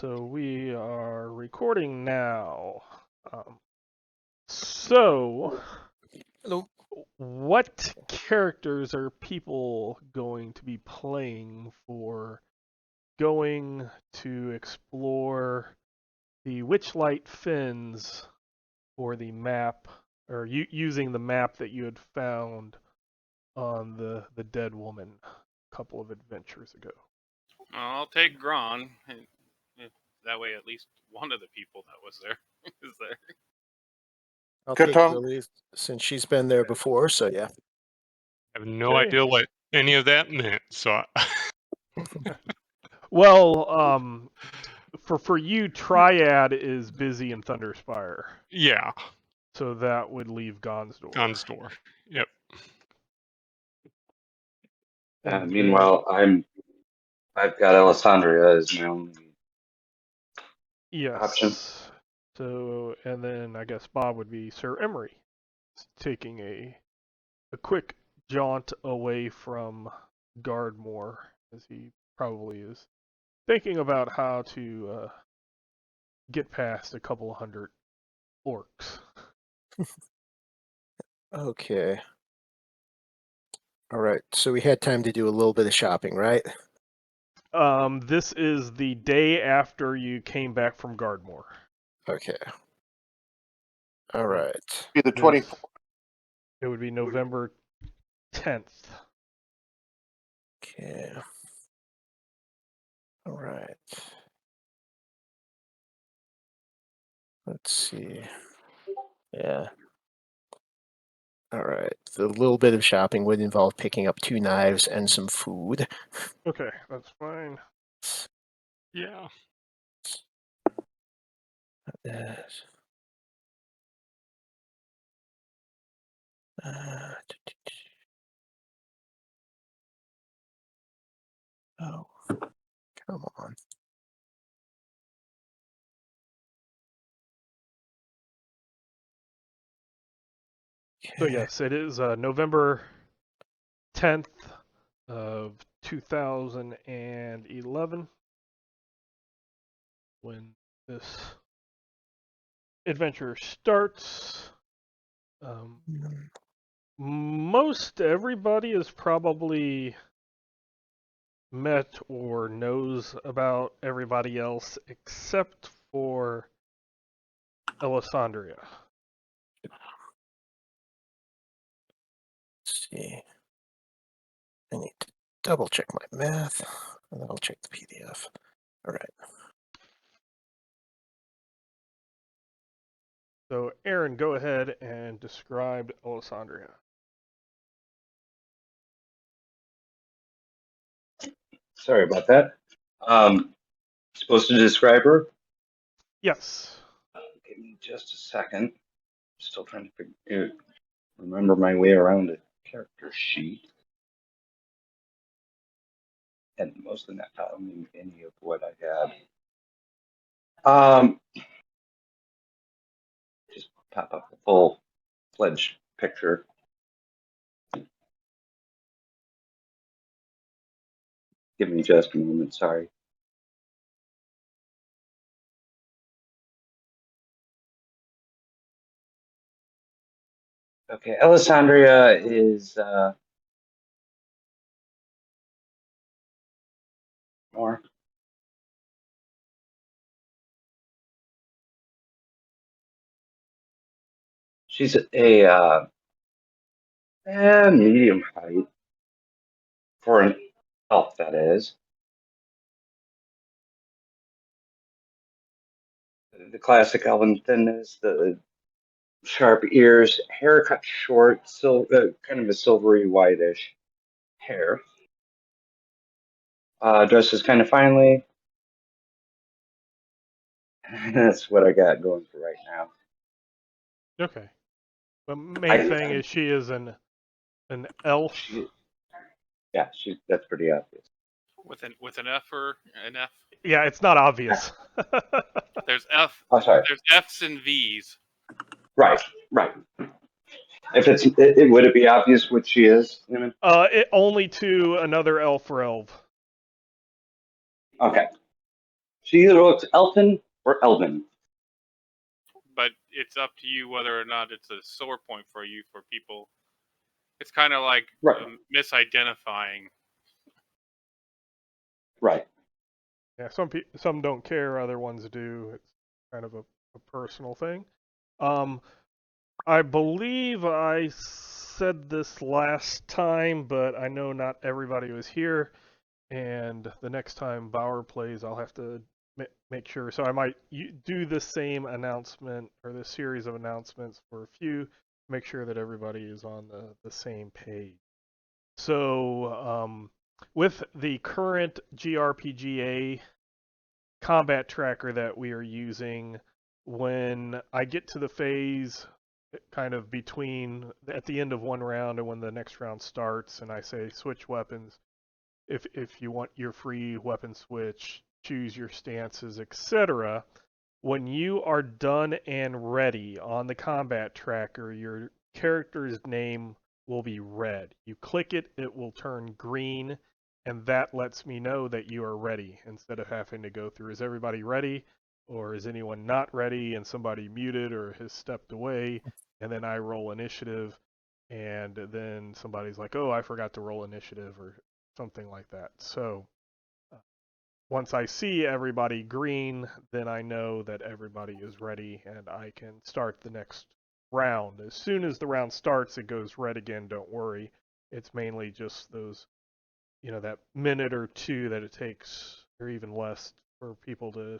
So we are recording now. So, Hello. what characters are people going to be playing for going to explore the Witchlight Fens for the map, or using the map that you had found on the dead woman a couple of adventures ago? I'll take Gron. That way, at least one of the people that was there is there. I'll Good take talk. Lily since she's been there before, so yeah. I have no Okay. idea what any of that meant. So, Well, for you, Triad is busy in Thunderspire, yeah, so that would leave Gon's door. Gon's door. Yep. And Meanwhile, I've got Alessandria as my only yes. option. So, and then I guess Bob would be Sir Emery, taking a quick jaunt away from Guardmore, as he probably is thinking about how to get past a couple hundred orcs. Okay. All right. So we had time to do a little bit of shopping, right? This is the day after you came back from Guardmore. Okay. All right. Be the 24th. It would be November 10th. Okay. All right. Let's see. Yeah. All right. The little bit of shopping would involve picking up 2 knives and some food. Okay, that's fine. Yeah. Yes. Oh, come on. So Okay. yes, it is November 10th of 2011 when this adventure starts. Most everybody is probably met or knows about everybody else except for Alessandria. Let's see. I need to double check my math, and then I'll check the PDF. All right. So Aaron, go ahead and describe Alessandria. Sorry about that. Supposed to describe her? Yes. Give me just a second. Still trying to remember my way around a character sheet. And mostly not following any of what I had. Just pop up the full-fledged picture. Give me just a moment, sorry. Okay, Alessandria is more. She's a medium height for an elf, that is. The classic elven thinness, the sharp ears, hair cut short, kind of a silvery whitish hair. Dresses kind of finely. That's what I got going for right now. Okay. The main thing is she is an elf. That's pretty obvious. With an F or an F. Yeah, it's not obvious. There's F. Oh, sorry. There's F's and V's. Right. If it would it be obvious what she is? Only to another elf or elf. Okay. She either looks elfin or elven. But it's up to you whether or not it's a sore point for you. For people, it's kind of like Right. misidentifying. Right. Yeah, some don't care, other ones do. It's kind of a personal thing. I believe I said this last time, but I know not everybody was here. And the next time Bauer plays, I'll have to make sure. So I might do the same announcement or this series of announcements for a few, make sure that everybody is on the same page. So with the current GRPGA combat tracker that we are using, when I get to the phase kind of between at the end of one round and when the next round starts, and I say switch weapons, if you want your free weapon switch, choose your stances, etc. When you are done and ready on the combat tracker, your character's name will be red. You click it, it will turn green, and that lets me know that you are ready instead of having to go through, is everybody ready? Or is anyone not ready and somebody muted or has stepped away? And then I roll initiative, and then somebody's like, oh, I forgot to roll initiative or something like that. So once I see everybody green, then I know that everybody is ready and I can start the next round. As soon as the round starts, it goes red again, don't worry. It's mainly just those, that minute or two that it takes, or even less, for people to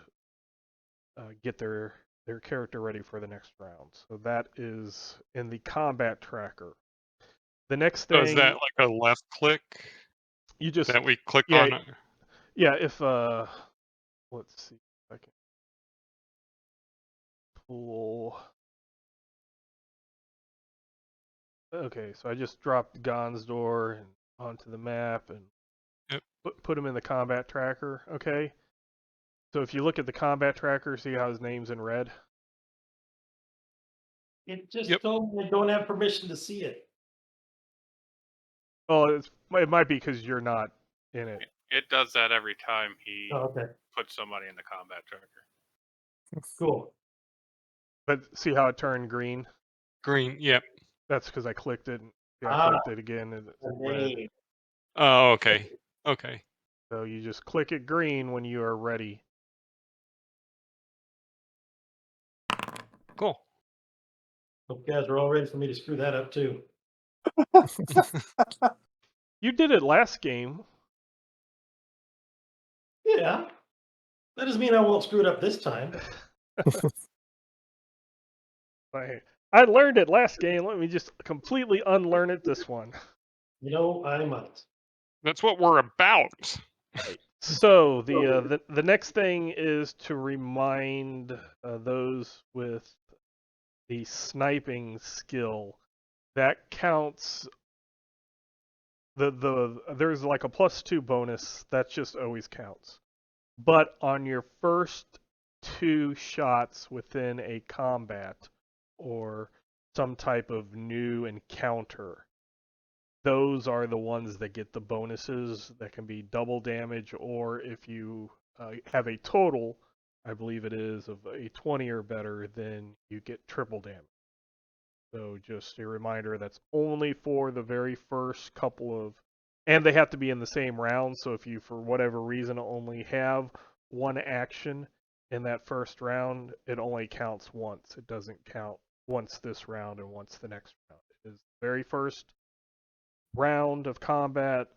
get their character ready for the next round. So that is in the combat tracker. The next So is thing, that like a left click you just, that we click yeah, on? yeah, if, let's see if I can pull. Okay, so I just dropped Gon's door and onto the map and Yep. put him in the combat tracker. Okay, so if you look at the combat tracker, see how his name's in red? It just Yep. told me I don't have permission to see it. Oh, it might be because you're not in it. It does that every time he Oh, okay, puts somebody in the combat tracker. cool. But see how it turned green? Green. Yep. That's because I clicked it. And I Ah, clicked it again and it's the red. name. Oh, okay. Okay. So you just click it green when you are ready. Cool. Hope you guys are all ready for me to screw that up too. You did it last game. Yeah, that doesn't mean I won't screw it up this time. I learned it last game. Let me just completely unlearn it this one. You know, I might. That's what we're about. So the next thing is to remind those with the sniping skill that counts. There's like a +2 bonus that just always counts, but on your first 2 shots within a combat or some type of new encounter, those are the ones that get the bonuses that can be double damage, or if you have a total, I believe it is, of a 20 or better, then you get triple damage. So just a reminder, that's only for the very first couple of, and they have to be in the same round, so if you, for whatever reason, only have one action in that first round, it only counts once. It doesn't count once this round and once the next round. It is the very first round of combat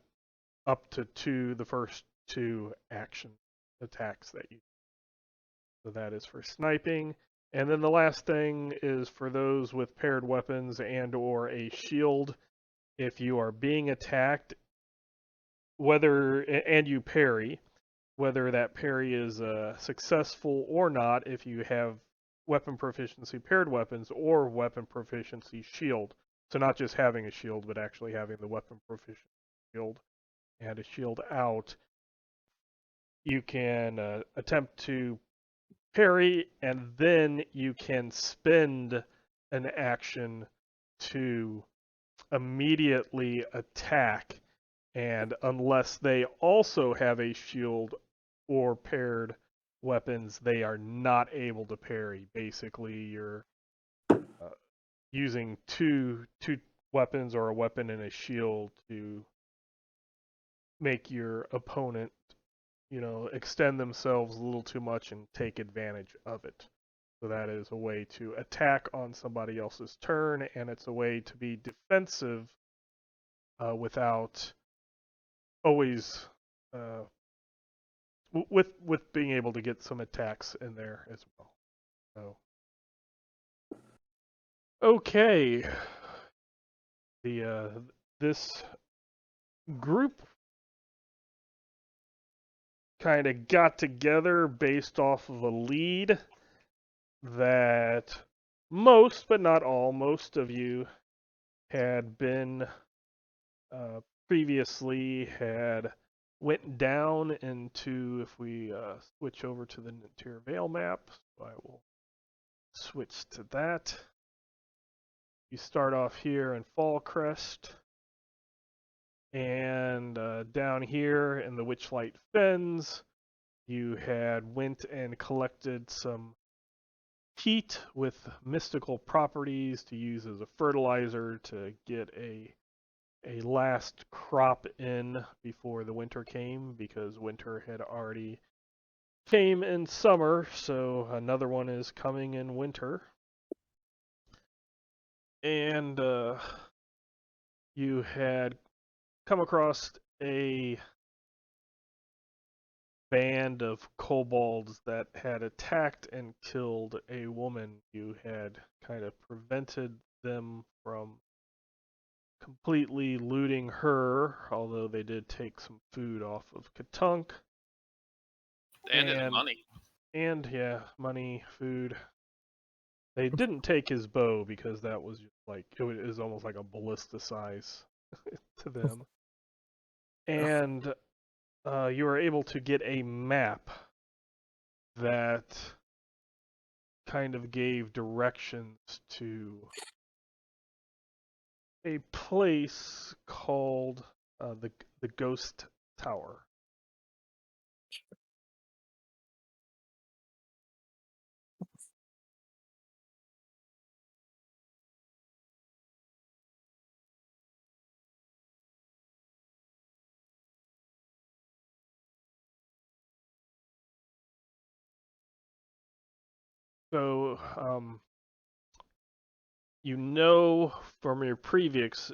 up to the first 2 action attacks that you. So that is for sniping. And then the last thing is for those with paired weapons and or a shield. If you are being attacked, and you parry, whether that parry is successful or not, if you have weapon proficiency paired weapons or weapon proficiency shield. So not just having a shield, but actually having the weapon proficiency shield and a shield out, you can attempt to parry, and then you can spend an action to immediately attack. And unless they also have a shield or paired weapons, they are not able to parry. Basically, you're using two weapons or a weapon and a shield to make your opponent, extend themselves a little too much and take advantage of it. So that is a way to attack on somebody else's turn, and it's a way to be defensive without always with being able to get some attacks in there as well. So okay, this group kind of got together based off of a lead that most, but not all, most of you had been previously had went down into, if we switch over to the Nentir Vale map, so I will switch to that. You start off here in Fallcrest, and down here in the Witchlight Fens, you had went and collected some heat with mystical properties to use as a fertilizer to get a last crop in before the winter came, because winter had already came in summer, so another one is coming in winter. And you had come across a band of kobolds that had attacked and killed a woman. You had kind of prevented them from completely looting her, although they did take some food off of Katunk. And his money. And yeah, money, food. They didn't take his bow because that was just like, it was almost like a ballista size to them. And you were able to get a map that kind of gave directions to a place called the Ghost Tower. So, from your previous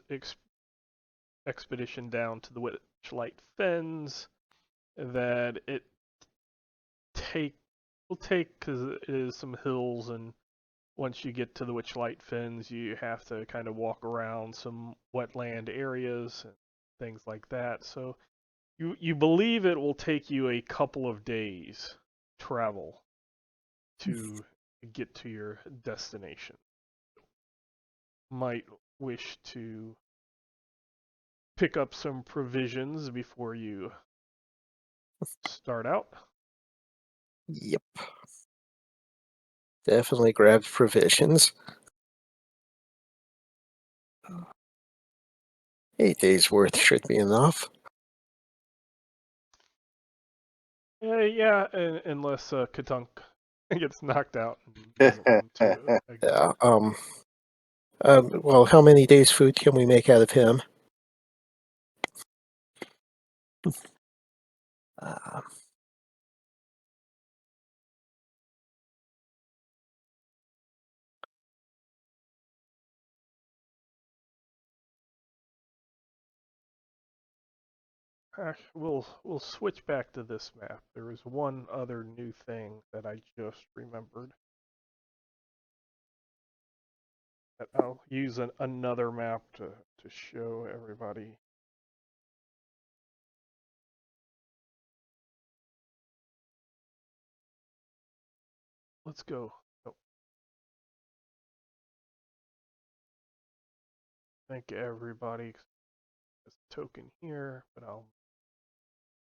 expedition down to the Witchlight Fens that it will take, because it is some hills, and once you get to the Witchlight Fens, you have to kind of walk around some wetland areas and things like that. So you believe it will take you a couple of days travel to get to your destination. Might wish to pick up some provisions before you start out. Yep. Definitely grab provisions. 8 days worth should be enough. Yeah, unless Katunk gets knocked out and doesn't come to again. Yeah. Well, how many days' food can we make out of him? We'll switch back to this map. There is one other new thing that I just remembered. I'll use another map to show everybody. Let's go. Oh. Thank everybody. There's a token here, but I'll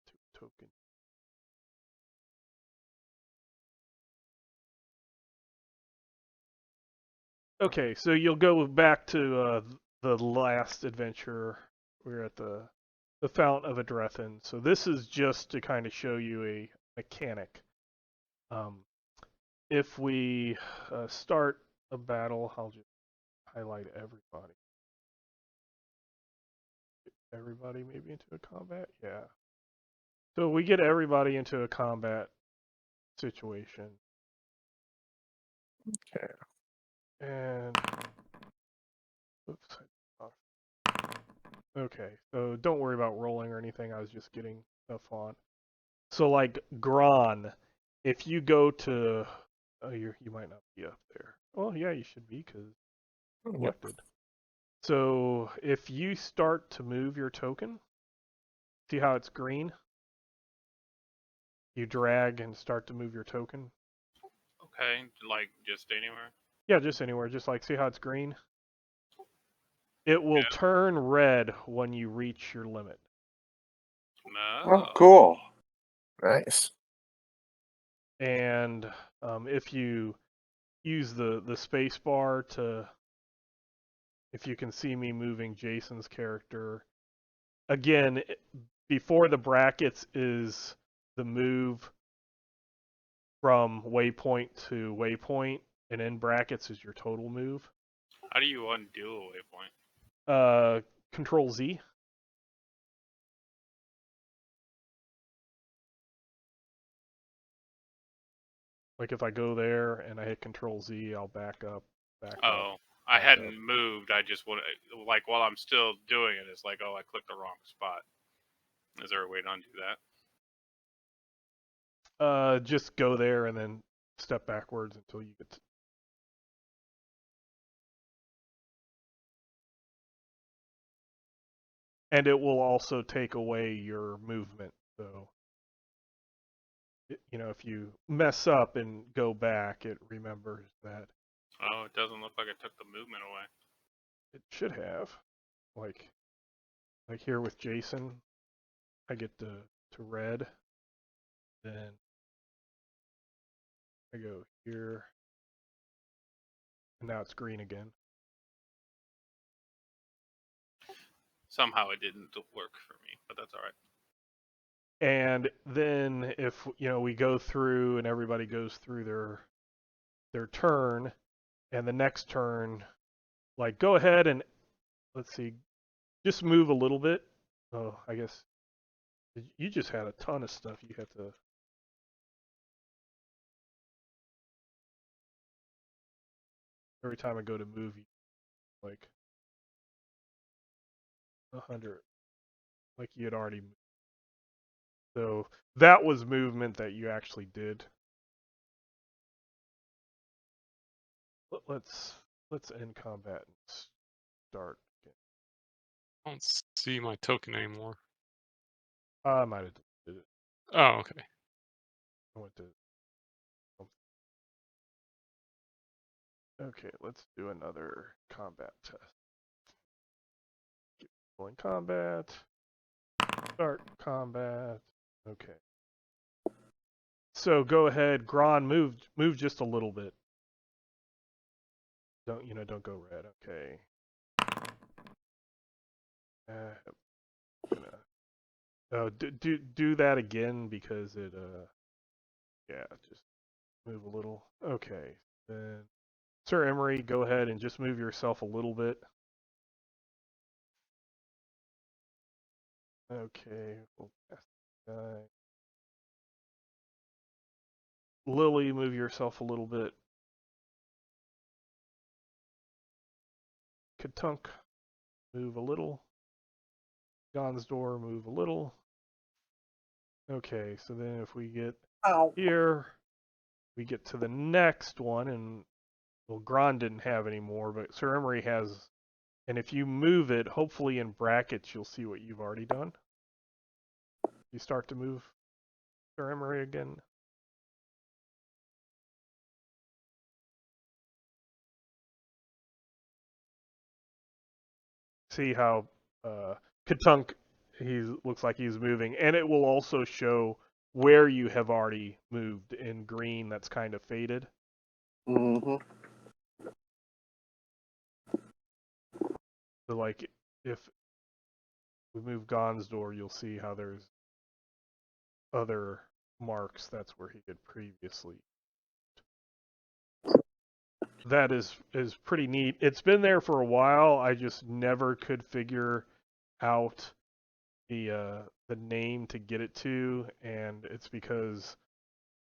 do a token. Okay, so you'll go back to the last adventure. We're at the Fount of Adrethin. So this is just to kind of show you a mechanic. If we start a battle, I'll just highlight everybody. Everybody maybe into a combat? Yeah. So we get everybody into a combat situation. Okay. And oops. Okay, so don't worry about rolling or anything. I was just getting stuff on. So like Gron, if you go to, you might not be up there. Well, yeah, you should be because Yep. elected. So if you start to move your token, see how it's green? You drag and start to move your token. Okay, like just anywhere. Yeah, just anywhere. Just like see how it's green? It will Yeah. turn red when you reach your limit. No. Oh, cool. Nice. And if you use the space bar to, if you can see me moving Jason's character, again, before the brackets is the move from waypoint to waypoint, and in brackets is your total move. How do you undo a waypoint? Control Z. Like if I go there and I hit Control Z, I'll back up, back up. Oh, I back hadn't up. moved. I just want like while I'm still doing it, it's like, oh, I clicked the wrong spot. Is there a way to undo that? Just go there and then step backwards until you get to... And it will also take away your movement. So, you know, if you mess up and go back, it remembers that. Oh, it doesn't look like it took the movement away. It should have. Like here with Jason, I get to red. Then I go here. And now it's green again. Somehow it didn't work for me, but that's all right. And then if, you know, we go through and everybody goes through their turn, and the next turn, like go ahead and, let's see, just move a little bit. Oh, I guess you just had a ton of stuff you had to... Every time I go to move, like 100, like you had already moved. So that was movement that you actually did. Let's end combat and start again. I don't see my token anymore. I might have did it. Oh, okay. I went to... Okay, let's do another combat test. People in combat. Start combat. Okay. So go ahead, Gron, move just a little bit. Don't go red. Okay. Do that again because it yeah, just move a little. Okay. Then Sir Emery, go ahead and just move yourself a little bit. Okay, we'll pass the guy. Lily, move yourself a little bit. Katunk, move a little. Gonsdor, move a little. Okay, so then if we get here, we get to the next one, and well, Gron didn't have any more, but Sir Emery has, and if you move it, hopefully in brackets, you'll see what you've already done. You start to move Sir Emery again. See how Katunk, he looks like he's moving, and it will also show where you have already moved in green that's kind of faded. Mm-hmm. So like if we move Gonsdor, you'll see how there's other marks, that's where he had previously. That is pretty neat. It's been there for a while. I just never could figure out the name to get it to, and it's because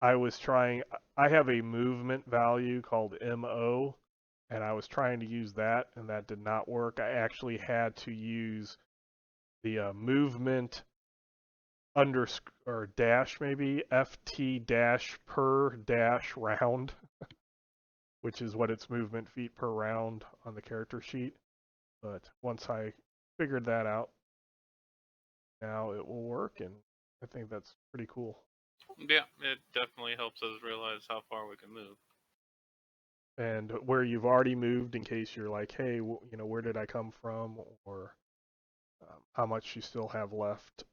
I was trying. I have a movement value called MO, and I was trying to use that, and that did not work. I actually had to use the movement underscore or dash maybe FT dash per dash round, which is what its movement feet per round on the character sheet. But once I figured that out, now it will work, and I think that's pretty cool. Yeah, it definitely helps us realize how far we can move. And where you've already moved, in case you're like, hey, where did I come from, or how much you still have left.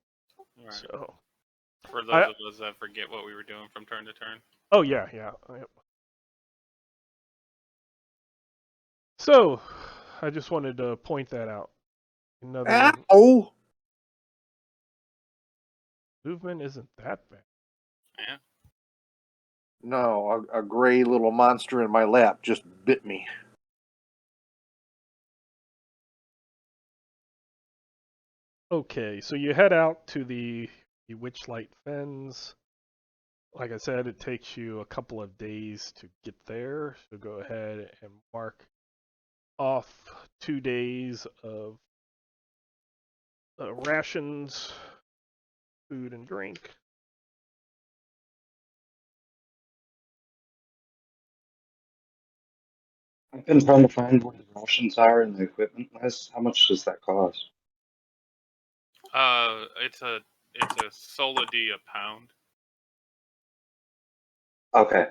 Right. So, For those of us that forget what we were doing from turn to turn. Oh yeah. So, I just wanted to point that out. Another Ow! movement isn't that bad. Yeah. No, a gray little monster in my lap just bit me. Okay, so you head out to the Witchlight Fens. Like I said, it takes you a couple of days to get there, so go ahead and mark off 2 days of rations, food, and drink. I've been trying to find what the rations are in the equipment list. How much does that cost? It's a solidi a pound, Okay.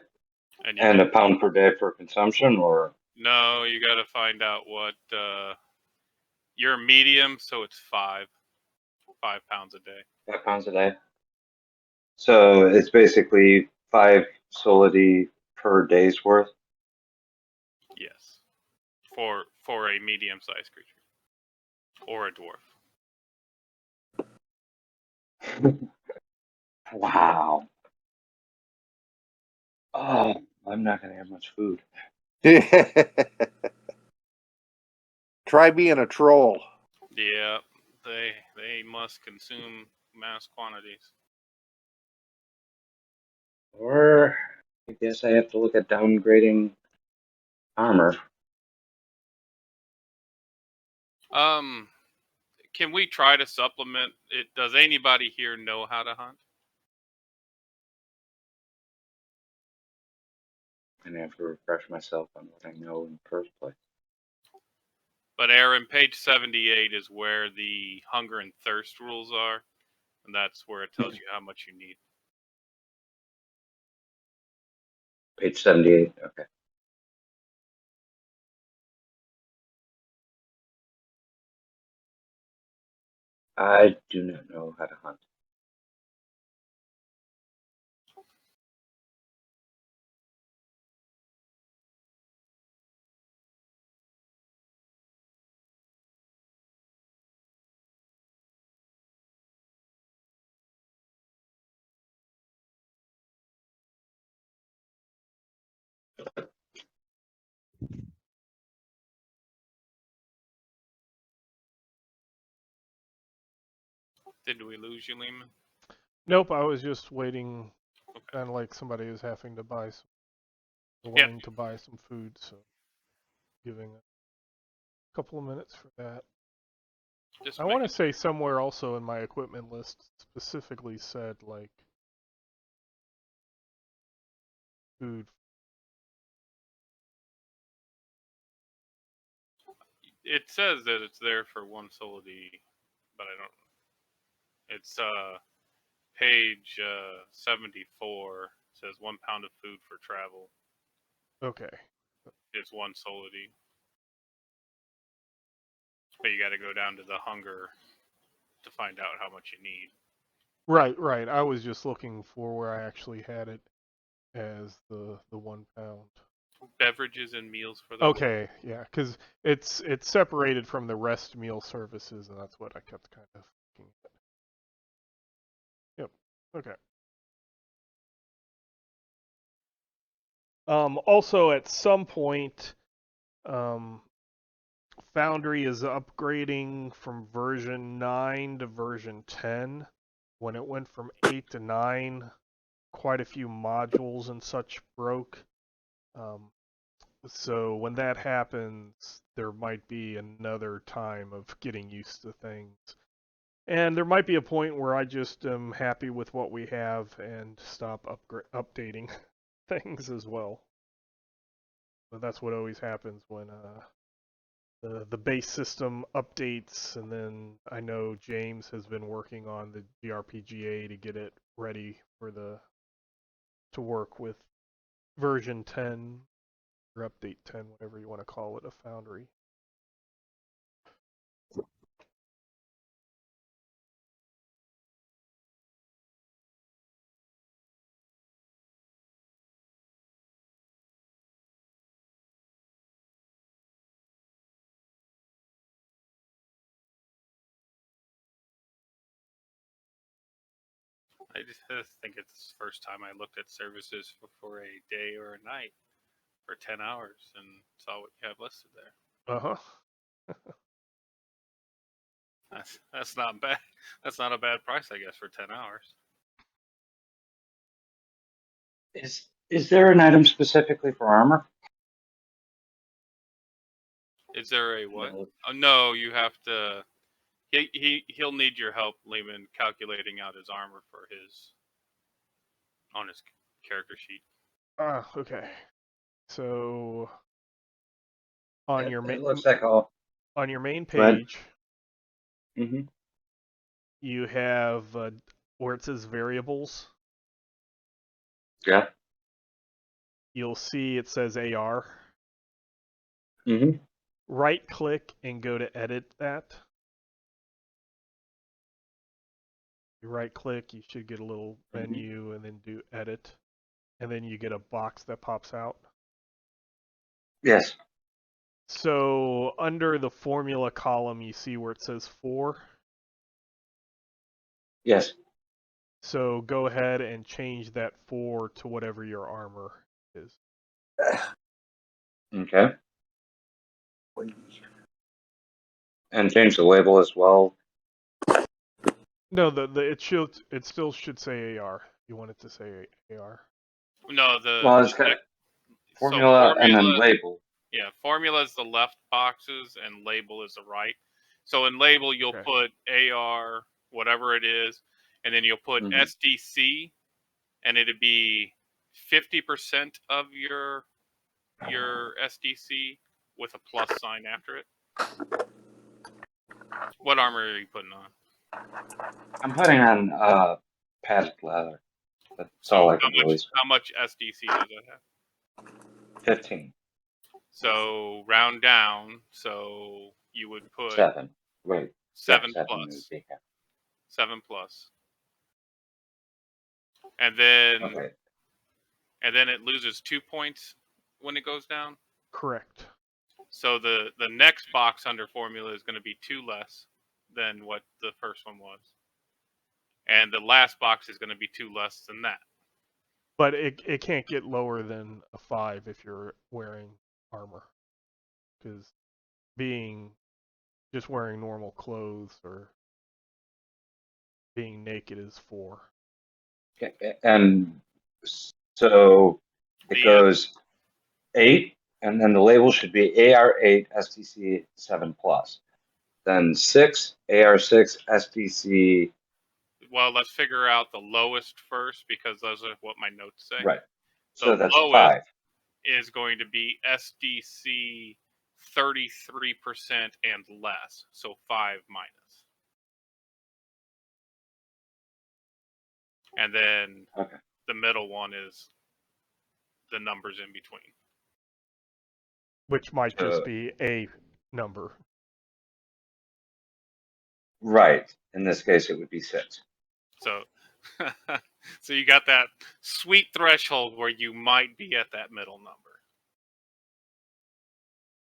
and you And can, a pound per day for consumption, or no, you got to find out what you're medium, so it's 5 pounds a day. 5 pounds a day? So it's basically 5 solidi per day's worth. Yes, for a medium-sized creature or a dwarf. Wow. Oh, I'm not going to have much food. Try being a troll. Yeah, they must consume mass quantities. Or I guess I have to look at downgrading armor. Can we try to supplement it? Does anybody here know how to hunt? And I have to refresh myself on what I know in the first place. But Aaron, page 78 is where the hunger and thirst rules are, and that's where it tells you how much you need. Page 78. Okay. I do not know how to hunt. Did we lose you, Lehman? Nope, I was just waiting, Okay. kind of like somebody is having to buy some, Yep. wanting to buy some food, so giving a couple of minutes for that. Just I want to say somewhere also in my equipment list specifically said like food. It says that it's there for 1 solidi, but I don't. It's page 74. It says 1 pound of food for travel. Okay. It's 1 solidi. But you got to go down to the hunger to find out how much you need. Right. I was just looking for where I actually had it as the 1 pound. Beverages and meals for the Okay, yeah, because it's separated from the rest meal services, and that's what I kept kind of looking at. Yep. Okay. Also, at some point, Foundry is upgrading from version 9 to version 10. When it went from 8 to 9, quite a few modules and such broke. So when that happens, there might be another time of getting used to things. And there might be a point where I just am happy with what we have and stop updating things as well. But that's what always happens when the base system updates, and then I know James has been working on the GRPGA to get it ready for to work with version 10 or update 10, whatever you want to call it, of Foundry. I just think it's the first time I looked at services for a day or a night for 10 hours and saw what you have listed there. Uh-huh. That's not bad. That's not a bad price, I guess, for 10 hours. Is there an item specifically for armor? Is there a what? No. Oh, no, you have to. He'll need your help, Lehman, calculating out his armor for his on his character sheet. Okay. So on your It looks like all. on your main Go ahead. page, Mm-hmm. you have where it says variables. Yeah. You'll see it says AR. Mm-hmm. Right click and go to edit that. You right click, you should get a little menu and then do edit. And then you get a box that pops out. Yes. So under the formula column, you see where it says 4. Yes. So go ahead and change that 4 to whatever your armor is. Okay. And change the label as well. No, it still should say AR. You want it to say AR. No, Well, it's got formula and then label. Yeah, formula is the left boxes and label is the right. So in label, you'll Okay. put AR, whatever it is, and then you'll put SDC, and it'd be 50% of your SDC with a plus sign after it. What armor are you putting on? I'm putting on padded leather. That's all I can really spend. How much SDC does it have? 15. So round down, so you would put 7. Wait. 7 yeah, plus. Would be 7 plus. And then okay. And then it loses 2 points when it goes down. Correct. So the next box under formula is going to be 2 less than what the first one was. And the last box is going to be 2 less than that. But it can't get lower than a 5 if you're wearing armor. Because being just wearing normal clothes or being naked is 4. Okay. And so it goes 8, and then the label should be AR8 STC 7 plus. Then 6 AR6 STC. Well, let's figure out the lowest first because those are what my notes say. Right. The So that's lowest 5. is going to be SDC 33% and less. So 5 minus. And then the middle one is the numbers in between. Which might just be a number. Right. In this case, it would be 6. So, so you got that sweet threshold where you might be at that middle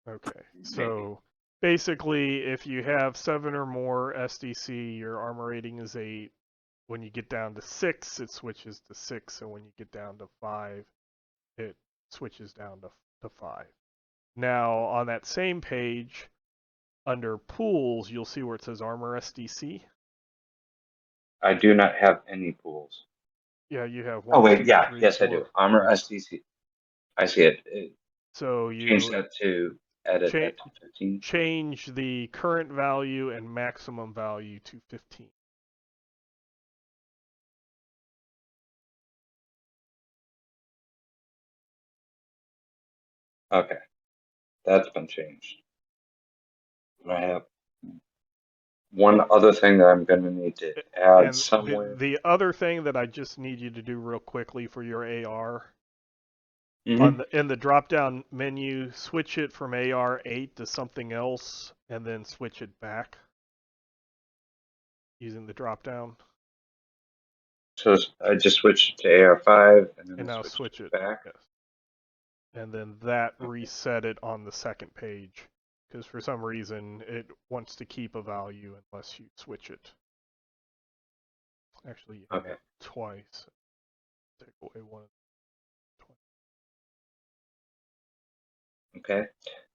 number. Okay. So basically, if you have 7 or more SDC, your armor rating is 8. When you get down to 6, it switches to 6, and when you get down to 5, it switches down to 5. Now, on that same page, under pools, you'll see where it says armor SDC. I do not have any pools. Yeah, you have Oh, 1, wait, 2, yeah, 3, yes, I 4. do. Armor SDC. I see it. So Change you that to edit that to 15. change the current value and maximum value to 15. Okay, that's been changed. And I have one other thing that I'm going to need to add And somewhere. the other thing that I just need you to do real quickly for your AR, Mhm. in the drop-down menu, switch it from AR8 to something else, and then switch it back using the drop-down. So I just switched to AR5 and then And I now switched switch it back. Yes. And then that Okay. reset it on the second page, because for some reason it wants to keep a value unless you switch it. Actually, you have Okay. it twice. Take away one. Okay.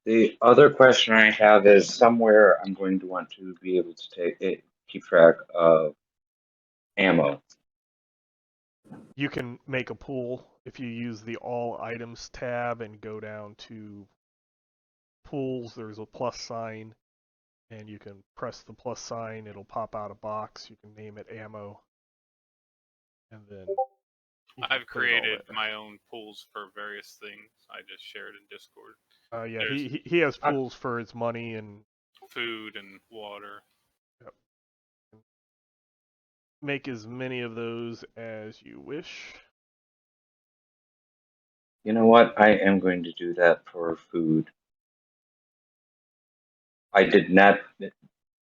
The other question I have is somewhere I'm going to want to be able to keep track of ammo. You can make a pool if you use the All Items tab and go down to Pools. There's a plus sign, and you can press the plus sign. It'll pop out a box. You can name it ammo, and then you can I've put it all created there. my own pools for various things. I just shared in Discord. Yeah, There's he has pools for his money and food and water. yep. Make as many of those as you wish. You know what? I am going to do that for food. I did not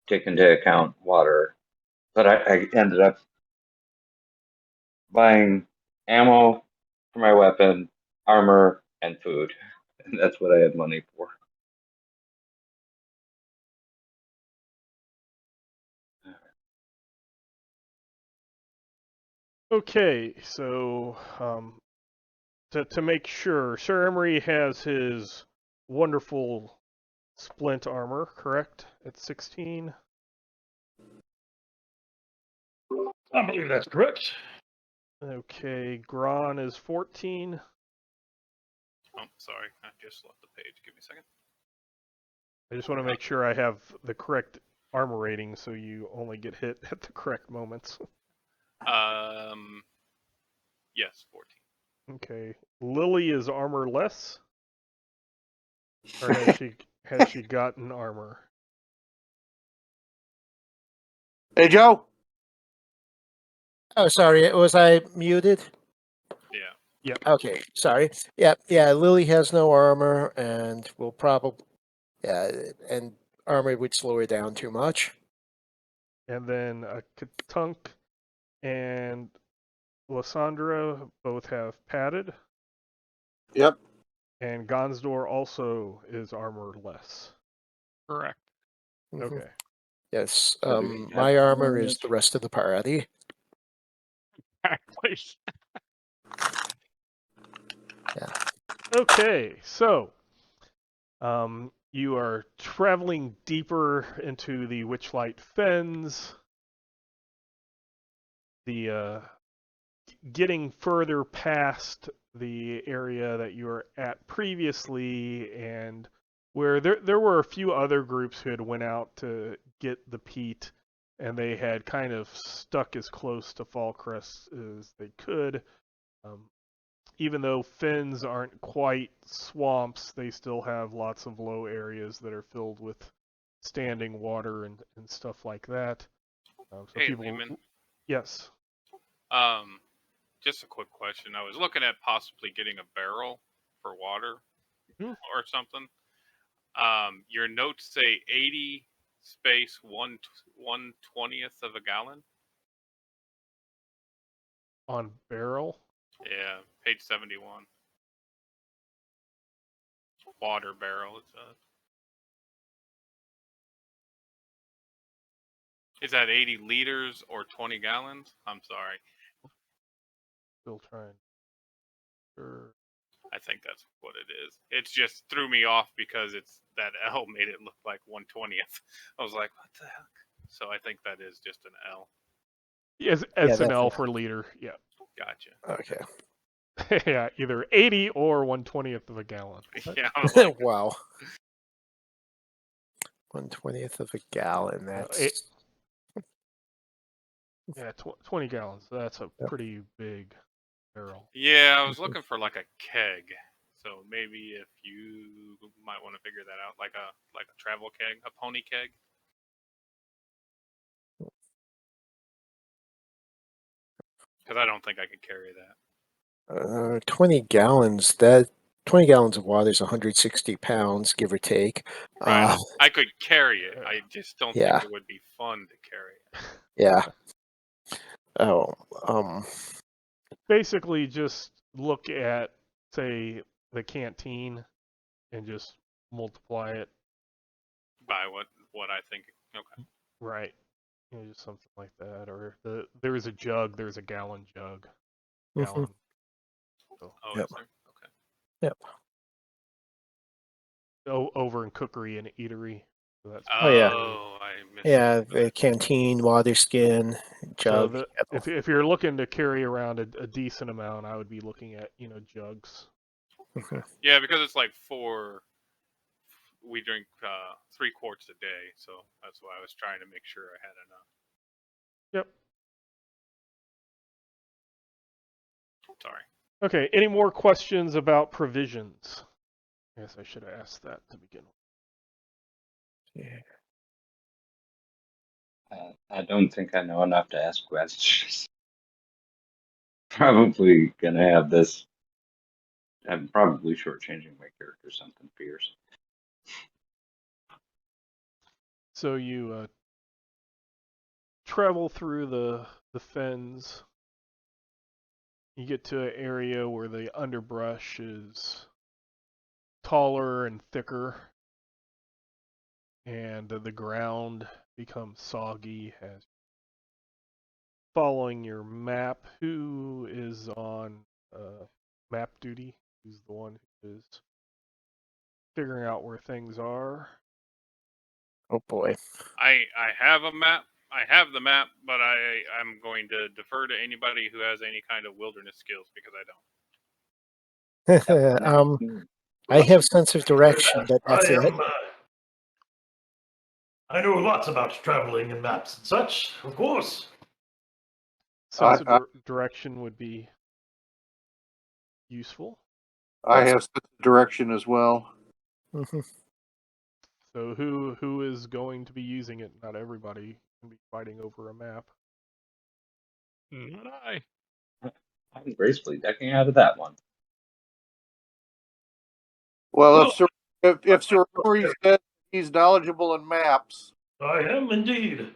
take into account water, but I ended up buying ammo for my weapon, armor, and food. And that's what I had money for. Okay, so to make sure, Sir Emery has his wonderful splint armor, correct? At 16. I believe that's correct. Okay, Gron is 14. Oh, sorry, I just left the page. Give me a second. I just want to make sure I have the correct armor rating so you only get hit at the correct moments. Yes, 14. Okay, Lily is armor less, or has she gotten armor? Hey, Joe. Oh, sorry. Was I muted? Yeah. Okay, sorry. Yeah. Lily has no armor, and will probably and armor would slow her down too much. And then Katunk and Lysandra both have padded, Yep. and Gonsdor also is armor less. Correct. Mhm. Okay. Yes. So do we have My armor is armor? the rest of the party. Exactly. Okay, so you are traveling deeper into the Witchlight Fens. The getting further past the area that you were at previously, and where there were a few other groups who had went out to get the peat, and they had kind of stuck as close to Fallcrest as they could. Even though fens aren't quite swamps, they still have lots of low areas that are filled with standing water and stuff like that. So Hey, people, Lehman. yes. Just a quick question. I was looking at possibly getting a barrel for water or something. Your notes say 80 space 1/20th of a gallon. On barrel. Yeah, page 71. Water barrel, it says. Is that 80 liters or 20 gallons? I'm sorry. Still trying. Sure. I think that's what it is. It's just threw me off because it's that L made it look like 1/20th. I was like, what the heck? So I think that is just an L. As Yeah, an that's L an for liter. Yeah. Gotcha. Okay. Yeah, either 80 or 1/20th of a gallon. Yeah. I was like, Wow. 1/20th of a gallon. That's Yeah, 20 gallons. That's a Yep. pretty big barrel. yeah, I was looking for like a keg. So maybe if you might want to figure that out, like a travel keg, a pony keg. Because I don't think I could carry that. 20 gallons. That 20 gallons of water is 160 pounds, give or take. Right. I could carry it. I just don't Yeah. think it would be fun to carry it. Yeah. Oh. Basically, just look at, say, the canteen and just multiply it. By what I think. Okay. Right. Just something like that. Or there's a jug, there's a gallon jug. Mhm. Gallon. So, Oh, Yep. is there? Okay. Yep. over in cookery and eatery. So that's Oh, yeah. I missed Yeah, it. the canteen, water skin, so jug. kettle. if you're looking to carry around a decent amount, I would be looking at jugs. Mhm. Yeah, because it's like we drink 3 quarts a day, so that's why I was trying to make sure I had enough. Yep. Sorry. Okay. Any more questions about provisions? I guess I should have asked that to begin with. Yeah. I don't think I know enough to ask questions. Probably gonna have this. I'm probably shortchanging my character something fierce. So you travel through the fens. You get to an area where the underbrush is taller and thicker, and the ground becomes soggy as following your map. Who is on map duty? Who's the one who is figuring out where things are? Oh boy. I have a map. I have the map, but I'm going to defer to anybody who has any kind of wilderness skills because I don't. I have sense of direction, but that's it. I know lots about traveling and maps and such, of course. Sense of direction would be useful. I have direction as well. Mhm. So who is going to be using it? Not everybody can be fighting over a map. Not I. I'm gracefully decking out of that one. Well, if Sir Henry said he's knowledgeable in maps, I am indeed.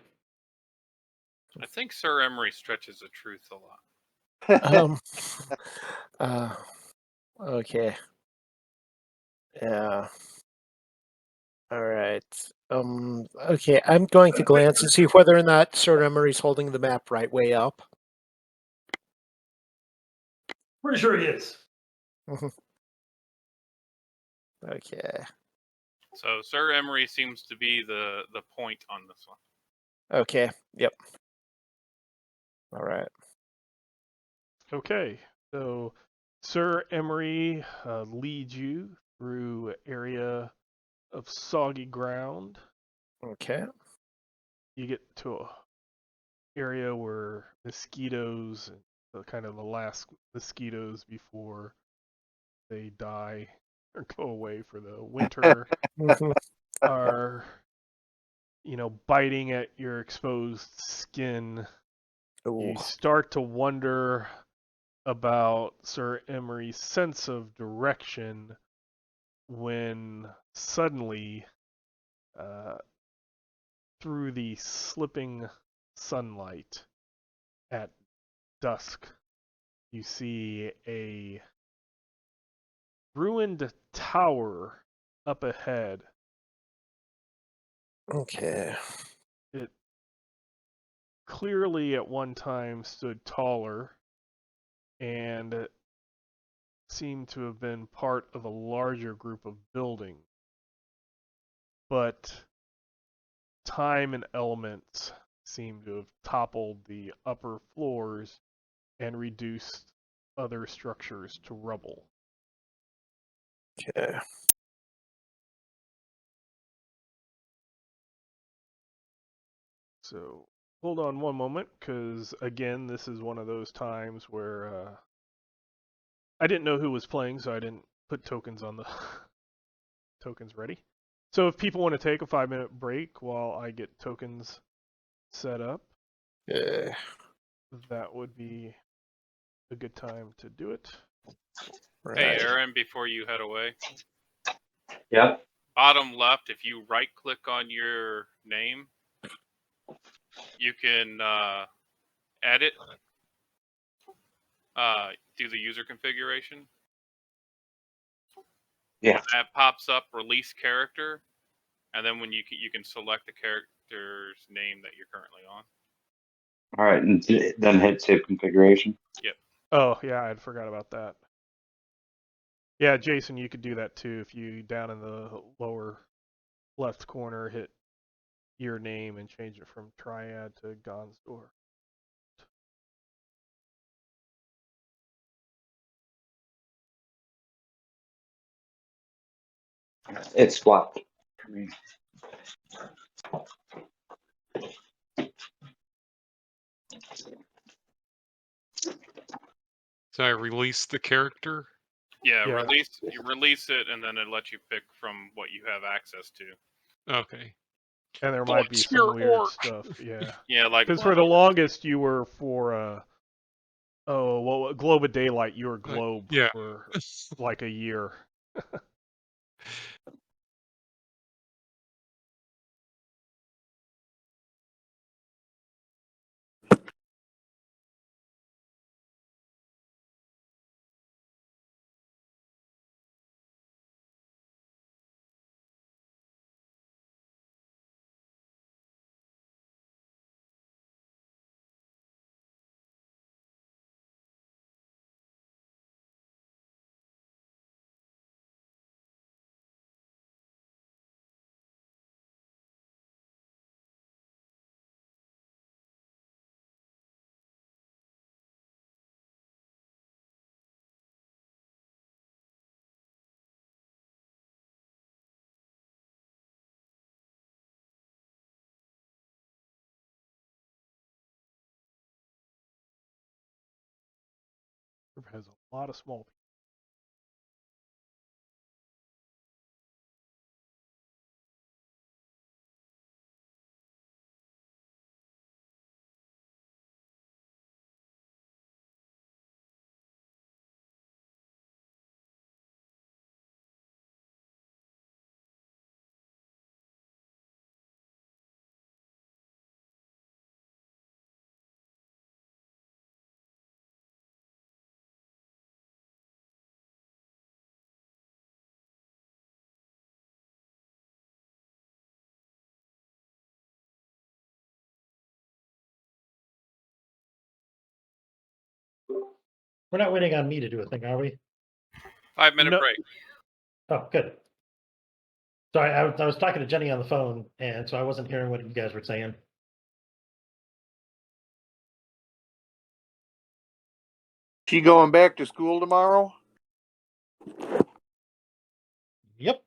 I think Sir Emery stretches the truth a lot. Okay. Yeah. All right. Okay, I'm going to glance and see whether or not Sir Emery's holding the map right way up. Pretty sure he is. Okay. So Sir Emery seems to be the point on this one. Okay. Yep. All right. Okay, so Sir Emery leads you through an area of soggy ground. Okay. You get to an area where mosquitoes, kind of the last mosquitoes before they die or go away for the winter, Mhm. are biting at your exposed skin. Ooh. You start to wonder about Sir Emery's sense of direction when suddenly, through the slipping sunlight at dusk, you see a ruined tower up ahead. Okay. It clearly at one time stood taller, and seem to have been part of a larger group of buildings, but time and elements seem to have toppled the upper floors and reduced other structures to rubble. Okay. So hold on one moment, because again, this is one of those times where I didn't know who was playing, so I didn't put tokens on the tokens ready. So if people want to take a 5-minute break while I get tokens set up, Yeah. that would be a good time to do it. Right. Hey, Aaron, before you head away, Yep. bottom left, if you right click on your name, you can edit, do the user configuration. Yeah. That pops up release character, and then when you can select the character's name that you're currently on. All right, and then hit save configuration. Yep. Oh, yeah, I forgot about that. Yeah, Jason, you could do that too if you down in the lower left corner hit your name and change it from Triad to Gon's Door. It's swapped for me. So I release the character. Yeah, Yeah. you release it, and then it lets you pick from what you have access to. Okay. And there might be Voice some your weird orc. stuff, yeah. Yeah, like Because for the longest you were for Globe of Daylight, you were Globe yeah. for like a year. It has a lot of small people. We're not waiting on me to do a thing, are we? 5-minute No. break. Oh, good. Sorry, I was talking to Jenny on the phone, and so I wasn't hearing what you guys were saying. She going back to school tomorrow? Yep.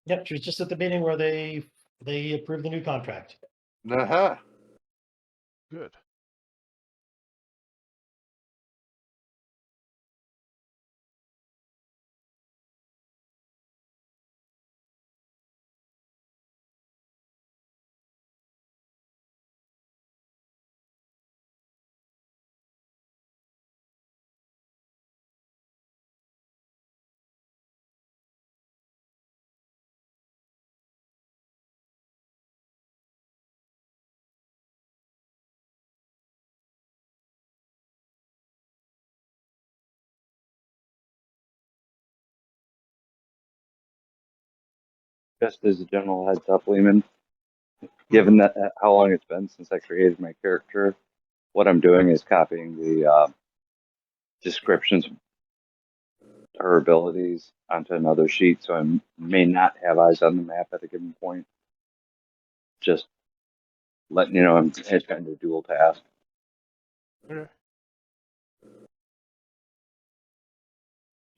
Yep, she was just at the meeting where they approved the new contract. Uh-huh. Good. Just as a general heads up, Lehman, given that how long it's been since I created my character, what I'm doing is copying the descriptions of her abilities onto another sheet, so I may not have eyes on the map at a given point. Just letting you know I'm trying to dual task. Okay.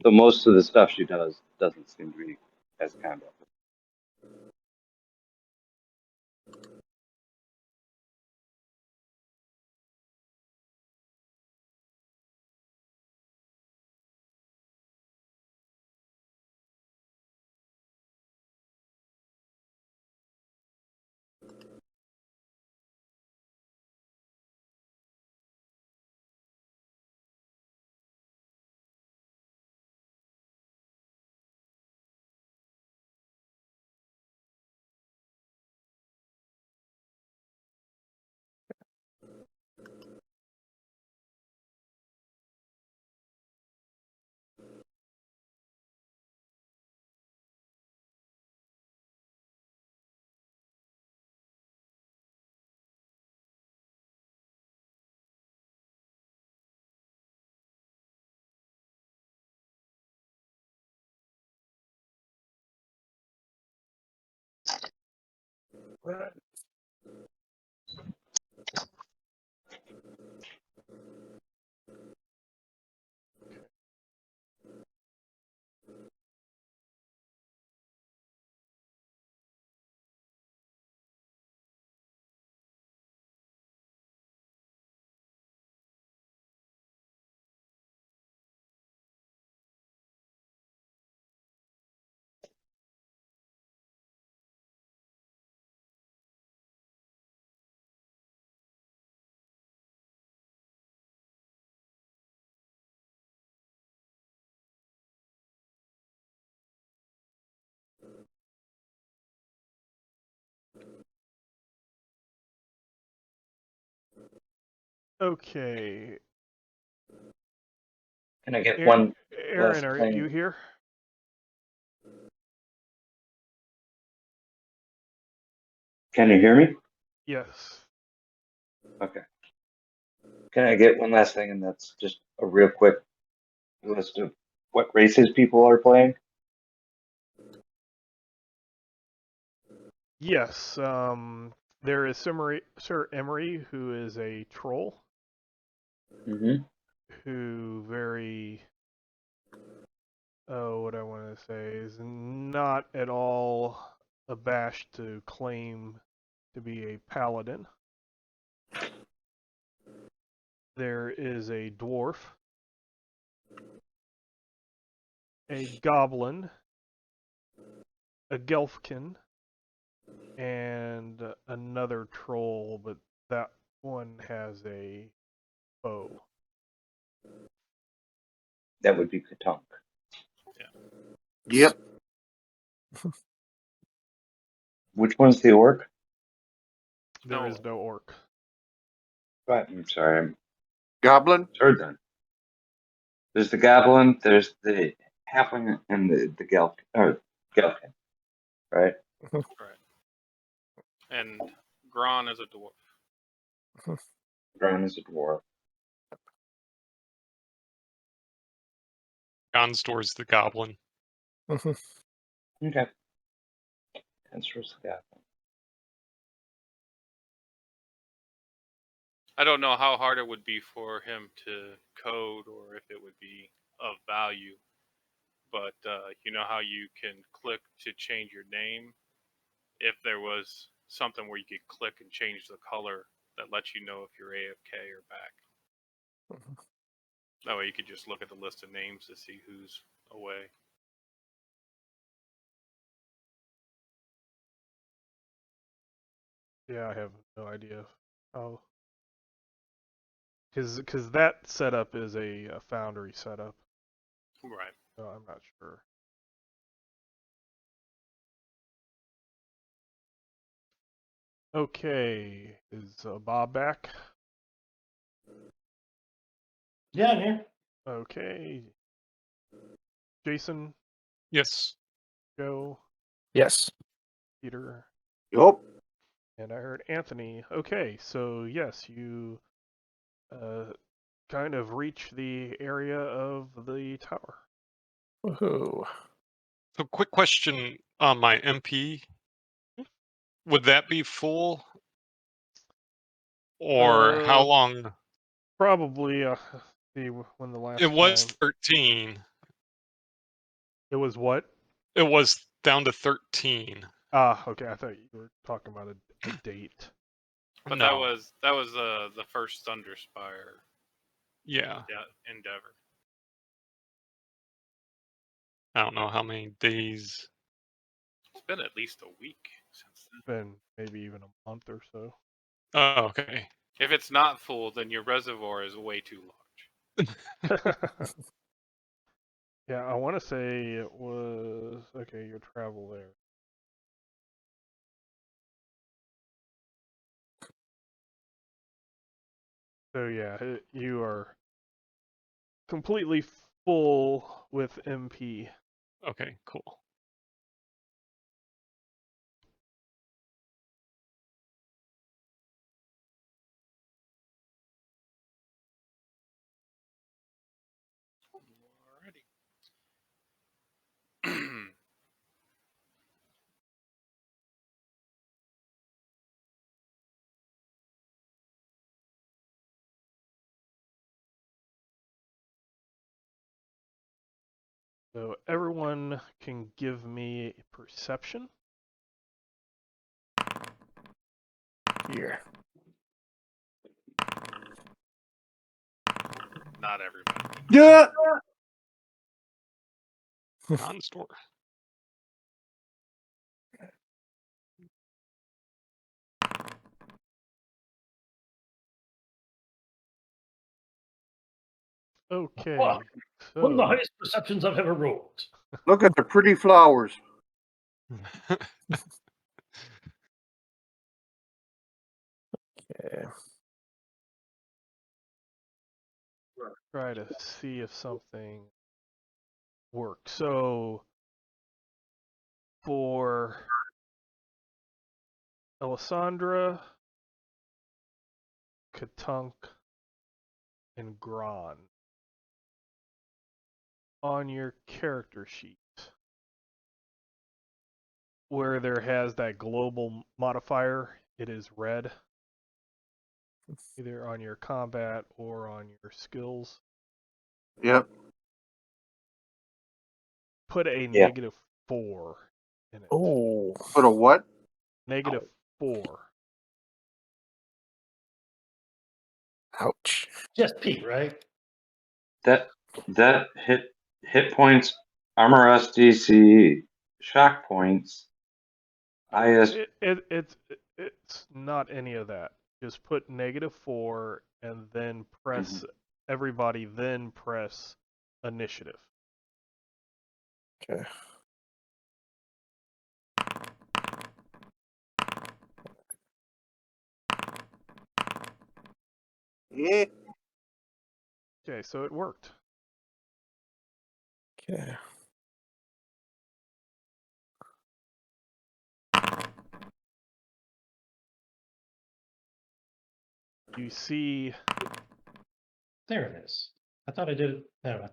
So most of the stuff she does doesn't seem to be as combat. Right. Okay. Can I get Aaron, one Aaron, last are thing? you here? Can you hear me? Yes. Okay. Can I get one last thing, and that's just a real quick list of what races people are playing? Yes. There is Sir Emery, who is a troll, Mm-hmm. who very, oh, what I want to say is not at all abashed to claim to be a paladin. There is a dwarf, a goblin, a gelfkin, and another troll, but that one has a bow. That would be Katunk. Yep. Which one's the orc? There is no orc. Right. I'm sorry. I'm Goblin. heard then. There's the goblin. There's the halfling and the gelfkin, right? Right. And Gron is a dwarf. Brown is a dwarf. Gonstor's the goblin. Okay. That's where's the goblin. I don't know how hard it would be for him to code or if it would be of value, but you know how you can click to change your name? If there was something where you could click and change the color that lets you know if you're AFK or back. That way you could just look at the list of names to see who's away. Yeah, I have no idea how. Because that setup is a Foundry setup, Right. so I'm not sure. Okay, is Bob back? Yeah, I'm here. Okay. Jason, Yes. Joe, Yes. Peter, Yup. and I heard Anthony. Okay, so yes, you kind of reach the area of the tower. Woohoo. So, quick question on my MP. Would that be full? Or how long? Probably. See when the last It was time 13. it was what? It was down to 13. Ah, okay. I thought you were talking about a date. But No. that was the first Thunderspire Yeah. endeavor. I don't know how many days. It's been at least a week since then. Been maybe even a month or so. Oh, okay. If it's not full, then your reservoir is way too large. Yeah, I want to say it was okay. Your travel there. So yeah, you are completely full with MP. Okay, cool. Alrighty. So everyone can give me perception. Here. Not everybody. Yeah. Non-store. Okay. Wow. One of the So highest perceptions I've ever rolled. Look at the pretty flowers. Okay. try to see if something works. So for Alessandra, Katunk, and Gron, on your character sheet, where there has that global modifier, it is red, either on your combat or on your skills. Yep. Put a Yeah. -4 in it. Oh. Put a what? -4. Ouch. Just Pete, right? That hit points, armor SDC, shock points, IS. It's not any of that. Just put -4 and then press everybody, then press initiative. Okay. Yeah. Okay, so it worked. Okay. You see There it is. I thought I did it. Never mind.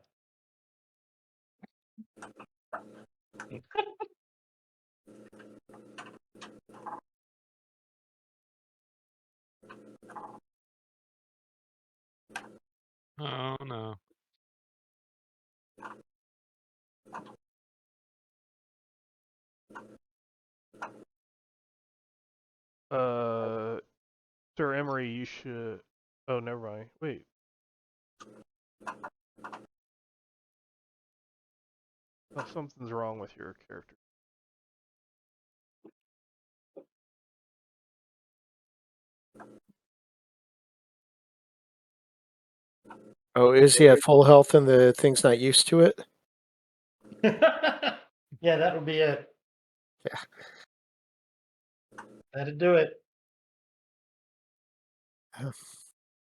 Oh, no. Sir Emery, you should. Oh, never mind. Wait. Oh, something's wrong with your character. Oh, is he at full health and the thing's not used to it? Yeah, that would be it. Yeah. That'd do it.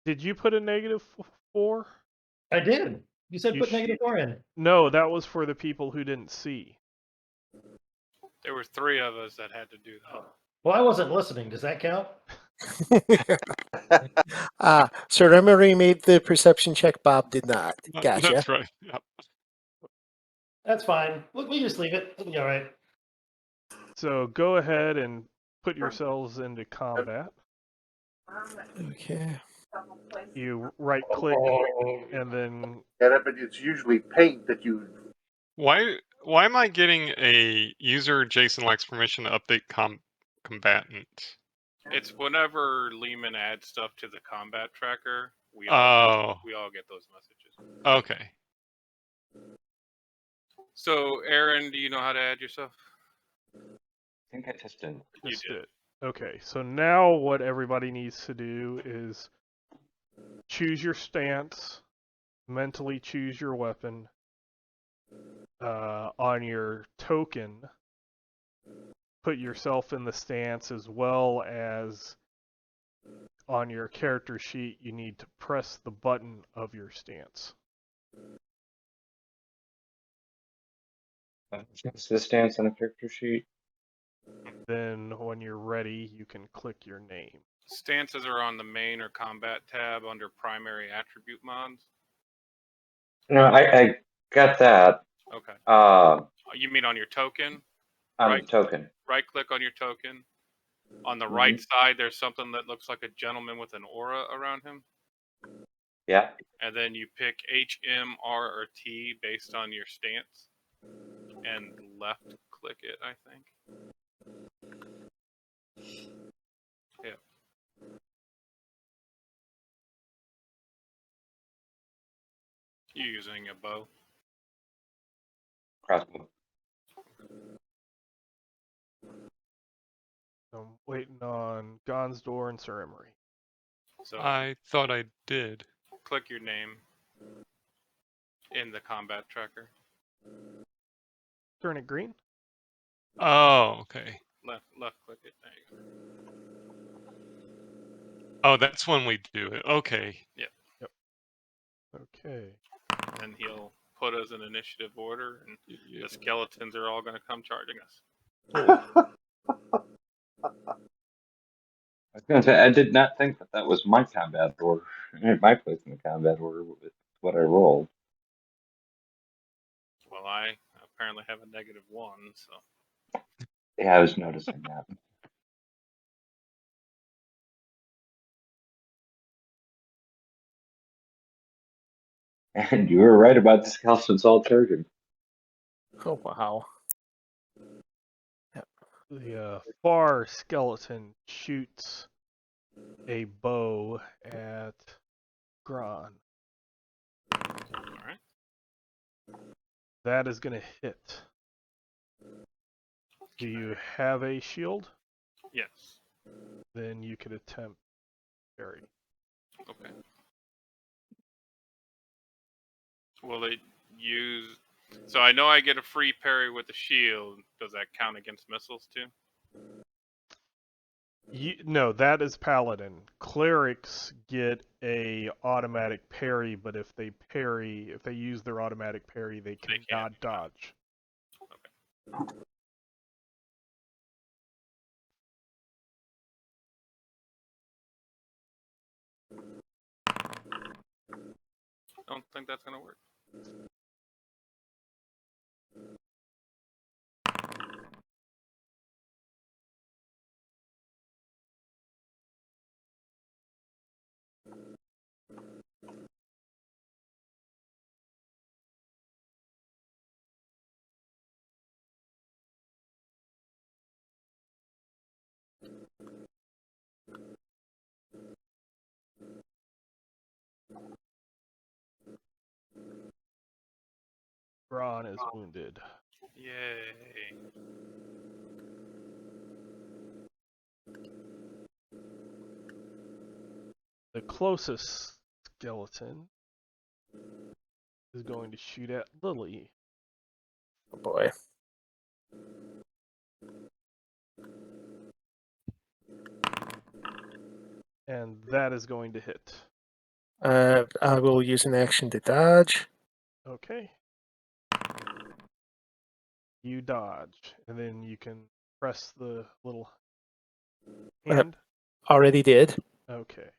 Did you put a -4? I did. You said You put sh- -4 in. No, that was for the people who didn't see. There were 3 of us that had to do that. Well, I wasn't listening. Does that count? So Emery made the perception check. Bob did not. Gotcha. That's right. Yep. That's fine. We just leave it. It'll be all right. So go ahead and put yourselves into combat. Okay. You right click and then Get it, but it's usually paint that you. Why am I getting a user Jason lacks permission to update combatant? It's whenever Lehman adds stuff to the combat tracker, we all get those messages. Okay. So, Aaron, do you know how to add yourself? I think I just did. just did. did. Okay, so now what everybody needs to do is choose your stance, mentally choose your weapon. On your token, put yourself in the stance, as well as on your character sheet, you need to press the button of your stance. What's the stance on the character sheet? Then when you're ready, you can click your name. Stances are on the main or combat tab under primary attribute mods. No, I got that. Okay. Uh, You mean on your token? on Right. the token. Right click on your token. On the right side, there's something that looks like a gentleman with an aura around him. Yeah. And then you pick H, M, R, or T based on your stance. And left click it, I think. Yeah. You using a bow? Crossbow. I'm waiting on Gonsdor and Sir Emery. So I thought I did. click your name in the combat tracker. Turn it green. Oh, okay. Left click it. There you go. Oh, that's when we do it. Okay. Yep. Okay. And he'll put us in initiative order, and the skeletons are all going to come charging us. I was going to say, I did not think that was my combat order, my place in the combat order with what I rolled. Well, I apparently have a -1, so. Yeah, I was noticing that. And you were right about the skeletons all charging. Oh wow. The far skeleton shoots a bow at Gron. Alright. That is going to hit. Do you have a shield? Yes. Then you could attempt parry. Okay. Will it use... So I know I get a free parry with the shield. Does that count against missiles too? No, that is paladin. Clerics get a automatic parry, but if they use their automatic parry, they cannot dodge. Okay. Don't think that's gonna work. Gron is wounded. Yay. The closest skeleton is going to shoot at Lily. Oh boy. And that is going to hit. I will use an action to dodge. Okay. You dodge, and then you can press the little hand. Already did. Okay.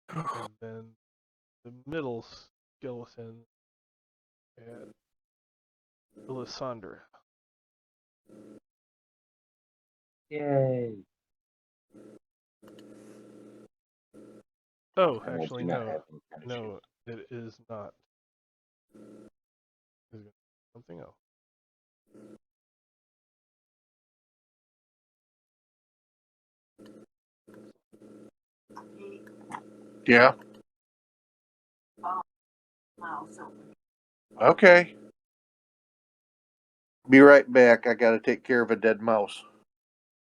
And then the middle skeleton and Alessandra. Yay. Oh, I actually, do not no. have any kind of No, it is not. It's something else. Yeah. Okay. Be right back. I got to take care of a dead mouse.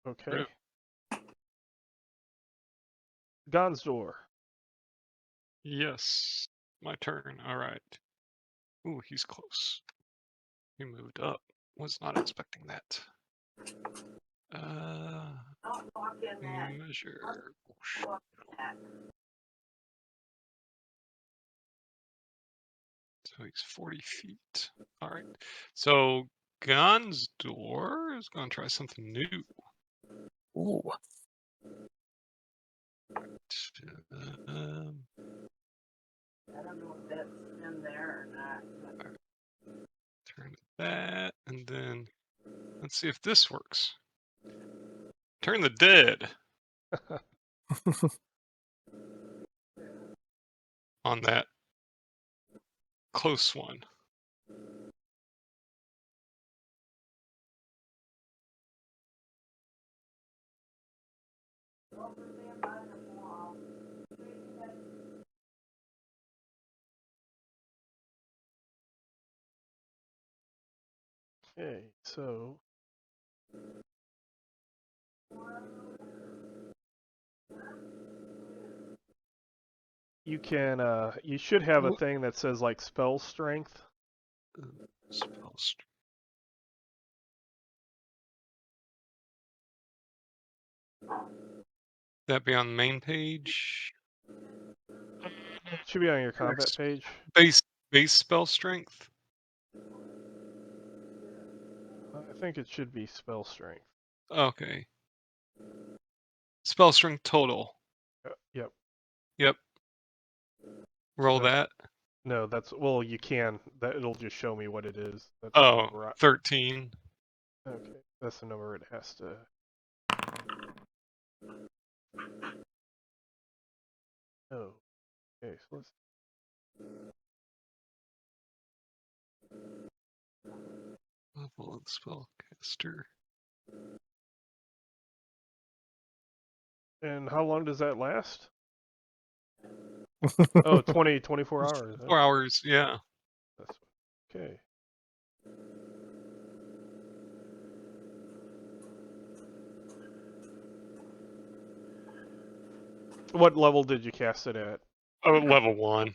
Okay. Gon's door. Yes, my turn. All right. Ooh, he's close. He moved up. Was not expecting that. Measure. So he's 40 feet. All right. So Gon's door is going to try something new. Ooh. I don't know if that's in there or not. Turn that, and then let's see if this works. Turn the dead on that close one. Okay, so you can you should have a thing that says like spell strength. Spell strength. That be on the main page. Should be on your combat page. Base spell strength. I think it should be spell strength. Okay. Spell strength total. Yep. Yep. Roll That's- that. No, that's well. You can. That it'll just show me what it is. That's Oh, right. 13. Okay, that's the number it has to. Oh. Okay, so let's. Level of spellcaster. And how long does that last? Oh, 24 hours. 4 hours, yeah. That's okay. What level did you cast it at? Oh, level 1.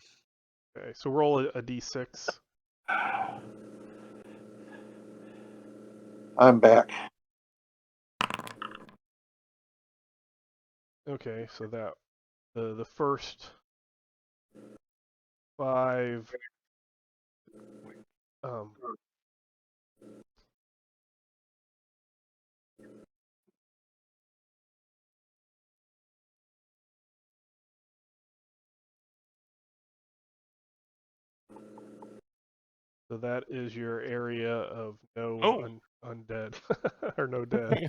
Okay, so roll a d6. I'm back. Okay, so that the first 5 so that is your area of no undead or no dead.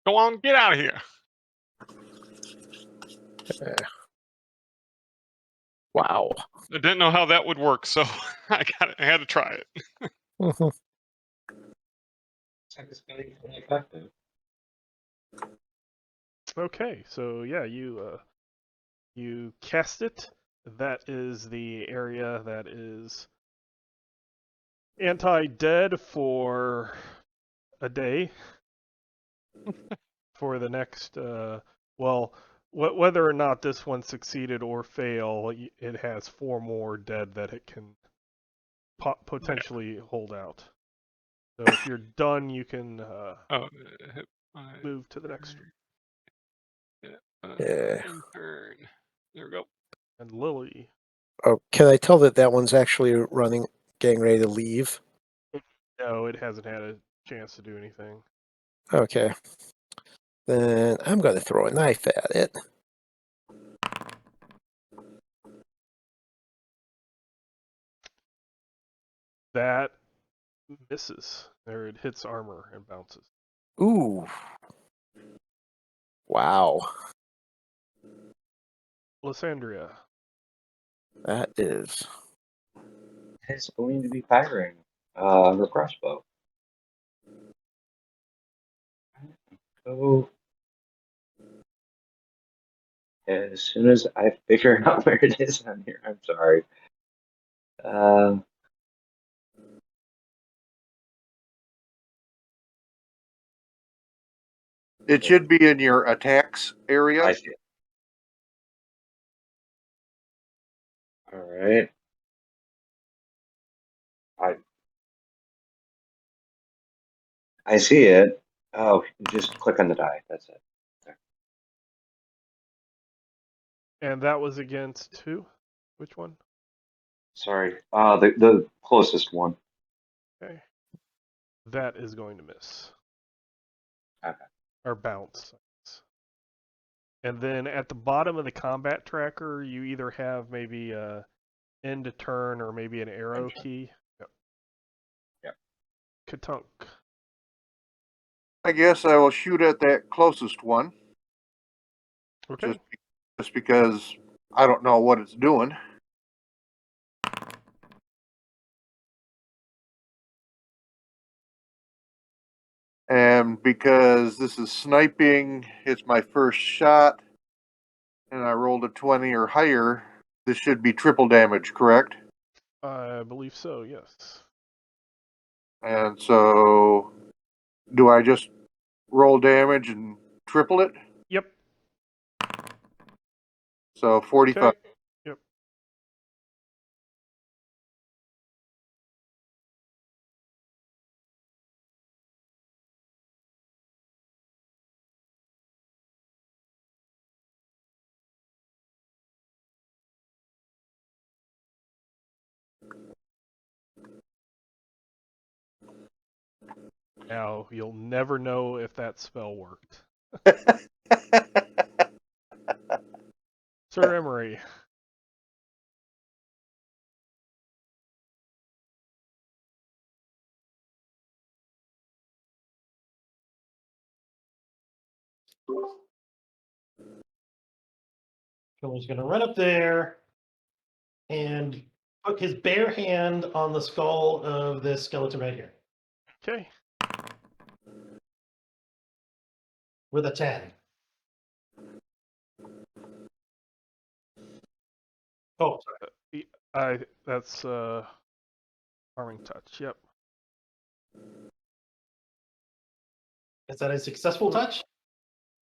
Go on, get out of here. Wow. I didn't know how that would work, so I had to try it. It's pretty effective. Okay, so yeah, you cast it. That is the area that is anti-dead for a day. For the next, well, whether or not this one succeeded or fail, it has 4 more dead that it can potentially hold out. So if you're done, you can move to the next one. Yeah. Turn. There we go. And Lily. Oh, can I tell that that one's actually running, getting ready to leave? No, it hasn't had a chance to do anything. Okay. Then I'm going to throw a knife at it. That misses. There, it hits armor and bounces. Ooh. Wow. Lysandria. That is. It's going to be firing the crossbow. So as soon as I figure out where it is on here, I'm sorry. It should be in your attacks area. I see it. All right. I see it. Oh, just click on the die. That's it. And that was against who? Which one? Sorry. The closest one. Okay. That is going to miss. Okay. Or bounce. And then at the bottom of the combat tracker, you either have maybe a end to turn or maybe an arrow key. Yep. Yep. Katunk. I guess I will shoot at that closest one. Okay. Just because I don't know what it's doing. And because this is sniping, it's my first shot, and I rolled a 20 or higher. This should be triple damage, correct? I believe so, yes. And so, do I just roll damage and triple it? Yep. So 45. Okay. Yep. Now, you'll never know if that spell worked. Sir Emery. Killer's going to run up there and put his bare hand on the skull of this skeleton right here Okay. with a 10. Oh, sorry. That's harming touch. Yep. Is that a successful touch?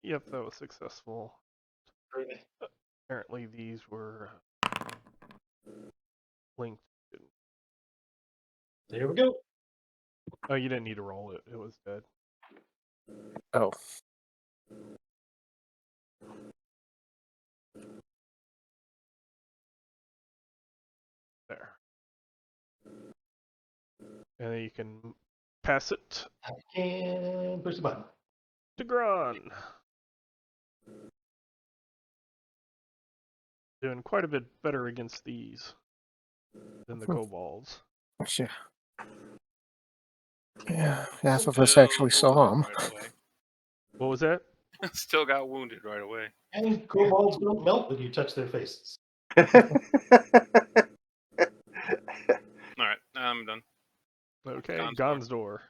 Yep, that was successful. Apparently these were linked. There we go. Oh, you didn't need to roll it. It was dead. Oh. There. And then you can pass it And push the button. to Gron. Doing quite a bit better against these than the kobolds. Yeah. Yeah, half of us Still actually saw him. wounded right away. What was that? Still got wounded right away. And kobolds don't melt when you touch their faces. All right, I'm done. Okay, Gon's Gon's door.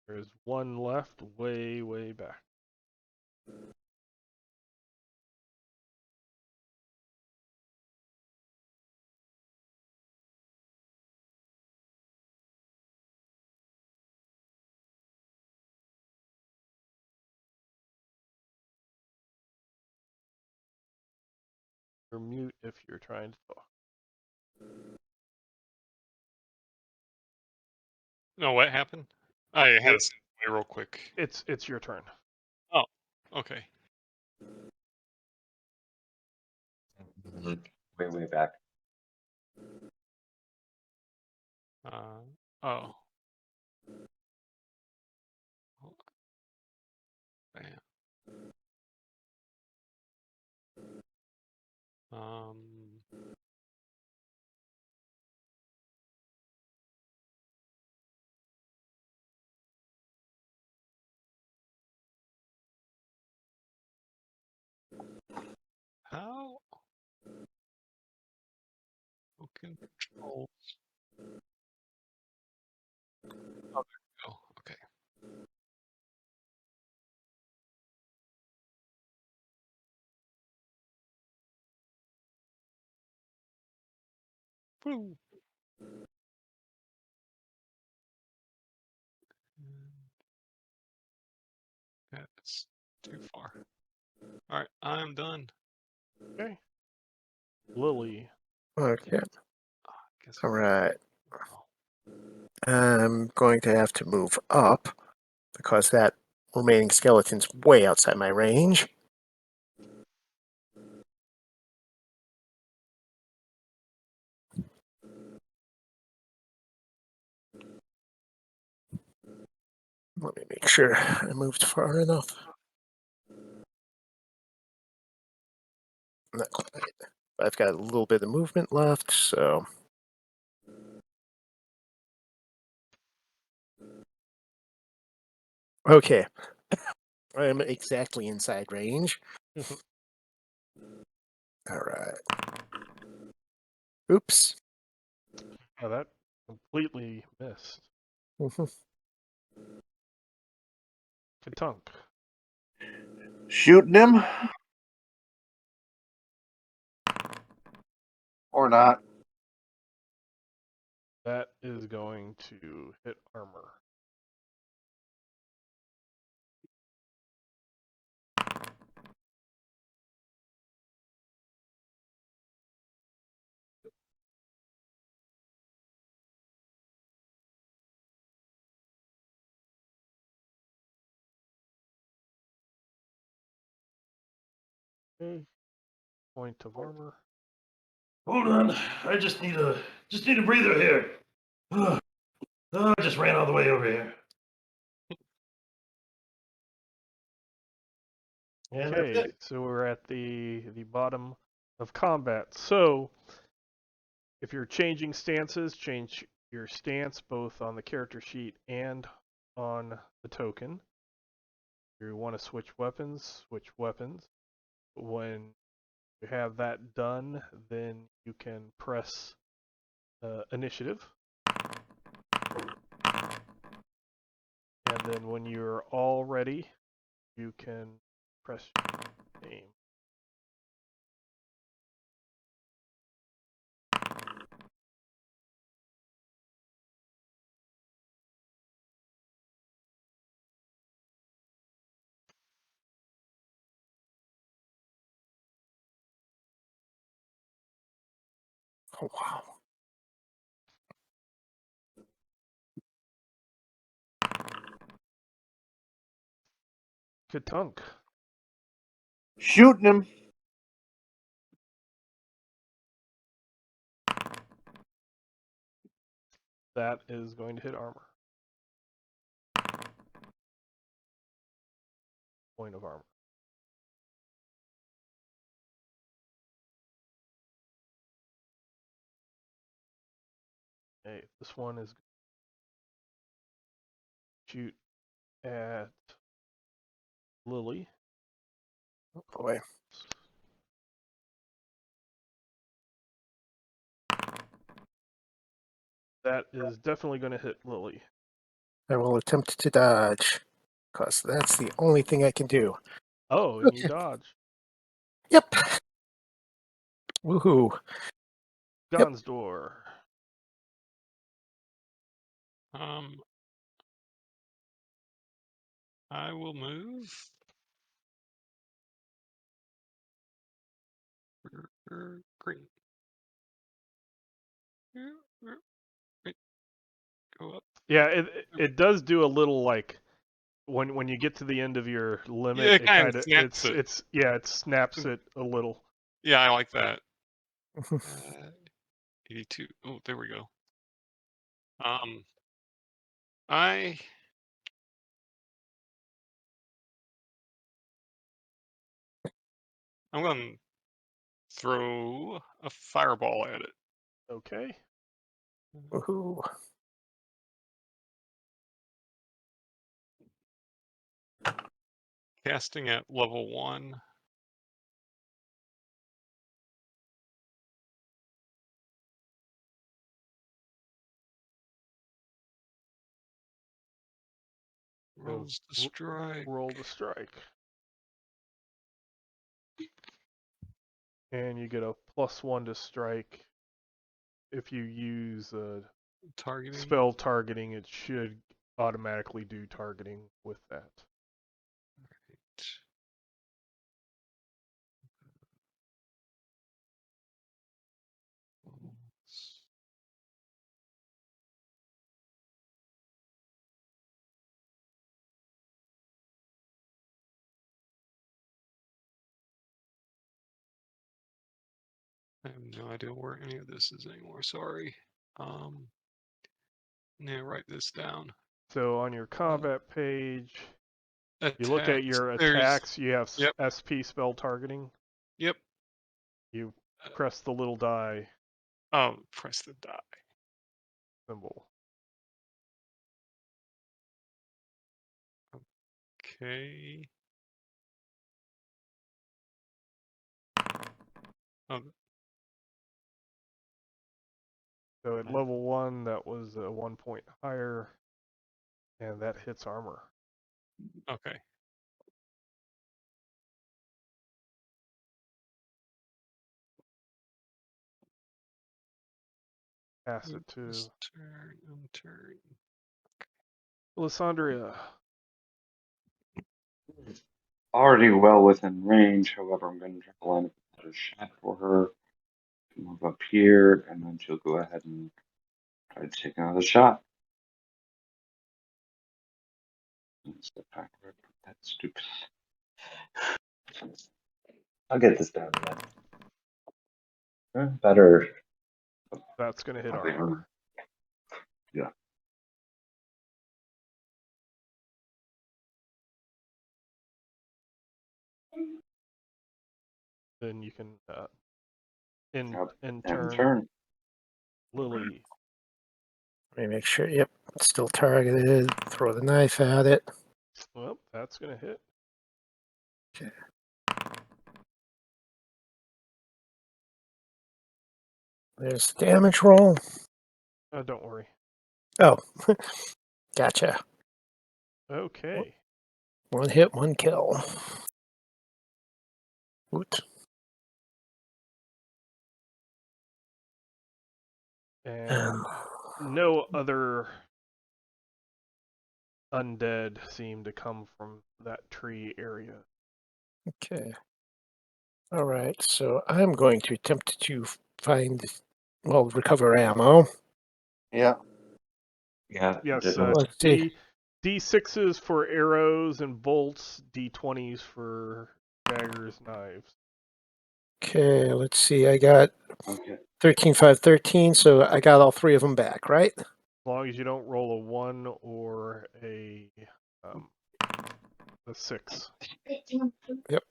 There's one left, way, way back. Or mute if you're trying to talk. No, what happened? I had a real quick. It's your turn. Oh, okay. Way back. Oh. Bam. How? Who controls? Oh, there we go. Okay. Woo. That's too far. All right, I'm done. Okay. Lily. Okay. Guess All right. I'm going to have to move up because that remaining skeleton's way outside my range. Let me make sure I moved far enough. Not quite. I've got a little bit of movement left, so. Okay. I am exactly inside range. All right. Oops. Oh, that completely missed. Katunk. Shooting him? Or not? That is going to hit armor. Okay. Point of armor. Hold on, I just need a breather here. Oh, I just ran all the way over here. And that's Okay, it. so we're at the bottom of combat. So if you're changing stances, change your stance both on the character sheet and on the token. If you want to switch weapons, switch weapons. When you have that done, then you can press initiative. And then when you're all ready, you can press aim. Oh, wow. Katunk. Shooting him. That is going to hit armor. Point of armor. Okay, this one is shoot at Lily. Oh, boy. That is definitely going to hit Lily. I will attempt to dodge because that's the only thing I can do. Oh, and you dodge. Yep. Woohoo. Yep. Gon's door. I will move. Green. Wait. Go up. Yeah, it does do a little like when you get to the end of your limit, Yeah, it kind of snaps it. it snaps it a little. Yeah, I like that. 82. Oh, there we go. I'm gonna throw a fireball at it. Okay. Woohoo. Casting at level 1. Rolls to strike. Roll to strike. And you get a +1 to strike. If you use Targeting. spell targeting, it should automatically do targeting with that. I have no idea where any of this is anymore. Sorry. Yeah, write this down. So on your combat page, Attacks. you look at your attacks. You have SP spell targeting. Yep. You press the little die. Oh, press the die Symbol. Okay. Oh. So at level 1, that was 1 point higher, and that hits armor. Okay. Pass it to Turn. Lysandria. Already well within range. However, I'm going to try to line up a better shot for her. Move up here, and then she'll go ahead and try to take another shot. Step backward. That's stupid. I'll get this down then. Better. That's going to hit armor. Yeah. Then you can in turn. turn. Lily. Let me make sure. Yep, it's still targeted. Throw the knife at it. Well, that's going to hit. Okay. There's the damage roll. Don't worry. Oh, gotcha. Okay. 1 hit, 1 kill. Woot. And no other undead seem to come from that tree area. Okay. All right, so I'm going to attempt to recover ammo. Yeah. Yeah. Yes. Let's see. D6s for arrows and bolts. D20s for daggers, knives. Okay, let's see. I got Okay. 13, 5, 13, so I got all 3 of them back, right? As long as you don't roll a 1 or a 6. Yep.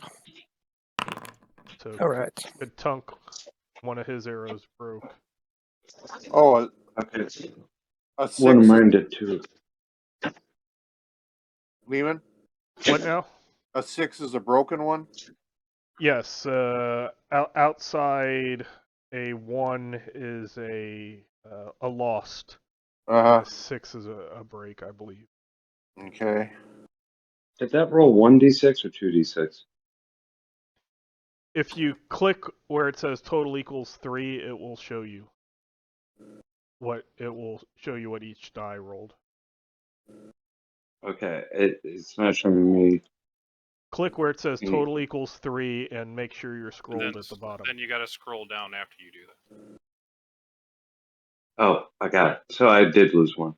So All right. Tunk, one of his arrows broke. Oh, Okay. a 6. One of mine did too. Lehman? What now? A 6 is a broken one? Yes. Outside a 1 is a lost. Uh-huh. 6 is a break, I believe. Okay. Did that roll 1d6 or 2d6? If you click where it says total equals 3, it will show you what each die rolled. Okay, it's not showing me. Click where it says total equals 3 and make sure you're scrolled at the bottom. Then you got to scroll down after you do that. Oh, I got it. So I did lose 1.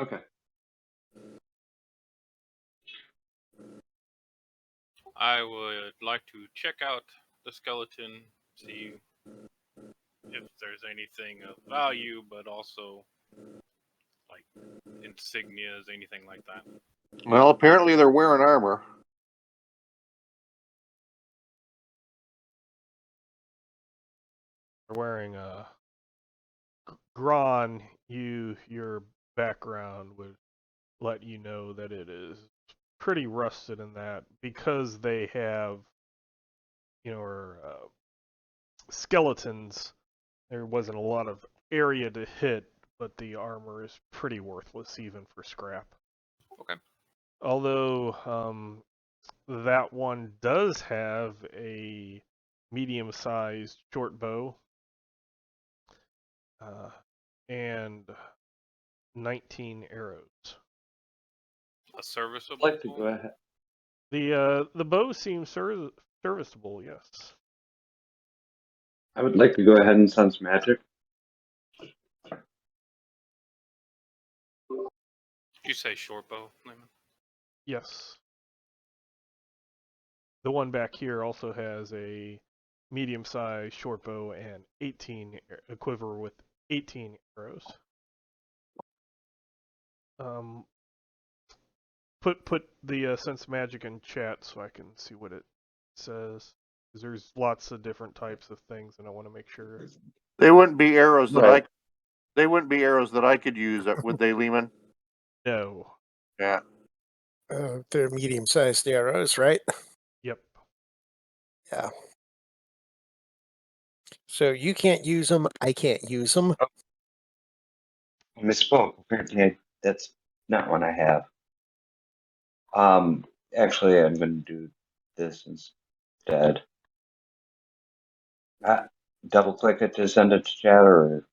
Okay. I would like to check out the skeleton, see if there's anything of value, but also like insignias, anything like that. Well, apparently they're wearing armor. They're wearing a Gron. Your background would let you know that it is pretty rusted in that because they have, skeletons. There wasn't a lot of area to hit, but the armor is pretty worthless even for scrap. Okay. Although that one does have a medium-sized short bow and 19 arrows. A serviceable. I'd like to go ahead. The bow seems serviceable, yes. I would like to go ahead and sense magic. Did you say short bow, Lehman? Yes. The one back here also has a medium-sized short bow and a quiver with 18 arrows. Put the sense magic in chat so I can see what it says. Because there's lots of different types of things, and I want to make sure. They wouldn't be arrows that Right. They wouldn't be arrows that I could use, would they, Lehman? No. Yeah. They're medium-sized arrows, right? Yep. Yeah. So you can't use them. I can't use them. I misspoke. Apparently, that's not one I have. Actually, I'm going to do this instead. Double click it to send it to chat, or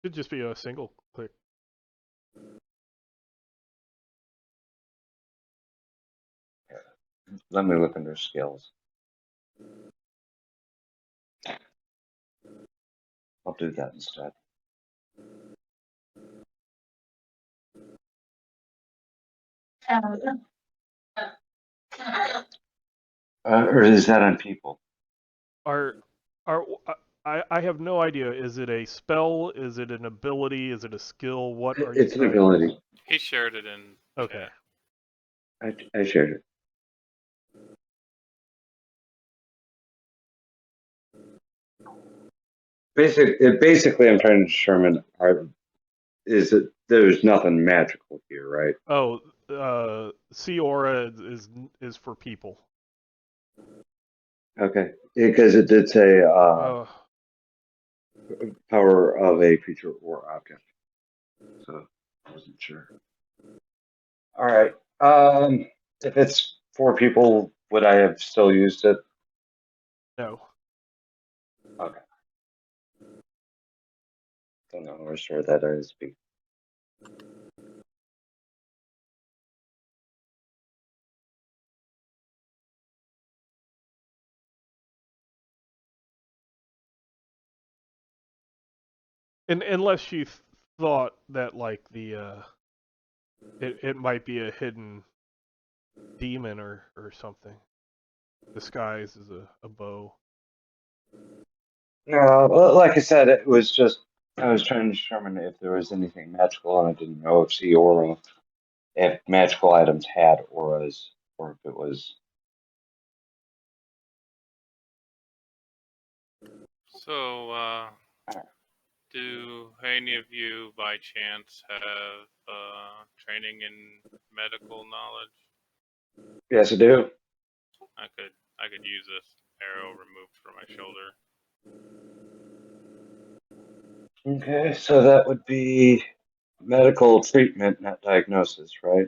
Should just be a single click. let me look under skills. I'll do that instead. Or is that on people? I have no idea. Is it a spell? Is it an ability? Is it a skill? What are you It's an trying? ability. He shared it in. Okay. Chat. I shared it. Basically, I'm trying to determine is it there's nothing magical here, right? Oh, Sea Aura is for people. Okay, because it did say Oh, power of a creature or object, so I wasn't sure. All right. If it's 4 people, would I have still used it? no. Okay. Don't know where sure that is. Unless you thought that like it might be a hidden demon or something disguised as a bow. No, like I said, it was just I was trying to determine if there was anything magical, and I didn't know if the aura, if magical items had auras, or if it was. So, do any of you, by chance, have training in medical knowledge? Yes, I do. I could use this arrow removed from my shoulder. Okay, so that would be medical treatment, not diagnosis, right?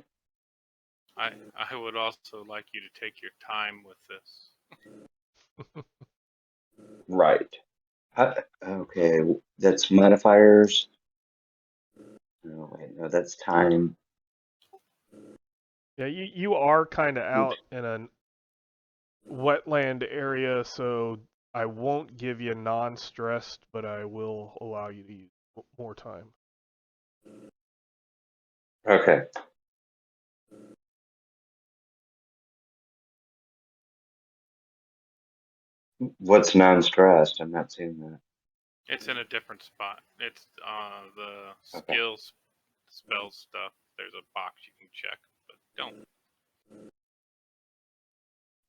I would also like you to take your time with this. Right. Okay, that's modifiers. No, wait, no, that's time. Yeah, you are kind of out in a wetland area, so I won't give you non-stressed, but I will allow you to use more time. Okay. What's non-stressed? I'm not seeing that. It's in a different spot. It's the Okay. skills, spell stuff. There's a box you can check, but don't.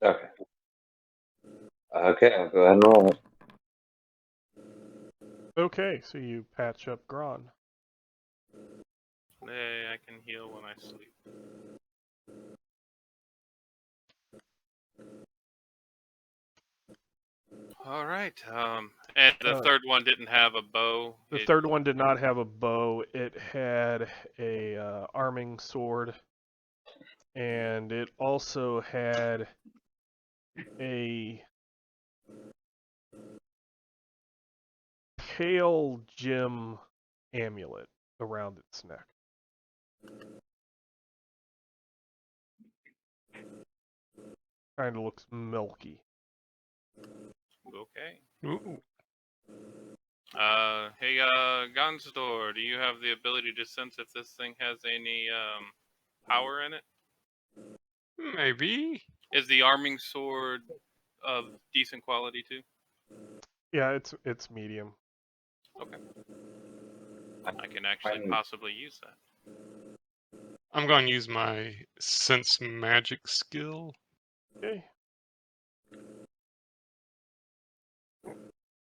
Okay. Okay, I'll go ahead and roll it. Okay, so you patch up Gron. Hey, I can heal when I sleep. All right. And the third one didn't have a bow. The third one did not have a bow. It had a arming sword, and it also had a pale gem amulet around its neck. Kind of looks milky. Okay. Ooh. Hey, Gonzador, do you have the ability to sense if this thing has any power in it? Maybe. Is the arming sword of decent quality too? Yeah, it's medium. Okay. I can actually possibly use that. I'm going to use my sense magic skill. Okay.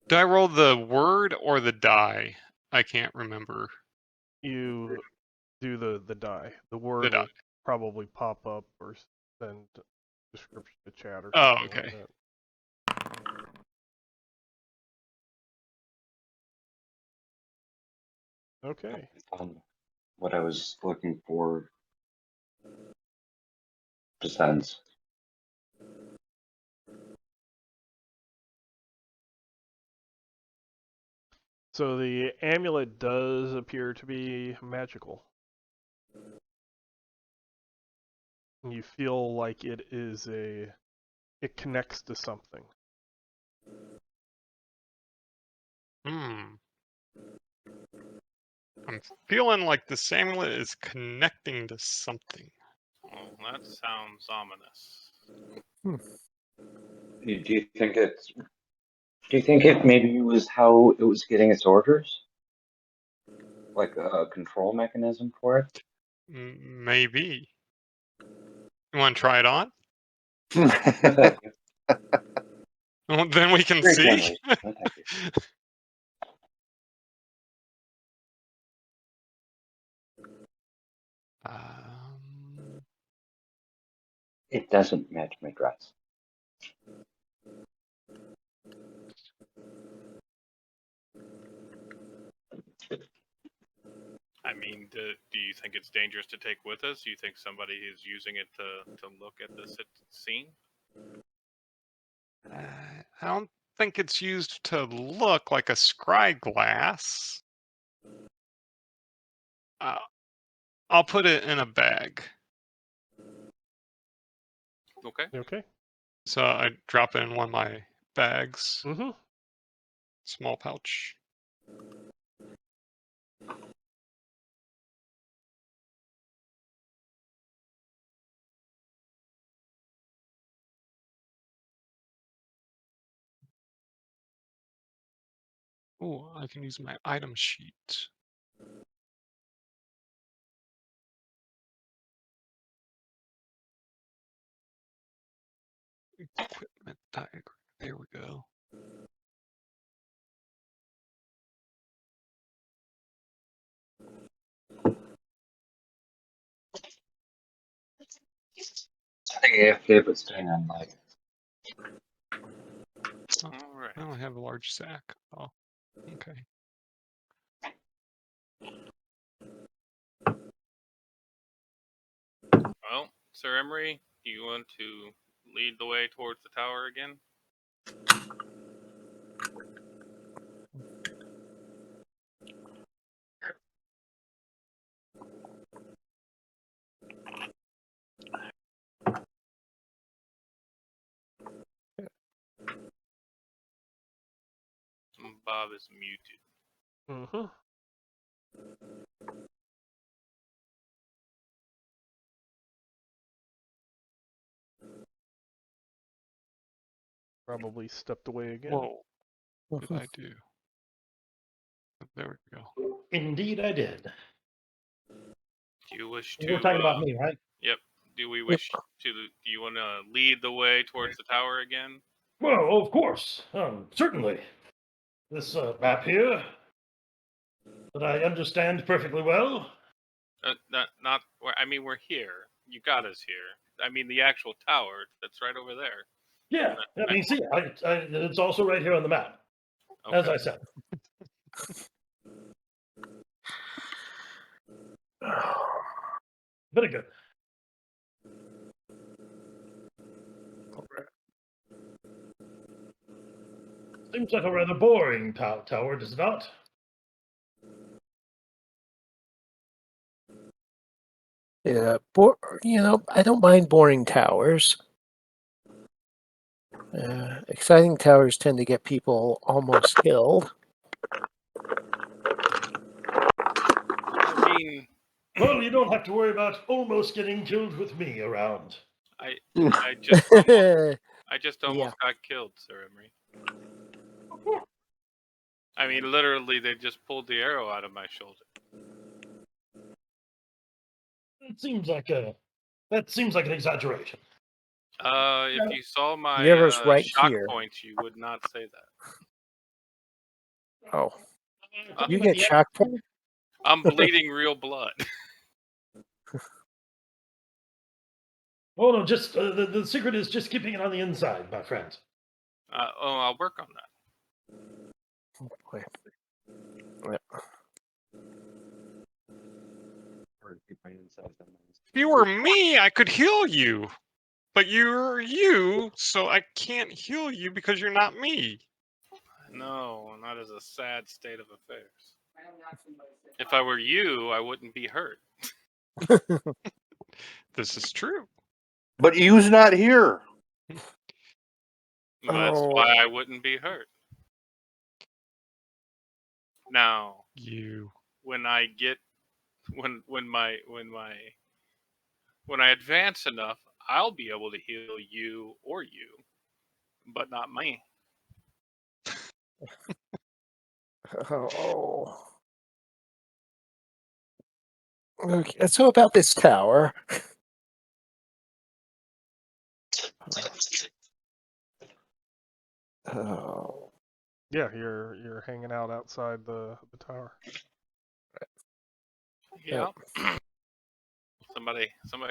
Did I roll the word or the die? I can't remember. You do the die. The word The die. will probably pop up or send description to chat or Oh, something okay. like that. Okay. What I was looking for to sense. So the amulet does appear to be magical. You feel like it connects to something. I'm feeling like the amulet is connecting to something. Oh, that sounds ominous. Do you think it's? Do you think it maybe was how it was getting its orders, like a control mechanism for it? Maybe. You want to try it on? No, thank you. Well, then we can Very see. generous. No, thank you. It doesn't match my dress. I mean, do you think it's dangerous to take with us? Do you think somebody is using it to look at this scene? I don't think it's used to look like a scry glass. I'll put it in a bag. Okay. Okay. So I drop it in one of my bags. Mm-hmm. Small pouch. Oh, I can use my item sheet. Equipment diagram. There we go. I think AFK, but staying on like. Oh, All right. I only have a large sack. Oh, okay. Well, Sir Emery, do you want to lead the way towards the tower again? Bob is muted. Mm-hmm. Probably stepped away again. Whoa. What did I do? There we go. Indeed, I did. Do you wish You to? were talking about me, right? Yep. Do we wish to? Do you want to lead the way towards the tower again? Well, of course. Certainly. This map here that I understand perfectly well. Not. I mean, we're here. You got us here. I mean, the actual tower that's right over there. Yeah, I mean, see, it's also right here on the map, Okay. as I said. Very good. Seems like a rather boring tower, does it not? Yeah, I don't mind boring towers. Exciting towers tend to get people almost killed. I mean, Well, you don't have to worry about almost getting killed with me around. I just almost got killed, Sir Emery. I mean, literally, they just pulled the arrow out of my shoulder. That seems like an exaggeration. If you saw my The arrow's right shock here. points, you would not say that. Oh, Uh, you get shock point? I'm bleeding real blood. Oh no, just the secret is just keeping it on the inside, my friend. I'll work on that. Oh, boy. Yeah. If you were me, I could heal you. But you're you, so I can't heal you because you're not me. No, not as a sad state of affairs. If I were you, I wouldn't be hurt. This is true. But you's not here. That's why I wouldn't be hurt. Now, You. when I get when I advance enough, I'll be able to heal you or you, but not me. Oh. Okay, so about this tower. Oh. Yeah, you're hanging out outside the tower. Yeah. Somebody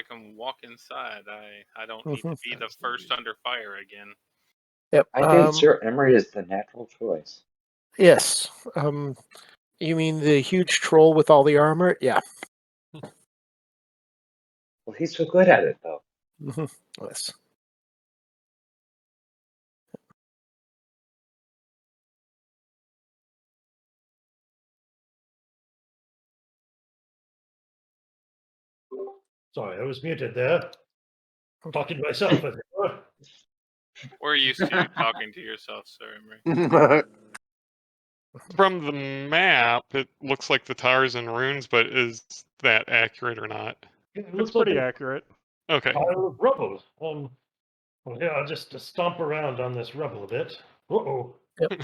can walk inside. I don't need to be the first under fire again. Yep. I think Sir Emery is the natural choice. Yes. You mean the huge troll with all the armor? Yeah. Well, he's so good at it, though. Yes. Sorry, I was muted there. I'm talking to myself. As it were. We're used to you talking to yourself, Sir Emery. From the map, it looks like the tower's in ruins, but is that accurate or not? It It's looks pretty like accurate. Okay. a pile of rubble. Well, yeah, I'll just stomp around on this rubble a bit. Uh-oh. Yep.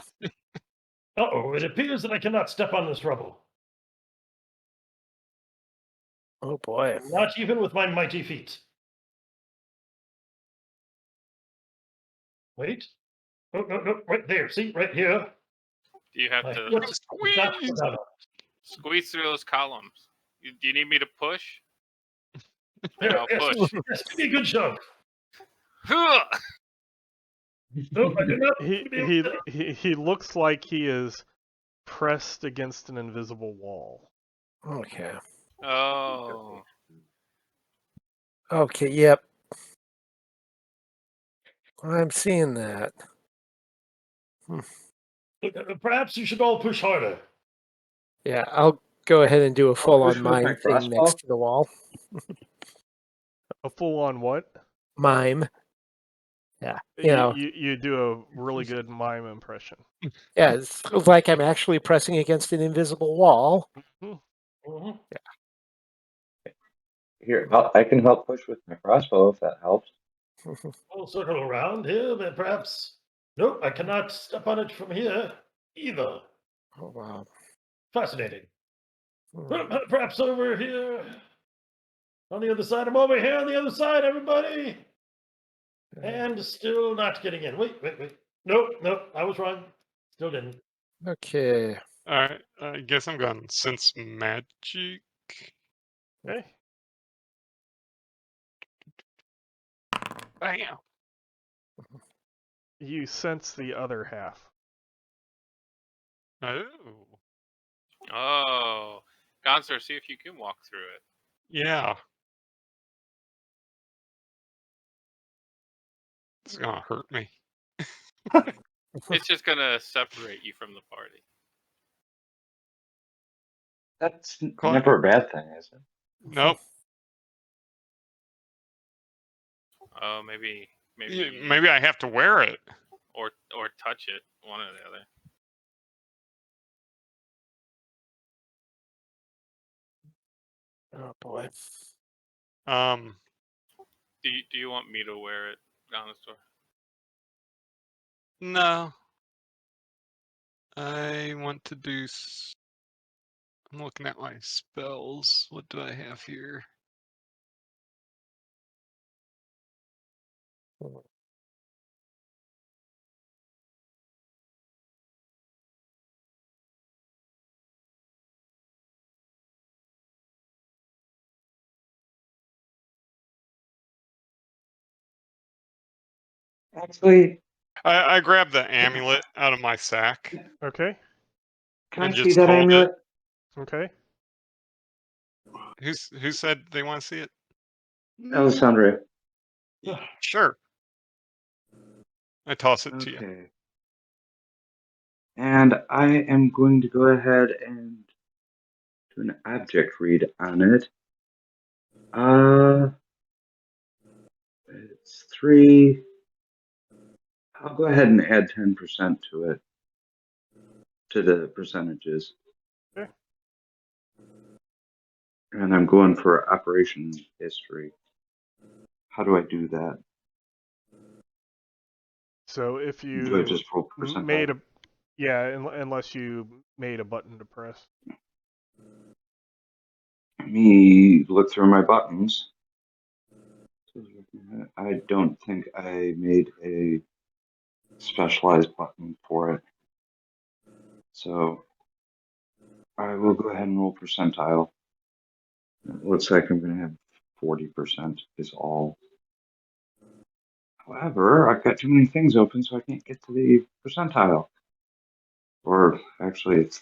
Uh-oh, it appears that I cannot step on this rubble. Oh boy. Not even with my mighty feet. Wait. Oh, no, right there. See, right here. You have My to foot is not Squeeze! down. squeeze through those columns. Do you need me to push? There, I'll yes, push. yes, give me a good shove. Huh! No, I do not. He looks like he is pressed against an invisible wall. Okay. Oh. Okay, yep. I'm seeing that. Perhaps you should all push harder. Yeah, I'll go ahead and do a full-on push with my mime thing crossbow? next to the wall. A full-on what? Mime. Yeah, you know. You do a really good mime impression. Yeah, it's like I'm actually pressing against an invisible wall. Mm-hmm. Here, I can help push with my crossbow if that helps. We'll circle around here, but perhaps Nope, I cannot step on it from here either. Oh, wow. Fascinating. Hmm. Perhaps over here. On the other side. I'm over here on the other side, everybody. And still not getting in. Wait. Nope. I was wrong. Still didn't. Okay. All right. I guess I'm gonna sense magic. Okay. Bam. You sense the other half. Oh. Oh, Gonster, see if you can walk through it. Yeah. This is gonna hurt me. It's just gonna separate you from the party. That's Cla- never a bad thing, is it? Nope. Oh, maybe, Maybe I have to wear it. or touch it, one or the other. Oh boy. Do you want me to wear it, Gonster? No. I want to do. I'm looking at my spells. What do I have here? Actually, I grabbed the amulet out of my sack Okay. can I and see just that hold it. amulet? Okay. Who said they want to see it? Alessandra. Sure. I toss it to you. Okay. And I am going to go ahead and do an object read on it. It's 3. I'll go ahead and add 10% to it, to the percentages. Okay. And I'm going for operation history. How do I do that? So if Do I you just roll percentile? made a, yeah, unless you made a button to press. Let me look through my buttons. I don't think I made a specialized button for it. So I will go ahead and roll percentile. It looks like I'm going to have 40% is all. However, I've got too many things open, so I can't get to the percentile. Or actually, it's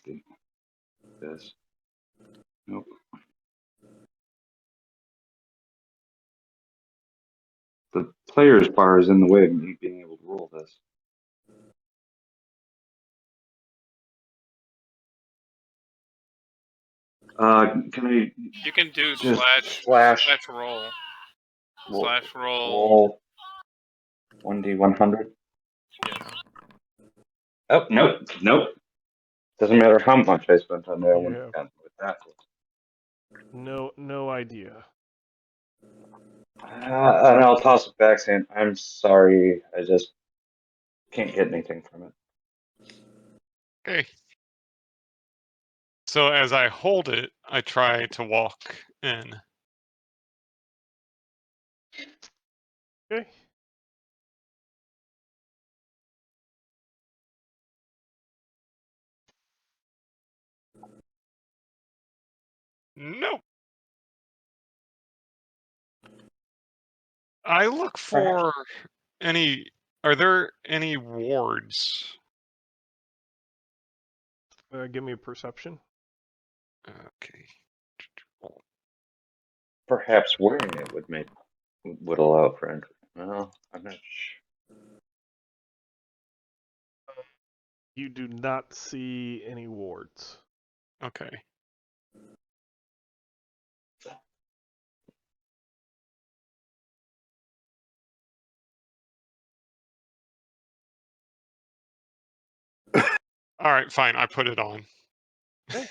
this. Nope. The player's bar is in the way of me being able to roll this. Can I You can do just slash roll roll. 1d100? Yes. Oh, nope. Doesn't matter how much I spent on there, I You wouldn't have have gotten with that. no idea. And I'll toss it back saying, I'm sorry, I just can't get anything from it. Okay. So as I hold it, I try to walk in. Okay. Nope. I look for any. Are there any wards? Give me a perception. Okay. Perhaps wearing it would allow for entry. No, I'm not sure. You do not see any wards. Okay. All right, fine. I put it on. Okay.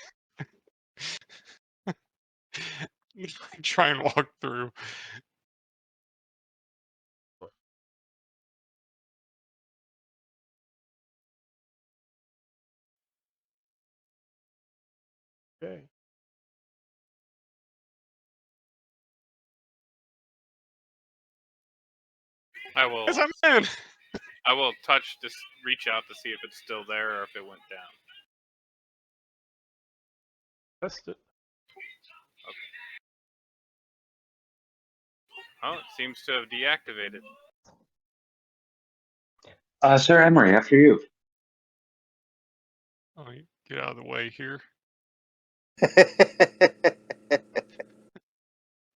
Try and walk through. Okay. I will. Yes, I'm in. I will reach out to see if it's still there or if it went down. Test it. Oh, it seems to have deactivated. Sir Emery, after you. Oh, you get out of the way here.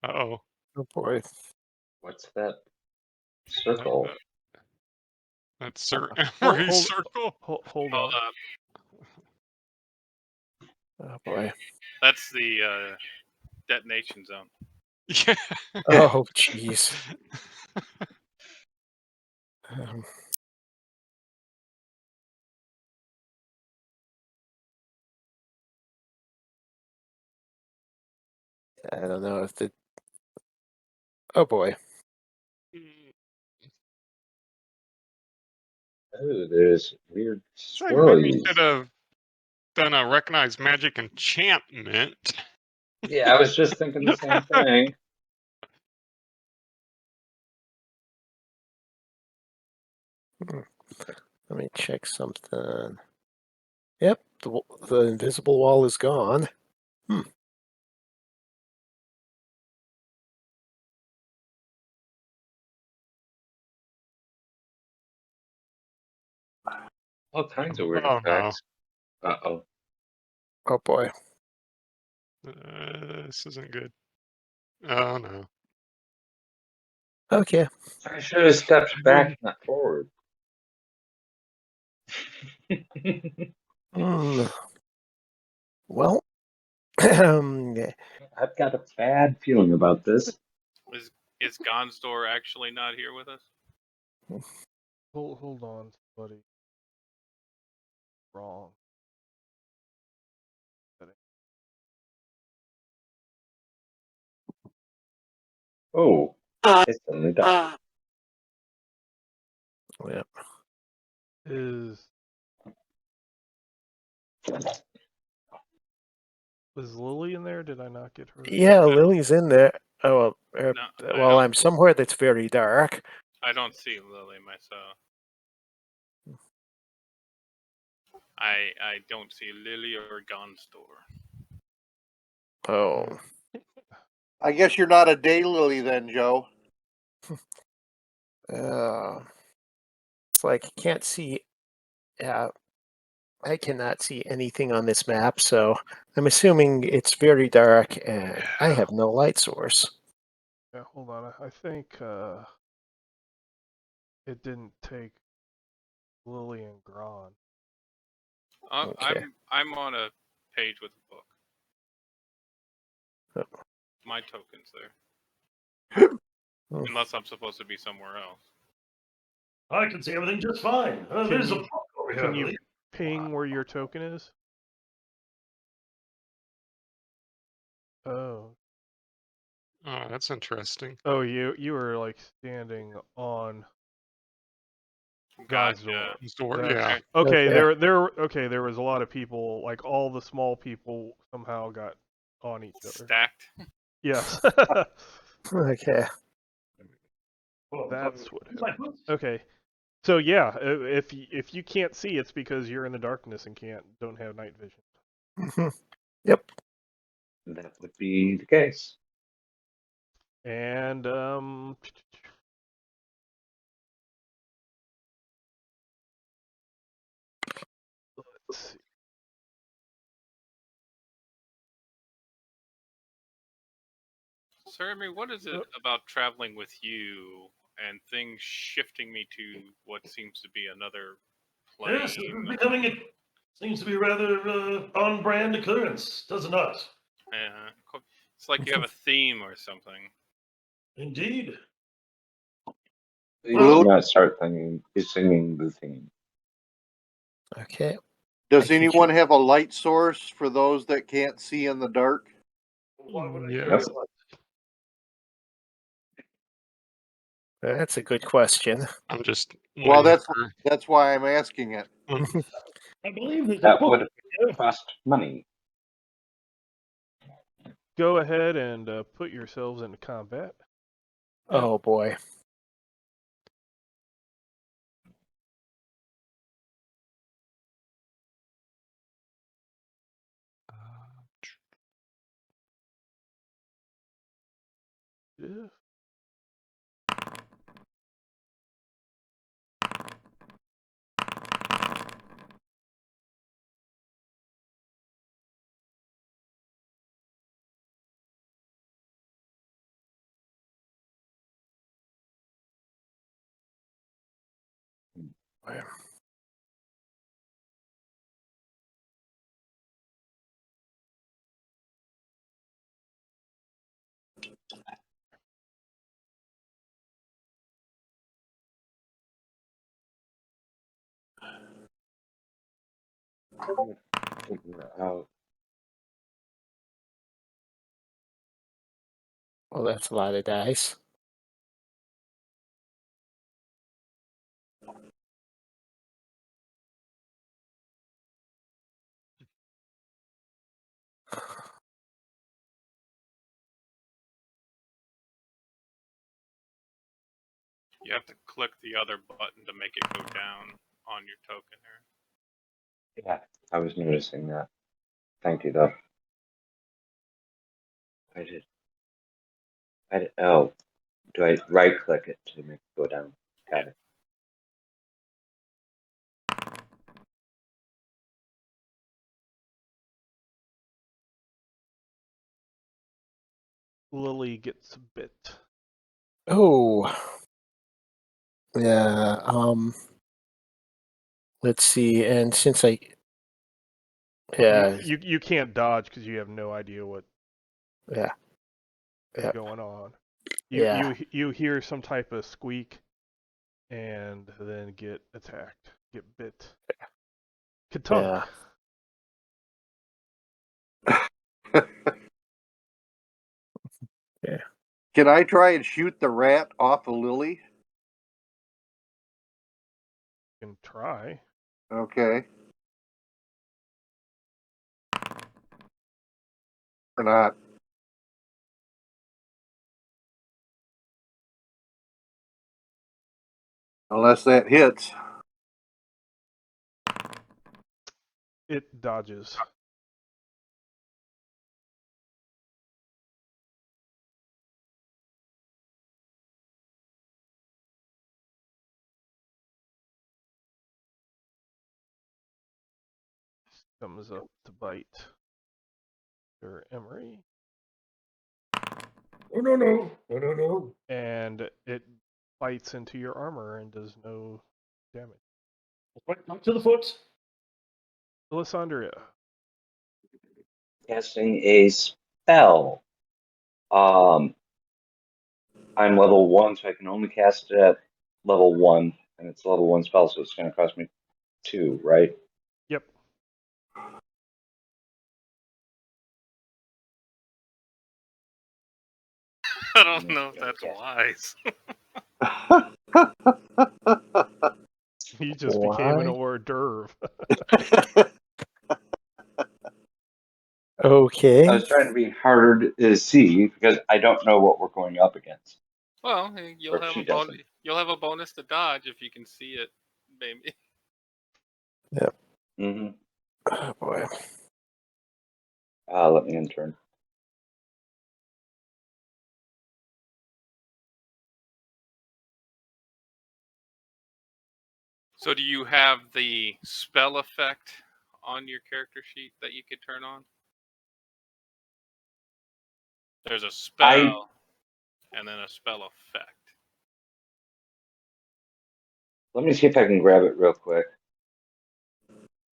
Uh-oh. Oh boy. What's that circle? That's Sir Hold- Emery's hold- circle. Hold Hold on. up. Oh boy. That's the detonation zone. Yeah. Oh jeez. Um, I don't know if the. Oh boy. Oh, there's weird So maybe you swirlies. should have done a recognized magic enchantment. Yeah, I was just thinking the same thing. Let me check something. Yep, the invisible wall is gone. All kinds of weird Oh no. effects. Uh-oh. Oh boy. This isn't good. Oh no. Okay. I should have stepped back, not forward. Hmm. Well, yeah, I've got a bad feeling about this. Is Gonsdor actually not here with us? Hold on, buddy. Wrong. Oh, it's suddenly done. yeah. Was Lily in there? Did I not get her? Yeah, Lily's in there. Oh well. No, Well, I'm somewhere that's very dark. I don't see Lily myself. I don't see Lily or Gonsdor. Oh. I guess you're not a daylily then, Joe. It's like I can't see. I cannot see anything on this map, so I'm assuming it's very dark, and I have no light source. Yeah, hold on. I think it didn't take Lily and Gron. Okay. I'm on a page with a book. Oh. My token's there. Hmm. Unless I'm supposed to be somewhere else. I can see everything just fine. There's a book over here. I Can you believe. ping where your token is? Oh. Oh, that's interesting. Oh, you were like standing on Gotcha. Gonsdor. Door, That's- yeah. Okay, Okay. there was a lot of people, like all the small people somehow got on each other. Stacked. Yes. Okay. Well, That's what it's like happened. Okay. So yeah, if you can't see, it's because you're in the darkness and don't have night vision. Mhm. Yep. That would be the case. And let's see. Sir, I mean, what is it about traveling with you and things shifting me to what seems to be another plane? Yes, this is becoming it seems to be rather on-brand occurrence, does it not? It's like you have a theme or something. Indeed. You Well- do not start singing the theme. Okay. Does I can anyone have a light source for those that can't see in the dark? Why would I Yeah. carry Yes. one? That's a good question. I'm just Well, waiting that's why I'm asking it. I believe there's a That book would here. cost money. go ahead and put yourselves into combat. Oh boy. Yeah. Figure out. Well, that's a lot of dice. You have to click the other button to make it go down on your token there. Yeah, I was noticing that. Thank you, though. I did. Oh, do I right click it to make it go down? Got it. Lily gets bit. Oh. Yeah. Let's see. And since yeah, You can't dodge because you have no idea what yeah, is yeah, going on. yeah. You hear some type of squeak, and then get attacked, get bit. Katunk. Yeah. Can I try and shoot the rat off of Lily? You can try. Okay. Or not. Unless that hits. It dodges. Comes up to bite your Emery. Oh, no. And it bites into your armor and does no damage. Right up to the foot. Alessandria. Casting a spell. I'm level 1, so I can only cast it at level 1, and it's a level 1 spell, so it's going to cost me 2, right? Yep. I don't know if that's wise. You just became an Why? hors d'oeuvre. Okay. I was trying to be harder to see because I don't know what we're going up against. Well, Or she doesn't. you'll have a bonus to dodge if you can see it, maybe. Mm-hmm. Oh boy. Let me intern. So do you have the spell effect on your character sheet that you could turn on? There's a spell and then a spell effect. Let me see if I can grab it real quick.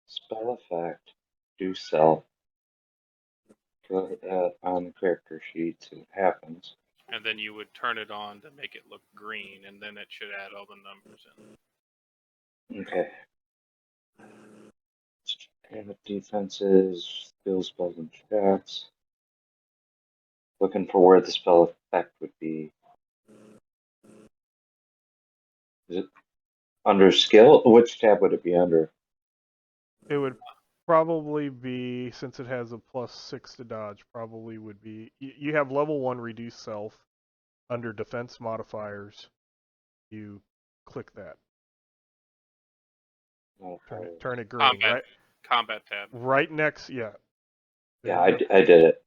Spell effect. Do self. Put that on the character sheet so it happens. And then you would turn it on to make it look green, and then it should add all the numbers in. Okay. Damage defenses, skills, spells, and checks. Looking for where the spell effect would be. Is it under skill? Which tab would it be under? It would probably be, since it has a +6 to dodge, probably would be. You have level 1 reduce self under defense modifiers. You click that. Turn it green. Combat tab. Right next, yeah. There Yeah, you go. I did it.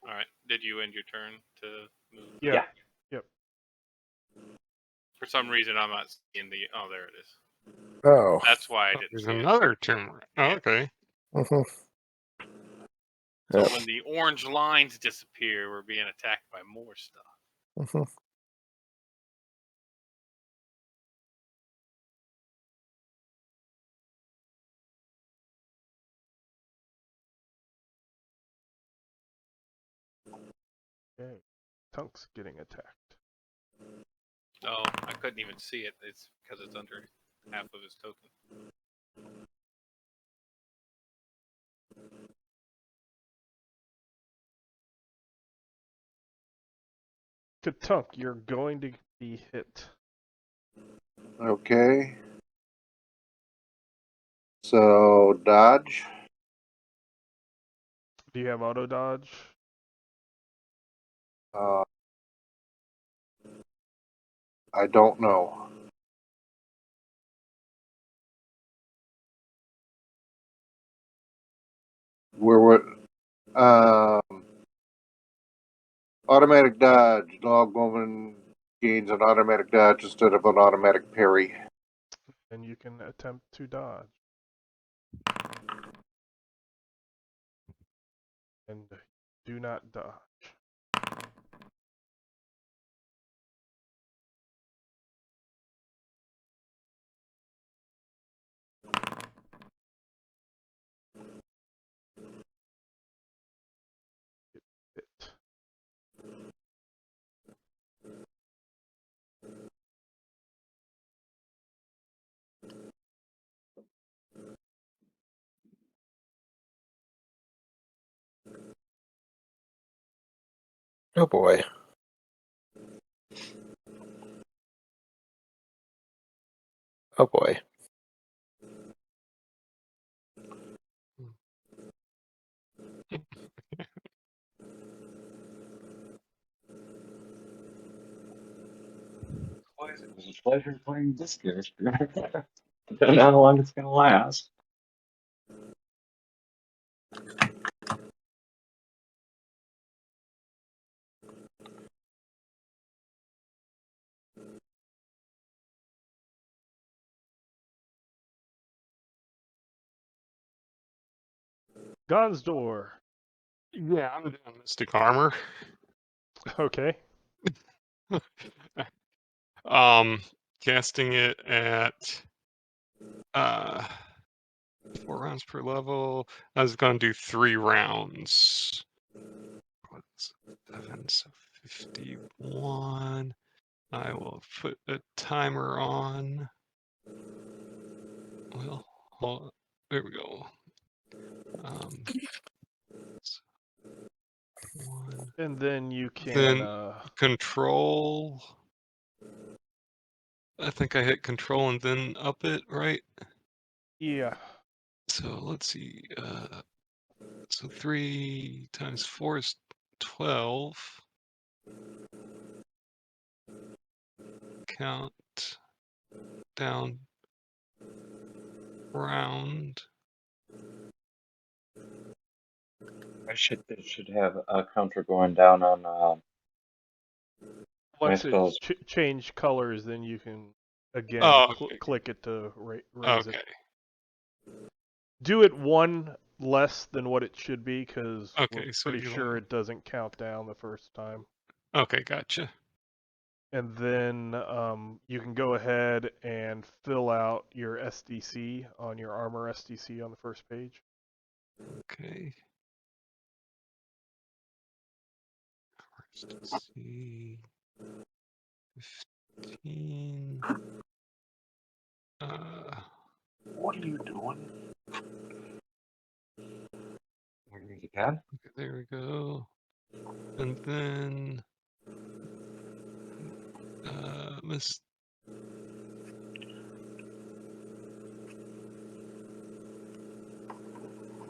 All right. Did you end your turn to move? Yeah. For some reason, I'm not seeing the. Oh, there it is. Oh. That's why I Oh, didn't there's see it. another turn. Oh, okay. Mhm. So Yep. when the orange lines disappear, we're being attacked by more stuff. Mhm. Okay. Tunk's getting attacked. Oh, I couldn't even see it. It's because it's under half of his token. Katunk, you're going to be hit. Okay. So dodge. Do you have auto dodge? I don't know. Where would automatic dodge? Dog woman gains an automatic dodge instead of an automatic parry. And you can attempt to dodge. And do not dodge. Hit. Oh boy. Oh boy. It was a pleasure playing this character. I don't know how long it's gonna last. Gon's door. Yeah, I'm doing Mystic Armor. Okay. Casting it at 4 rounds per level. I was going to do 3 rounds. What's 7, so 51. I will put a timer on. Well, hold on. There we go. One. And then you can Then control. I think I hit control and then up it, right? yeah. So let's see. So 3 times 4 is 12. Count down round. It should have a counter going down on Once it spells. change colors, then you can again Oh, okay. click it to raise Okay. it. Do it one less than what it should be, because Okay, we're so pretty you sure want- it doesn't count down the first time. Okay, gotcha. And then you can go ahead and fill out your SDC on your armor SDC on the first page. Okay. Let's see. 15. What are you doing? You can? Okay, there we go. And then miss.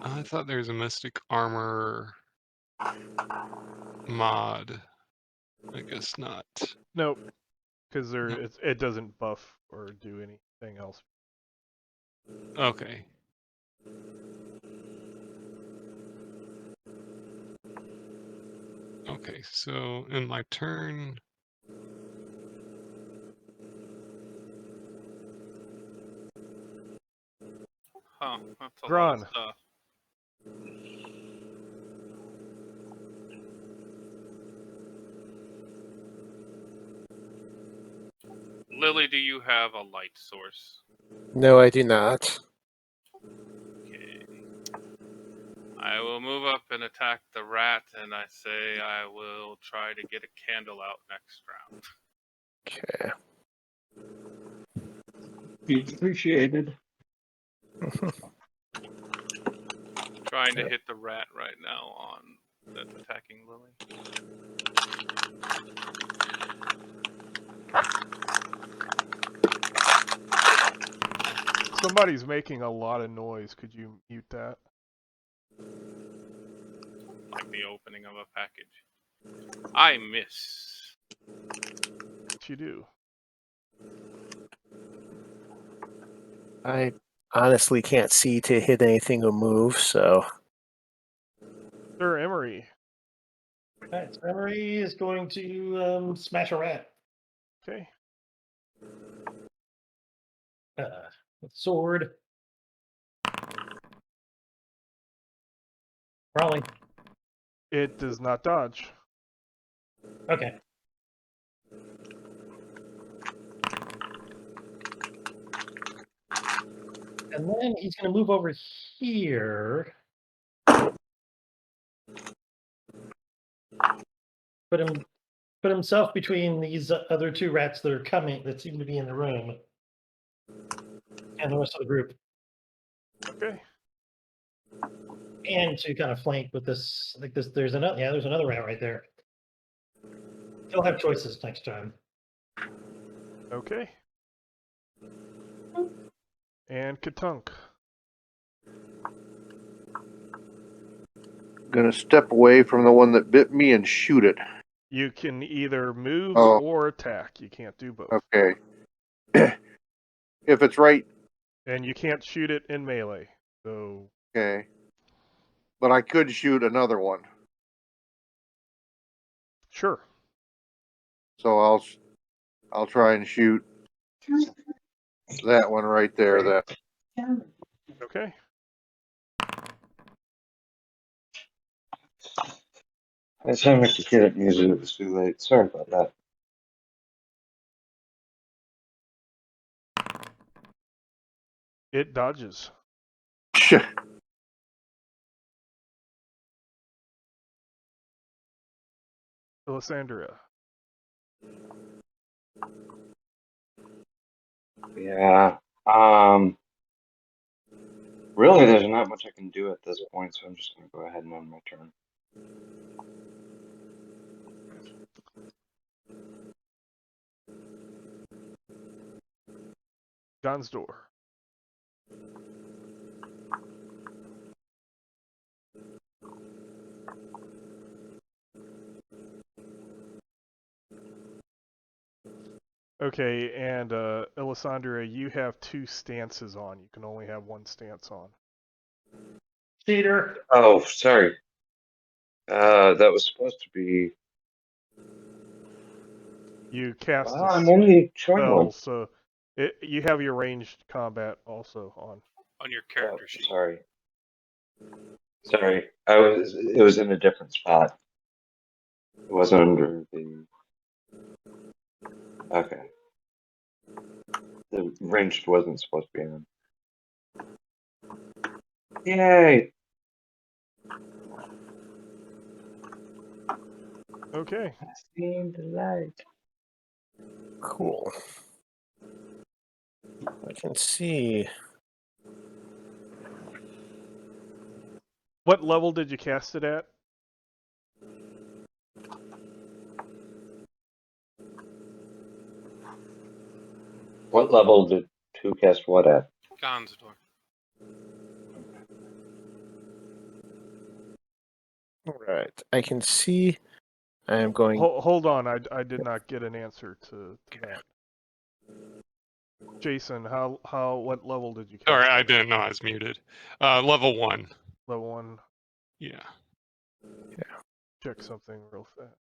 I thought there was a mystic armor mod. I guess not. Nope, because No. it doesn't buff or do anything else. Okay. Okay, so in my turn, Huh, that's a lot of Gron. stuff. Lily, do you have a light source? No, I do not. Okay. I will move up and attack the rat, and I say I will try to get a candle out next round. Okay. Be appreciated. Trying to hit the rat right now on that's attacking Lily. Somebody's making a lot of noise. Could you mute that? Like the opening of a package. I miss. What you do? I honestly can't see to hit anything or move, so Sir Emery. Alright, so Emery is going to smash a rat. Okay. With sword. Rolling. It does not dodge. Okay. And then he's going to move over here. Put himself between these other two rats that are coming, that seem to be in the room, and the rest of the group. Okay. And to kind of flank with this, like this. There's another rat right there. He'll have choices next time. Okay. And Katunk. Gonna step away from the one that bit me and shoot it. You can either move Oh. or attack. You can't do both. Okay. If it's right, And you can't shoot it in melee. So okay. But I could shoot another one. sure. So I'll try and shoot that one right there. That Okay. I sound like the kid at music. It was too late. Sorry about that. It dodges. Alessandria. Yeah. Really, there's not much I can do at this point, so I'm just gonna go ahead and end my turn. John's door. Okay, and Alessandria, you have 2 stances on. You can only have 1 stance on. Cheater. Oh, sorry. That was supposed to be. You cast Well, a I'm only showing spell, one. so you have your ranged combat also on. On your character sheet. Sorry. Sorry. It was in a different spot. It wasn't under the. Okay. The ranged wasn't supposed to be on. Yay! Okay. I seen the light. cool. I can see. What level did you cast it at? What level did who cast what at? Gon's door. All right. I can see. I am going. Hold on, I did not get an answer to that. Jason, what level did you cast? Sorry, I that? didn't know I was muted. Level 1. Level 1. Yeah. Check something real fast.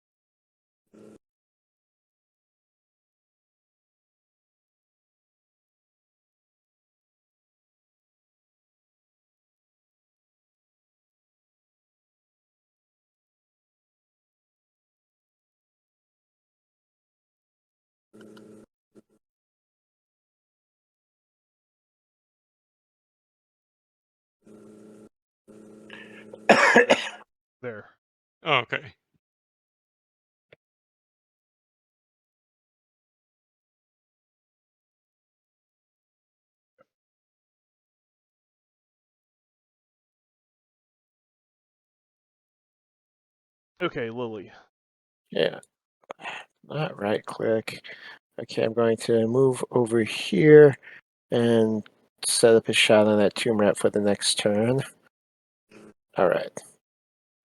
There. Oh, okay. Okay, Lily. Yeah. Not right click. Okay, I'm going to move over here and set up a shot on that tomb rat for the next turn. All right.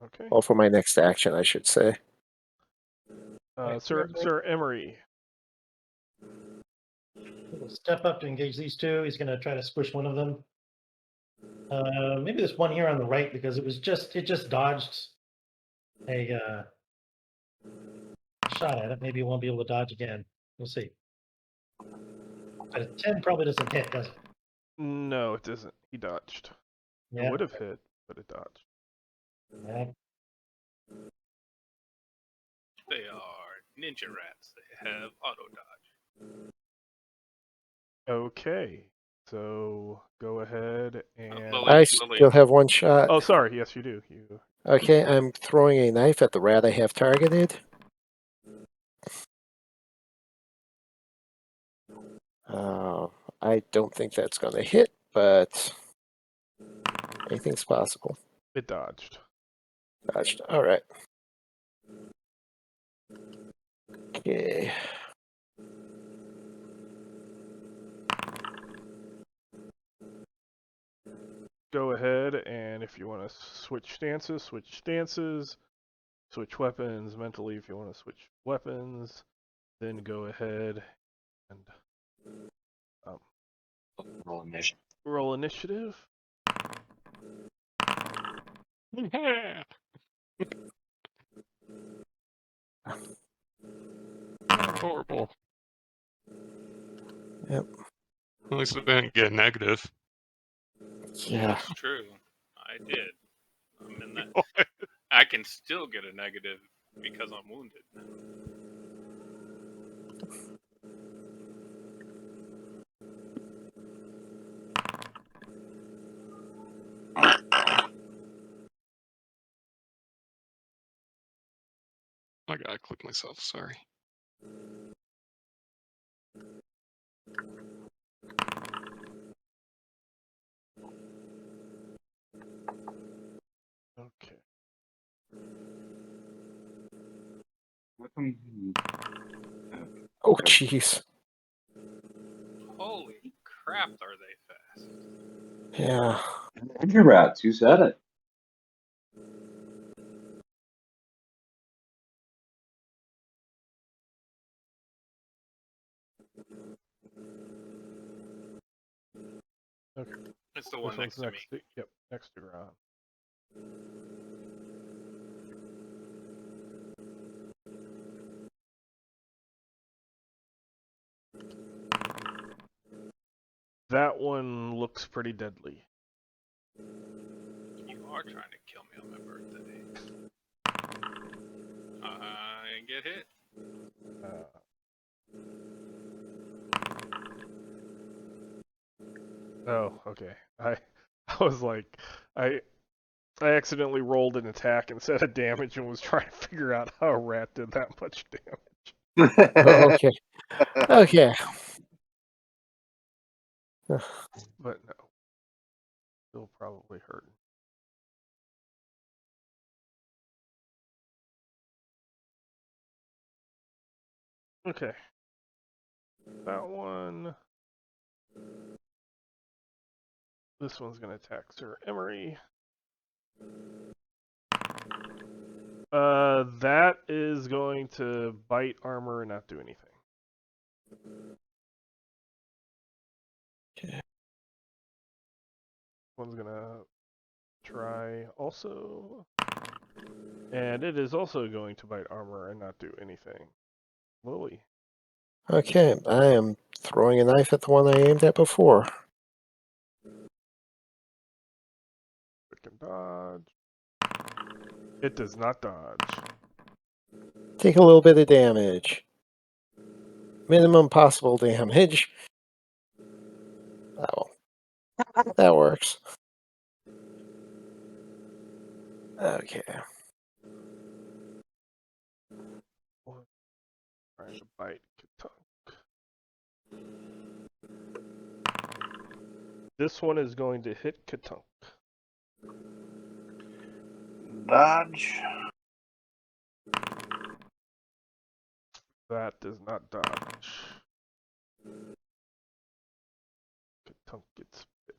Okay. Well, for my next action, I should say. Sir Emery. He'll step up to engage these two. He's going to try to squish one of them. Maybe this one here on the right because it just dodged a shot at it. Maybe it won't be able to dodge again. We'll see. But a 10 probably doesn't hit, does it? No, it doesn't. He dodged. Yeah. It would have hit, but it dodged. Yeah. They are ninja rats. They have auto dodge. Okay. So go ahead and. Lily, I Lily. still have one shot. Oh, sorry. Yes, you do. You. Okay, I'm throwing a knife at the rat I have targeted. I don't think that's going to hit, but anything's possible. It dodged. Dodged. All right. Okay. Go ahead and if you want to switch stances, switch stances. Switch weapons mentally if you want to switch weapons. Then go ahead and roll initiative. Yeah. Horrible. Yep. At least it didn't get negative. Yeah. That's true. I did. I'm in that. I can still get a negative because I'm wounded. I gotta click myself, sorry. Okay. Oh, jeez. Holy crap, are they fast? Yeah. Ninja rats, you said it. Okay. It's the This one one's next to me. next to, yep, next to Ron. That one looks pretty deadly. You are trying to kill me on my birthday. I get hit. Oh, okay. I was like, I accidentally rolled an attack instead of damage and was trying to figure out how a rat did that much damage. Oh, okay. Okay. But no. Still probably hurting. Okay. That one. This one's going to attack Sir Emery. That is going to bite armor and not do anything. Okay. One's gonna try also. And it is also going to bite armor and not do anything. Lily. Okay, I am throwing a knife at the one I aimed at before. It can dodge. It does not dodge. Take a little bit of damage. Minimum possible damage. Oh, that works. Okay. Trying to bite Katunk. This one is going to hit Katunk. Dodge. That does not dodge. Katunk gets bit.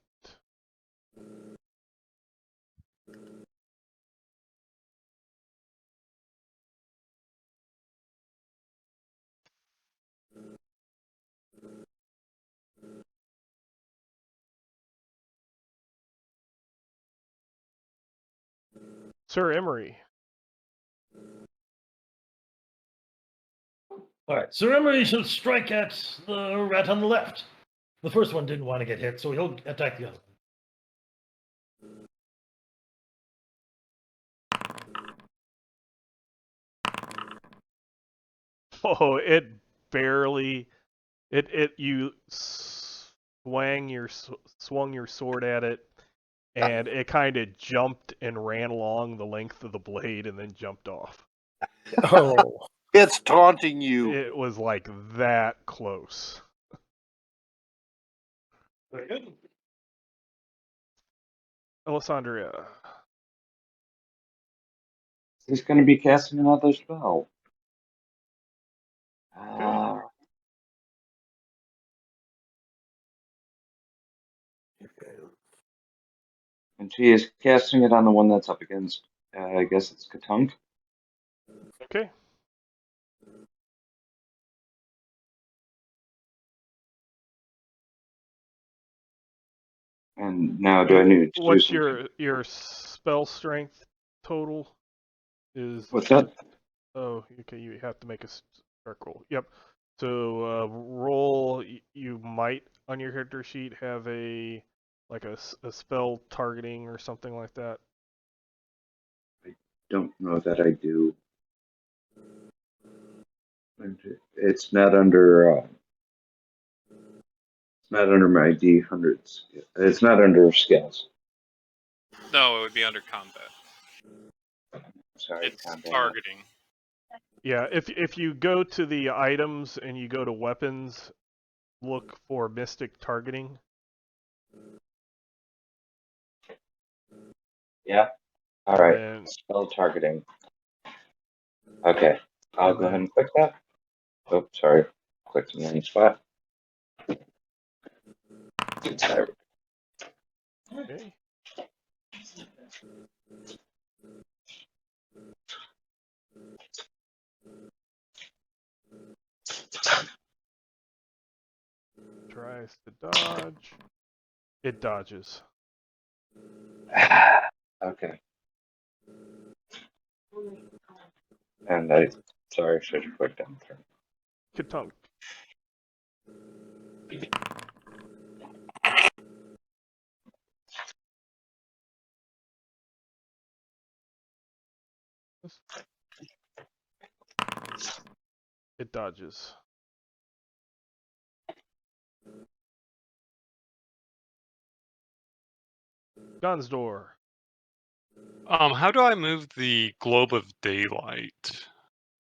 Sir Emery. All right, Sir Emery shall strike at the rat on the left. The first one didn't want to get hit, so he'll attack the other one. Oh, it barely. You swung your sword at it, and it kind of jumped and ran along the length of the blade and then jumped off. Oh, It's taunting you. It was like that close. Very good. Alessandria. He's going to be casting another spell. And she is casting it on the one that's up against, I guess it's Katunk. Okay. And now do I need to do What's something? your spell strength total? Is What's that? Oh, okay. You have to make a start roll. Yep. So roll. You might on your character sheet have a spell targeting or something like that. Don't know that I do. It's not under. It's not under my D100s. It's not under skills. No, it would be under combat. Sorry, It's combat. targeting. Yeah. If you go to the items and you go to weapons, look for mystic targeting. Yeah. All right. Then, Spell targeting. Okay. I'll and go ahead then and click that. Oh, sorry. Clicked in the wrong spot. There. okay. Tries to dodge. It dodges. Okay. And I, sorry, should have clicked on turn. Katunk. It dodges. Gun's door. How do I move the globe of daylight?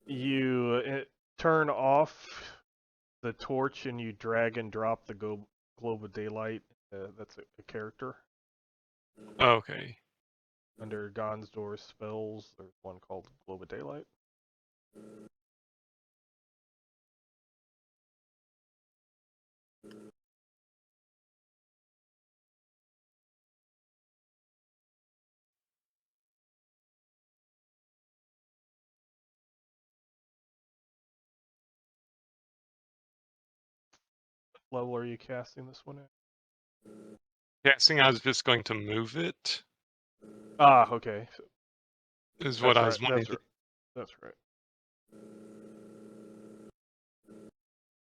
You turn off the torch and you drag and drop the globe of daylight. That's a character. Okay. Under Gon's door spells, there's one called Globe of Daylight. level are you casting this one at? Guessing I was just going to move it Ah, okay. So is what I was right. wondering. That's right.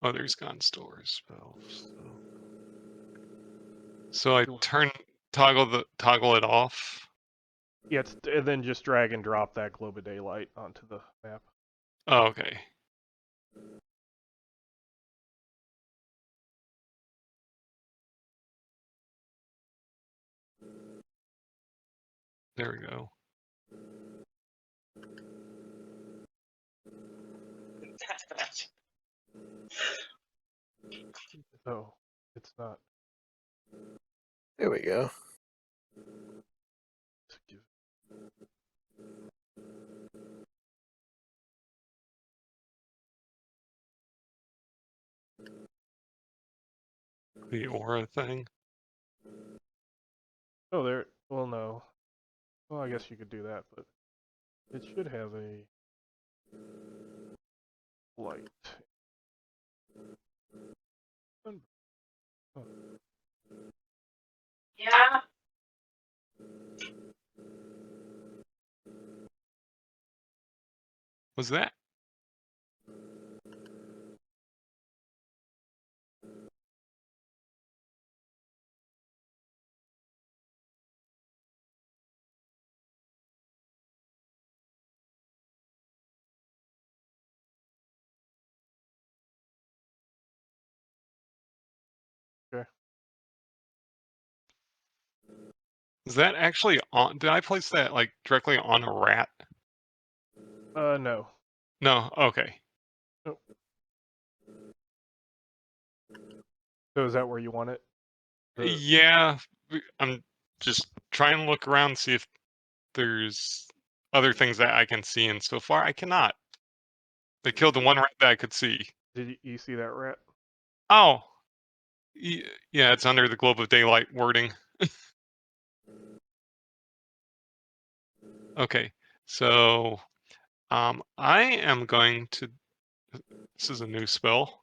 Oh, there's gone store spells. So I toggle it off. Yeah, and then just drag and drop that globe of daylight onto the map. Oh, okay. There we go. Oh, it's not. There we go. The aura thing. Oh, there. Well, no. Well, I guess you could do that, but it should have a light. Oh. Yeah. Was that? Okay. Is that actually on? Did I place that like directly on a rat? No. No. Okay. Nope. So is that where you want it? Yeah. I'm just trying to look around, see if there's other things that I can see, and so far I cannot. They killed the one rat that I could see. Did you see that rat? Oh. Yeah, it's under the globe of daylight wording. Okay. So I am going to. This is a new spell.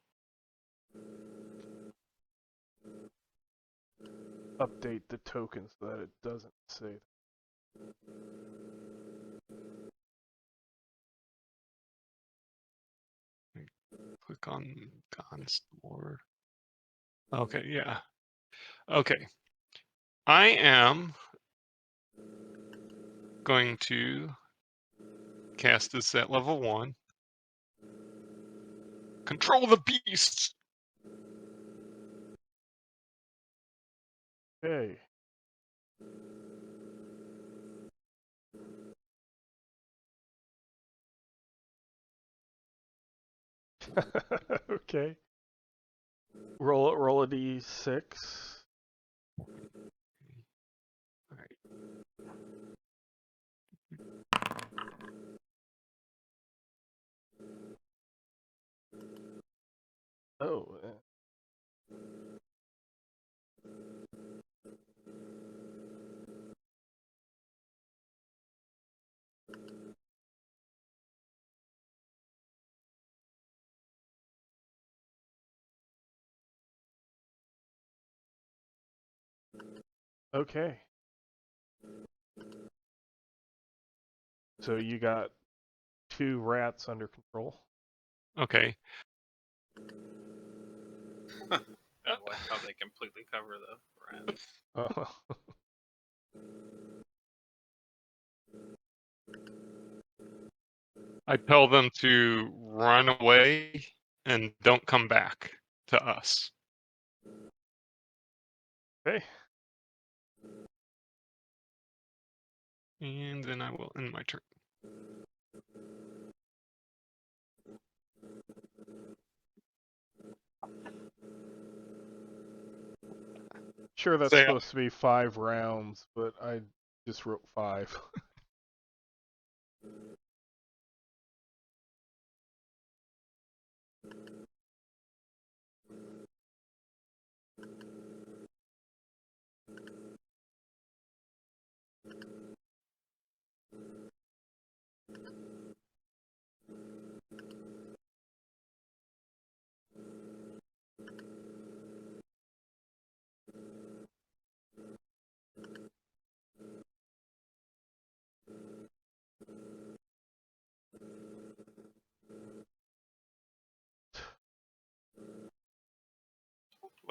Update the token so that it doesn't say. Click on Store. Okay, yeah. Okay. I am going to cast this at level 1. Control the beast! Okay. Okay. Roll a d6. Alright. Oh. Okay. So you got 2 rats under control. Okay. I like how they completely cover the rat. Oh. I tell them to run away and don't come back to us. Okay. And then I will end my turn. Sure, that's Say- supposed to be 5 rounds, but I just wrote 5.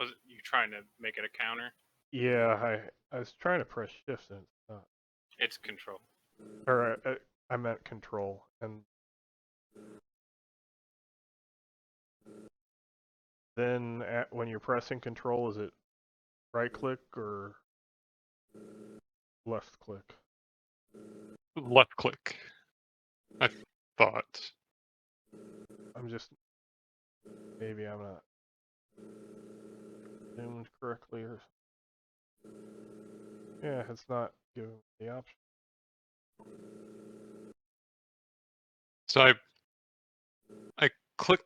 Was it you trying to make it a counter? Yeah, I was trying to press shift and it's not. It's control. Or I meant control. And then when you're pressing control, is it right click or left click? Left click. I thought. I'm just, maybe I'm not zoomed correctly or yeah, it's not giving me the option. So I clicked.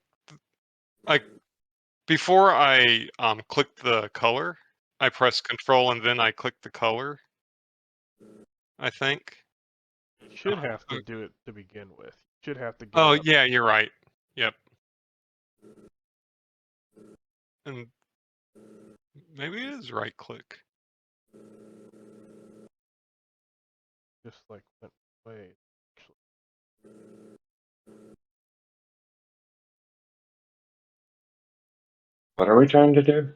Before I clicked the color, I pressed control and then I clicked the color. I think. You should have to do it to begin with. You should have to get Oh it up. yeah, you're right. Yep. And maybe it is right click. Just like went away. What are we trying to do?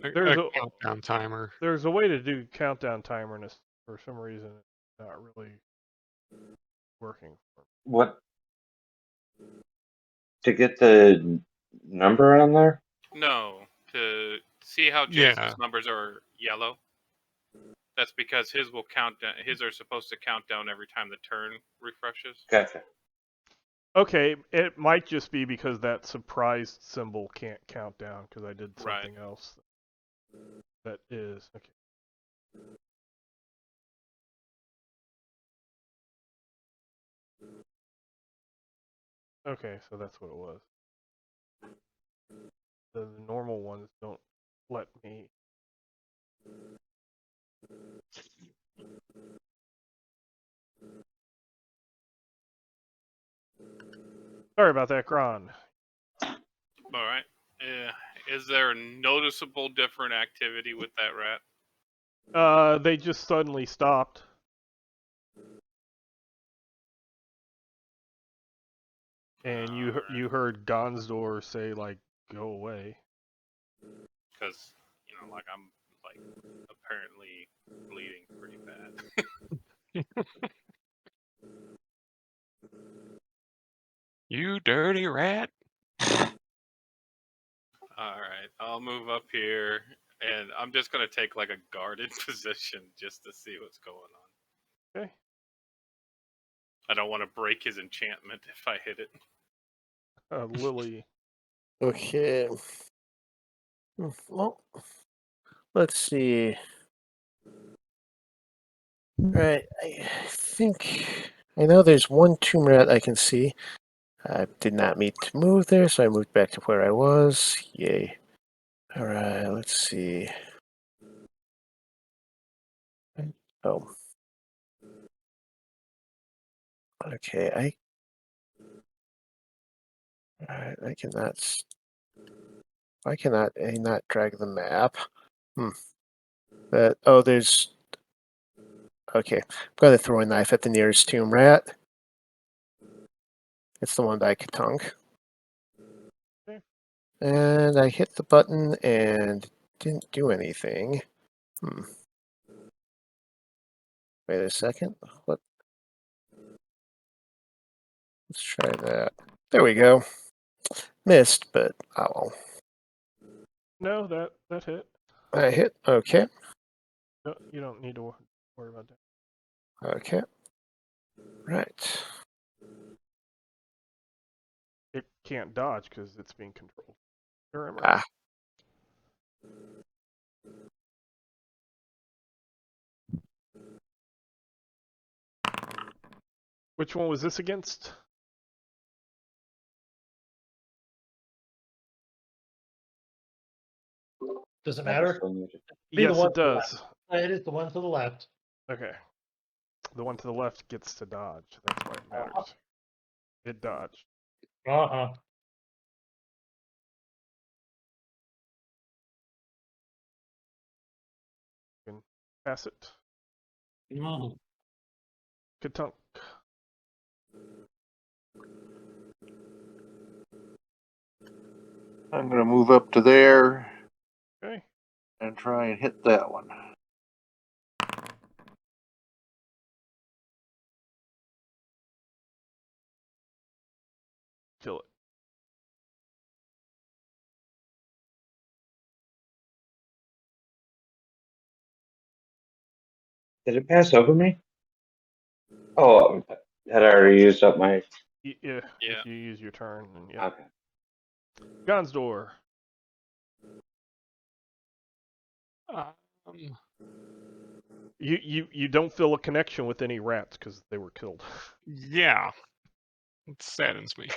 There's A a- countdown timer. There's a way to do countdown timer, and for some reason it's not really working for me. What? To get the number on there? No, to see how Jason's numbers are yellow. That's because his will count down. His are supposed to count down every time the turn refreshes. Gotcha. Okay, it might just be because that surprise symbol can't count down because I did Right. something else that is. Okay. Okay, so that's what it was. The normal ones don't let me. Sorry about that, Gron. All right. Is there a noticeable different activity with that rat? They just suddenly stopped. And you heard Gonzdor say like, "Go away." Because like I'm like apparently bleeding pretty bad. You dirty rat. All right, I'll move up here, and I'm just gonna take like a guarded position just to see what's going on. Okay. I don't want to break his enchantment if I hit it. Lily. Okay. Well, let's see. Right, I think I know there's one tomb rat I can see. I did not mean to move there, so I moved back to where I was. Yay. Alright, let's see. Oh. Okay, I cannot. Why cannot I not drag the map? There's. Okay, I'm gonna throw a knife at the nearest tomb rat. It's the one by Katunk. Okay. And I hit the button and didn't do anything. Wait a second. What? Let's try that. There we go. Missed, but oh well. No, that hit. I hit. Okay. No, you don't need to worry about that. Okay. Right. It can't dodge because it's being controlled. Remember. Ah. Which one was this against? Does it matter? Be the Yes, one it to the does. left. It is the one to the left. Okay. The one to the left gets to dodge. That's why it matters. It dodged. Uh-huh. You can pass it. Mm. Katunk. I'm gonna move up to there Okay. and try and hit that one. Kill it. Did it pass over me? Oh, had I already used up my. Yeah. Yeah. If you use your turn, then yeah. Okay. Gonsdor. You don't feel a connection with any rats because they were killed. Yeah. It saddens me.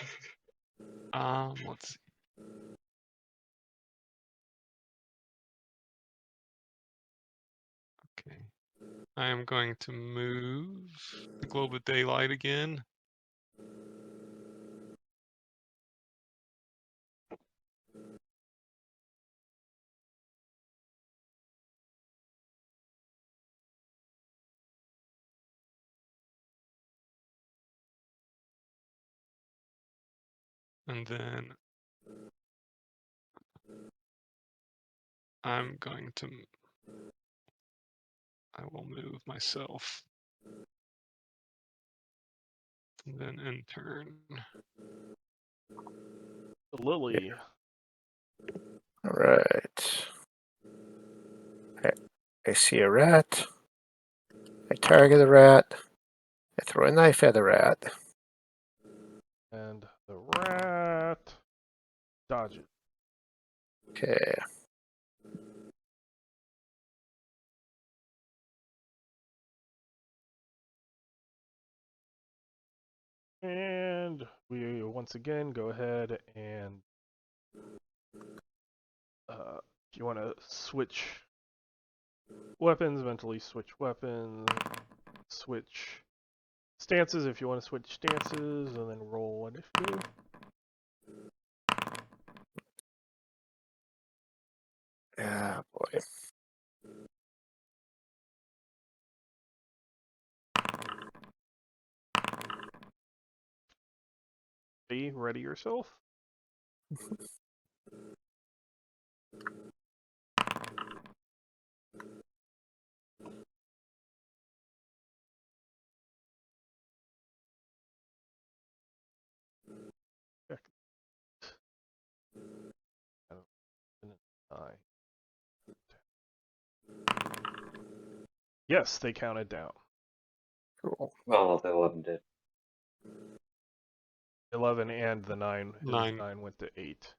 Let's see. Okay. I am going to move the globe of daylight again. And then I'm going to, I will move myself. And then in turn. Lily. All right. I see a rat. I target the rat. I throw a knife at the rat. And the rat. Dodge it. Okay. And we once again go ahead and if you want to switch weapons, mentally switch weapons, switch stances if you want to switch stances, and then roll initiative. Ah, boy. Be ready yourself. Check. Yes, they counted down. Cool. Well, the 11 did. 11 and the 9. His 9. 9 went to 8.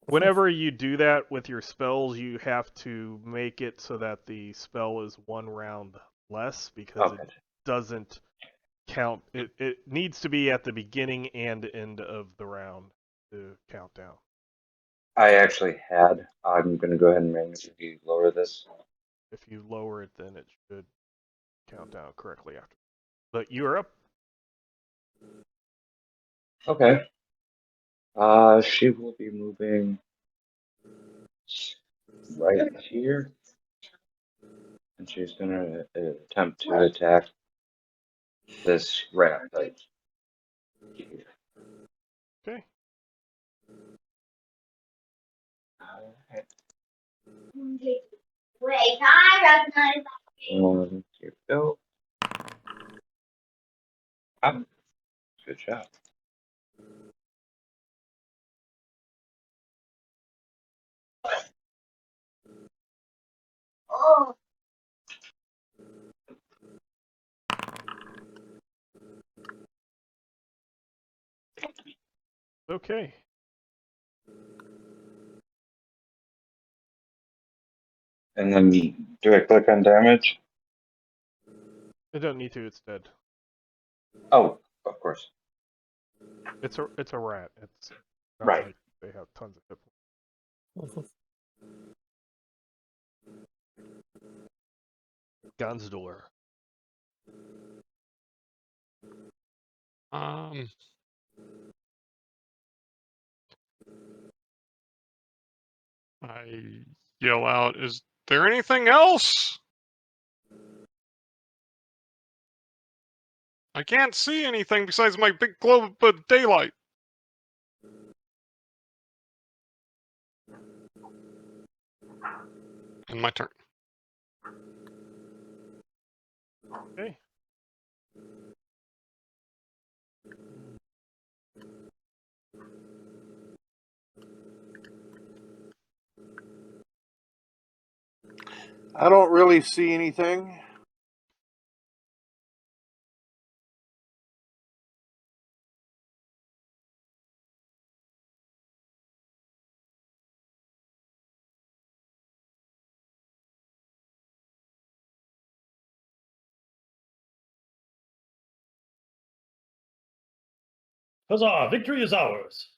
Whenever you do that with your spells, you have to make it so that the spell is 1 round less because Okay. it doesn't count. It needs to be at the beginning and end of the round to count down. I actually had. I'm going to go ahead and manually lower this. If you lower it, then it should count down correctly after. But you're up. Okay. She will be moving right here. And she's going to attempt to attack this rat. Like, Okay. Here we go. Good job. Okay. And then do I click on damage? It doesn't need to. It's dead. Oh, of course. It's a rat. It's not Right. like they have tons of hit points. Gonsdor. I yell out, "Is there anything else? I can't see anything besides my big globe of daylight." And my turn. Okay. I don't really see anything. Huzzah! Victory is ours.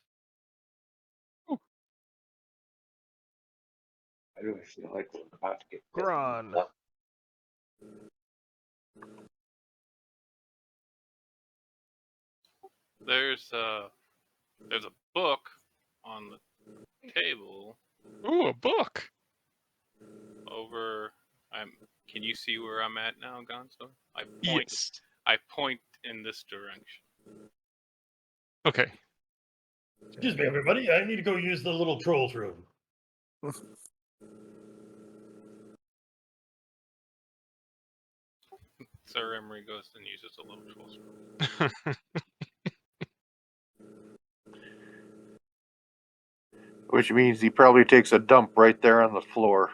I really feel like we're about to get Gron. There's a book on the table Ooh, a book. over. Can you see where I'm at now, Gonzo? Yes. I point in this direction. Okay. Excuse me, everybody. I need to go use the little trolls room. Sir Emery goes and uses a little trolls room. Which means he probably takes a dump right there on the floor.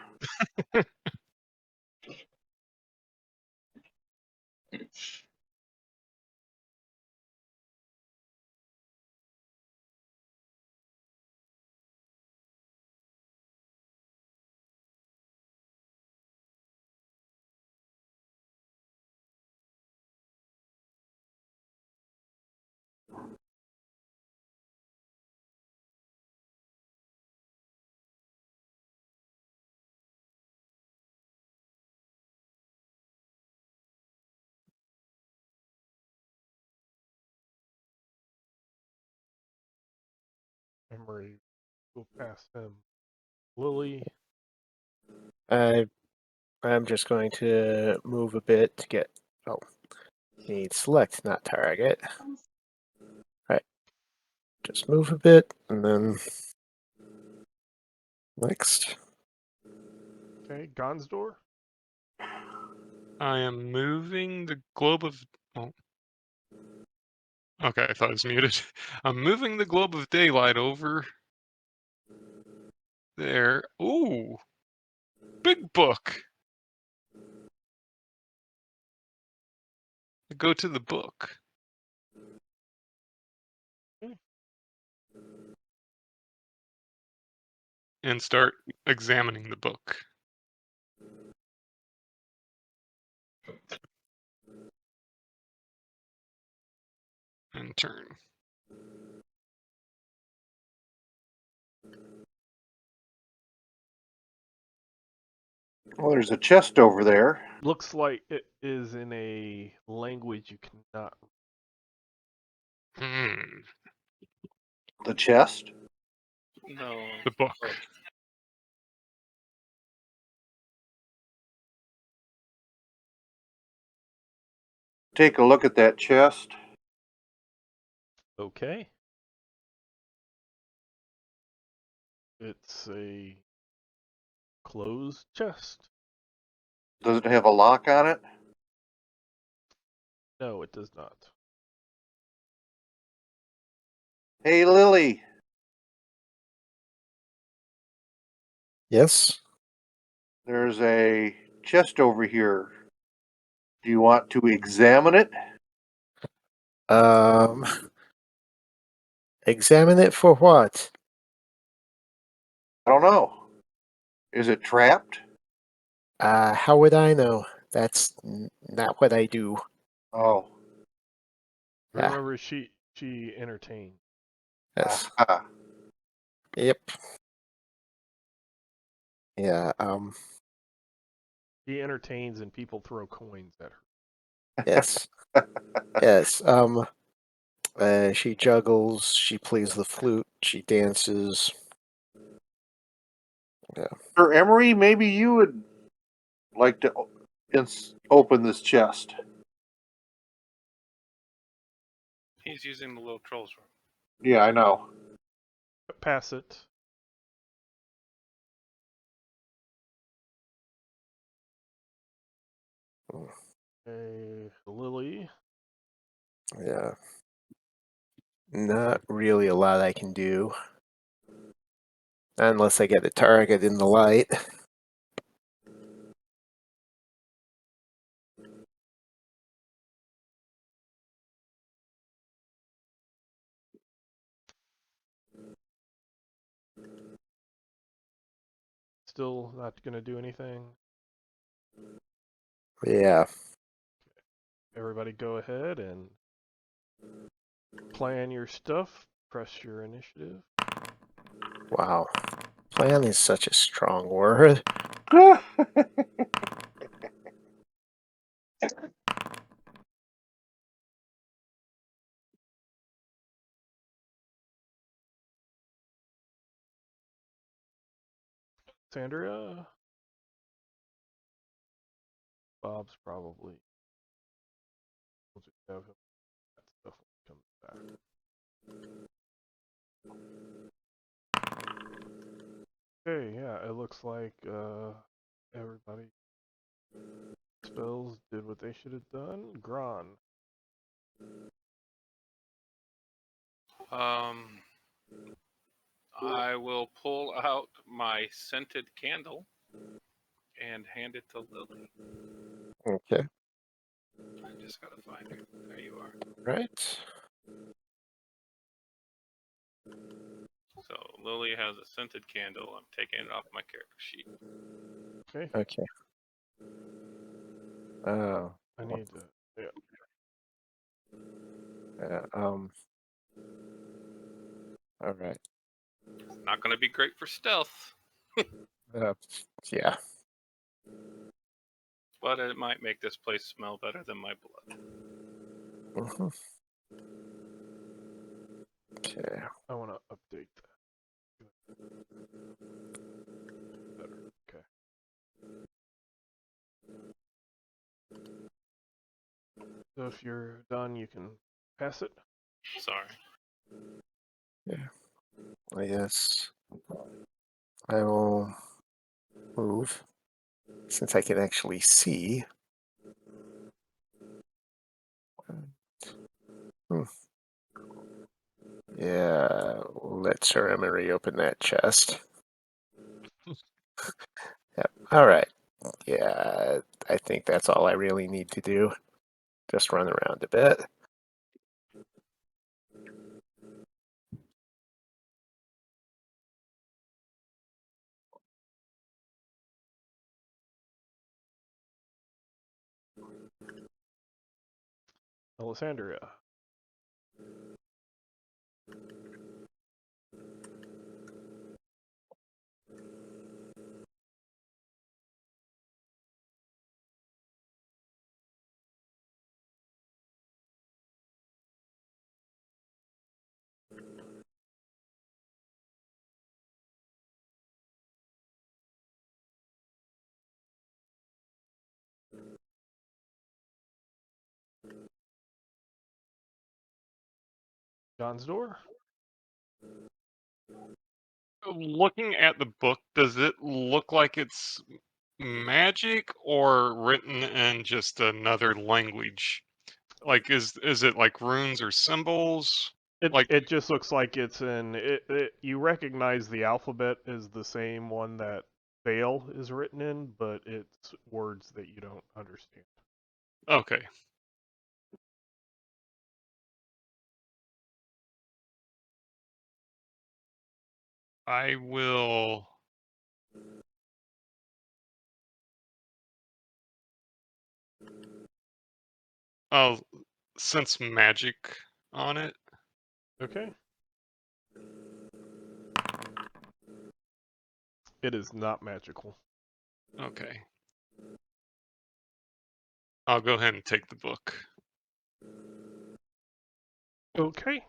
Emery, go past him. Lily. I'm just going to move a bit to get. Oh, need select, not target. Right. Just move a bit, and then next. Okay, Gonsdor. I am moving the globe of. Oh. Okay, I thought it was muted. I'm moving the globe of daylight over there. Ooh, big book. Go to the book. And start examining the book. And turn. Well, there's a chest over there. Looks like it is in a language you cannot. The chest? No. The book. Take a look at that chest. Okay. It's a closed chest. Does it have a lock on it? No, it does not. Hey, Lily. Yes. There's a chest over here. Do you want to examine it? Examine it for what? I don't know. Is it trapped? How would I know? That's not what I do. Oh. Yeah. Remember, she entertained. Yes. Aha. Yep. Yeah. She entertains and people throw coins at her. Yes. Yes. She juggles. She plays the flute. She dances. Yeah. Sir Emery, maybe you would like to open this chest. He's using the little trolls room. Yeah, I know. Pass it. Okay, Lily. Yeah. Not really a lot I can do. Unless I get a target in the light. Still not going to do anything. Yeah. Everybody go ahead and plan your stuff. Press your initiative. Wow. Plan is such a strong word. Sandra? Bob's probably. We'll just have him that stuff when he comes back. Okay, yeah, it looks like everybody spells did what they should have done. Gron. I will pull out my scented candle and hand it to Lily. Okay. I just gotta find her. There you are. Right. So Lily has a scented candle. I'm taking it off my character sheet. Okay. Okay. Oh. I need to. Yeah. All right. Not gonna be great for stealth, Yeah. but it might make this place smell better than my blood. Mhm. Okay. I want to update that. Better. Okay. So if you're done, you can pass it. Sorry. Yeah. I guess I will move since I can actually see. Yeah, let Sir Emery open that chest. Yep. All right. Yeah, I think that's all I really need to do. Just run around a bit. Alessandria. John's door. Looking at the book, does it look like it's magic or written in just another language? Like, is it like runes or symbols? Like, It just looks like it's you recognize the alphabet is the same one that Vale is written in, but it's words that you don't understand. okay. I will. I'll sense magic on it. Okay. It is not magical. Okay. I'll go ahead and take the book. Okay.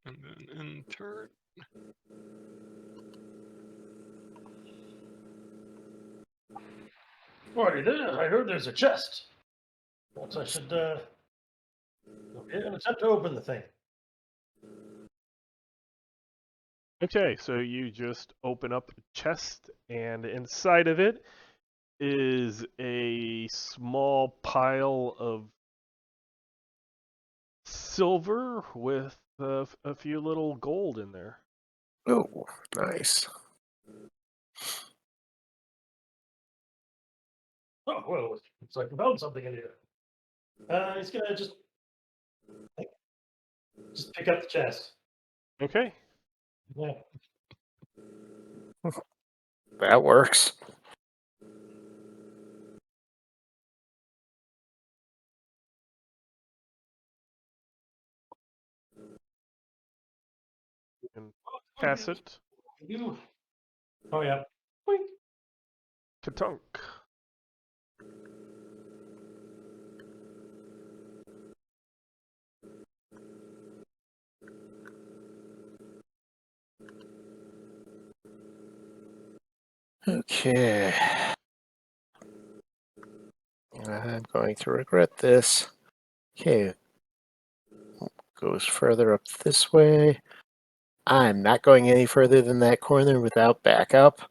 And then enter. Alrighty then, I heard there's a chest. Perhaps I should okay, and attempt to open the thing. Okay, so you just open up the chest, and inside of it is a small pile of silver with a few little gold in there. Oh, nice. Oh, well, looks like we found something in here. He's gonna just pick up the chest. Okay. Yeah. That works. And pass it. You. Oh yeah. Boink. Katunk. Okay. I'm going to regret this. Okay. Goes further up this way. I'm not going any further than that corner without backup.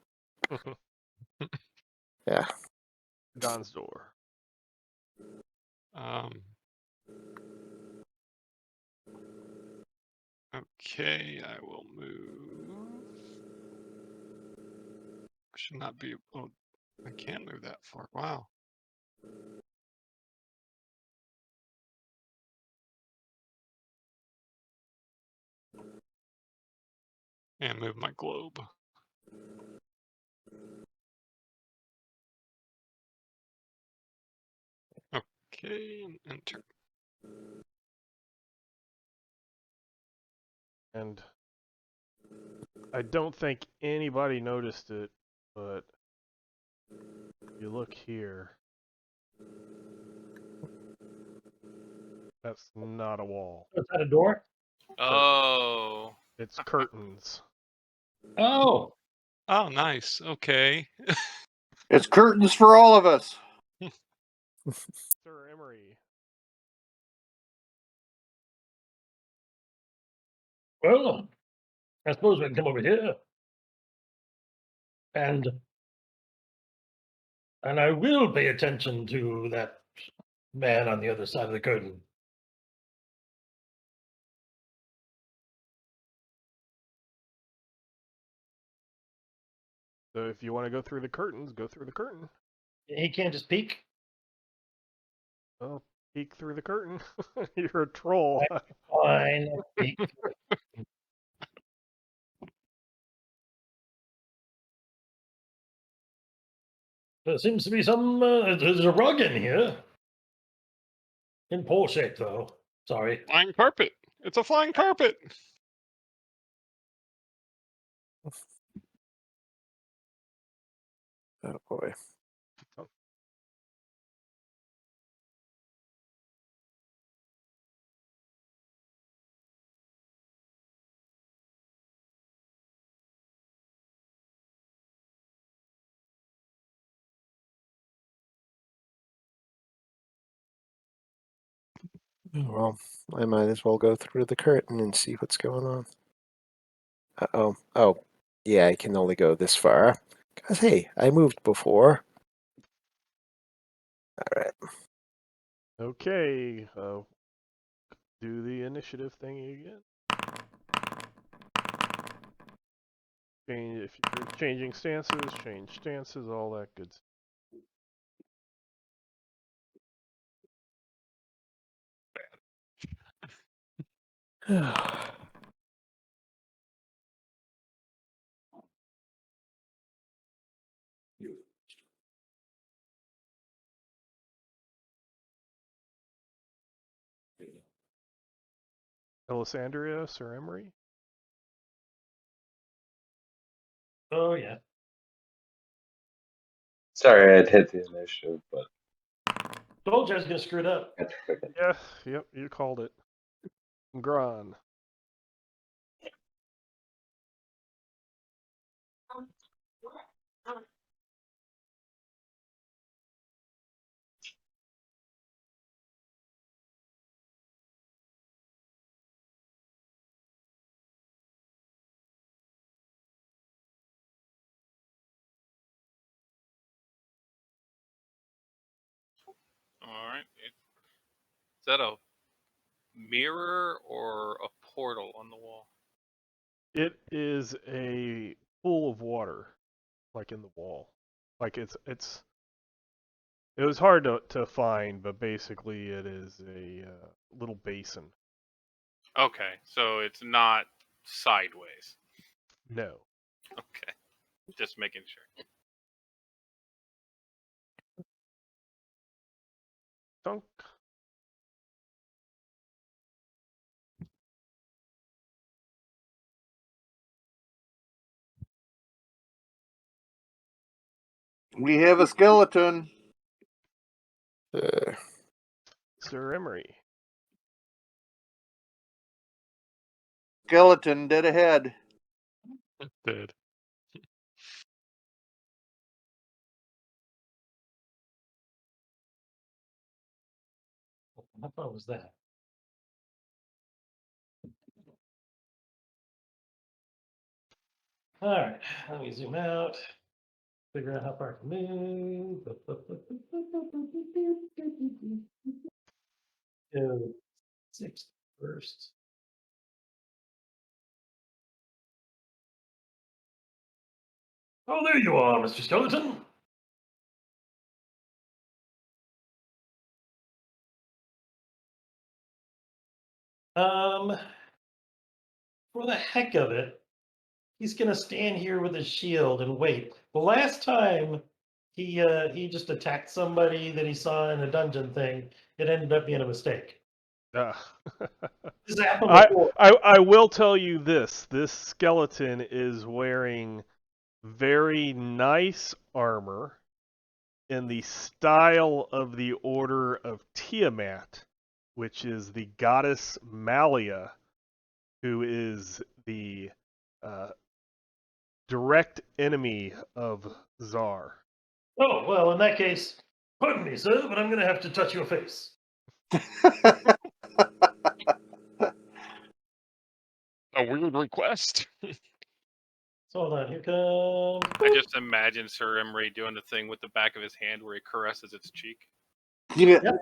Yeah. Don's door. Okay, I will move. I should not be. Oh, I can't move that far. Wow. And move my globe. Okay, and enter. And I don't think anybody noticed it, but if you look here, that's not a wall. Is that a door? Oh. It's curtains. Oh. Oh, nice. Okay. It's curtains for all of us. Sir Emery. Well, I suppose we can come over here. And I will pay attention to that man on the other side of the curtain. So if you want to go through the curtains, go through the curtain. He can't just peek. Well, peek through the curtain. You're a troll. Fine. Peek. There seems to be some. There's a rug in here. In poor shape, though. Sorry. Flying carpet. It's a flying carpet. Oh boy. Well, I might as well go through the curtain and see what's going on. Uh-oh. Oh, yeah, I can only go this far. Because, hey, I moved before. All right. Okay. Do the initiative thing again. If you're changing stances, change stances, all that good stuff. Alessandria, Sir Emery? Oh, yeah. Sorry, I'd hit the initiative, but Told you I was going to screw it up. I had to click it. Yeah, yep, you called it. Gron. All right. Is that a mirror or a portal on the wall? It is a pool of water, like in the wall. Like it was hard to find, but basically it is a little basin. Okay, so it's not sideways. No. Okay, just making sure. Dunk. We have a skeleton. Sir Emery. Skeleton dead ahead. Dead. How far was that? All right, let me zoom out. Figure out how far I can move. Go 6 first. Oh, there you are, Mr. Skeleton. For the heck of it, he's gonna stand here with his shield and wait. The last time he just attacked somebody that he saw in a dungeon thing, it ended up being a mistake. This happened before. I will tell you this. This skeleton is wearing very nice armor in the style of the Order of Tiamat, which is the goddess Malia, who is the direct enemy of Czar. Oh, well, in that case, pardon me, sir, but I'm gonna have to touch your face. A weird request. So hold on, here comes. I just imagine Sir Emery doing the thing with the back of his hand where he caresses its cheek. Yeah. Yep.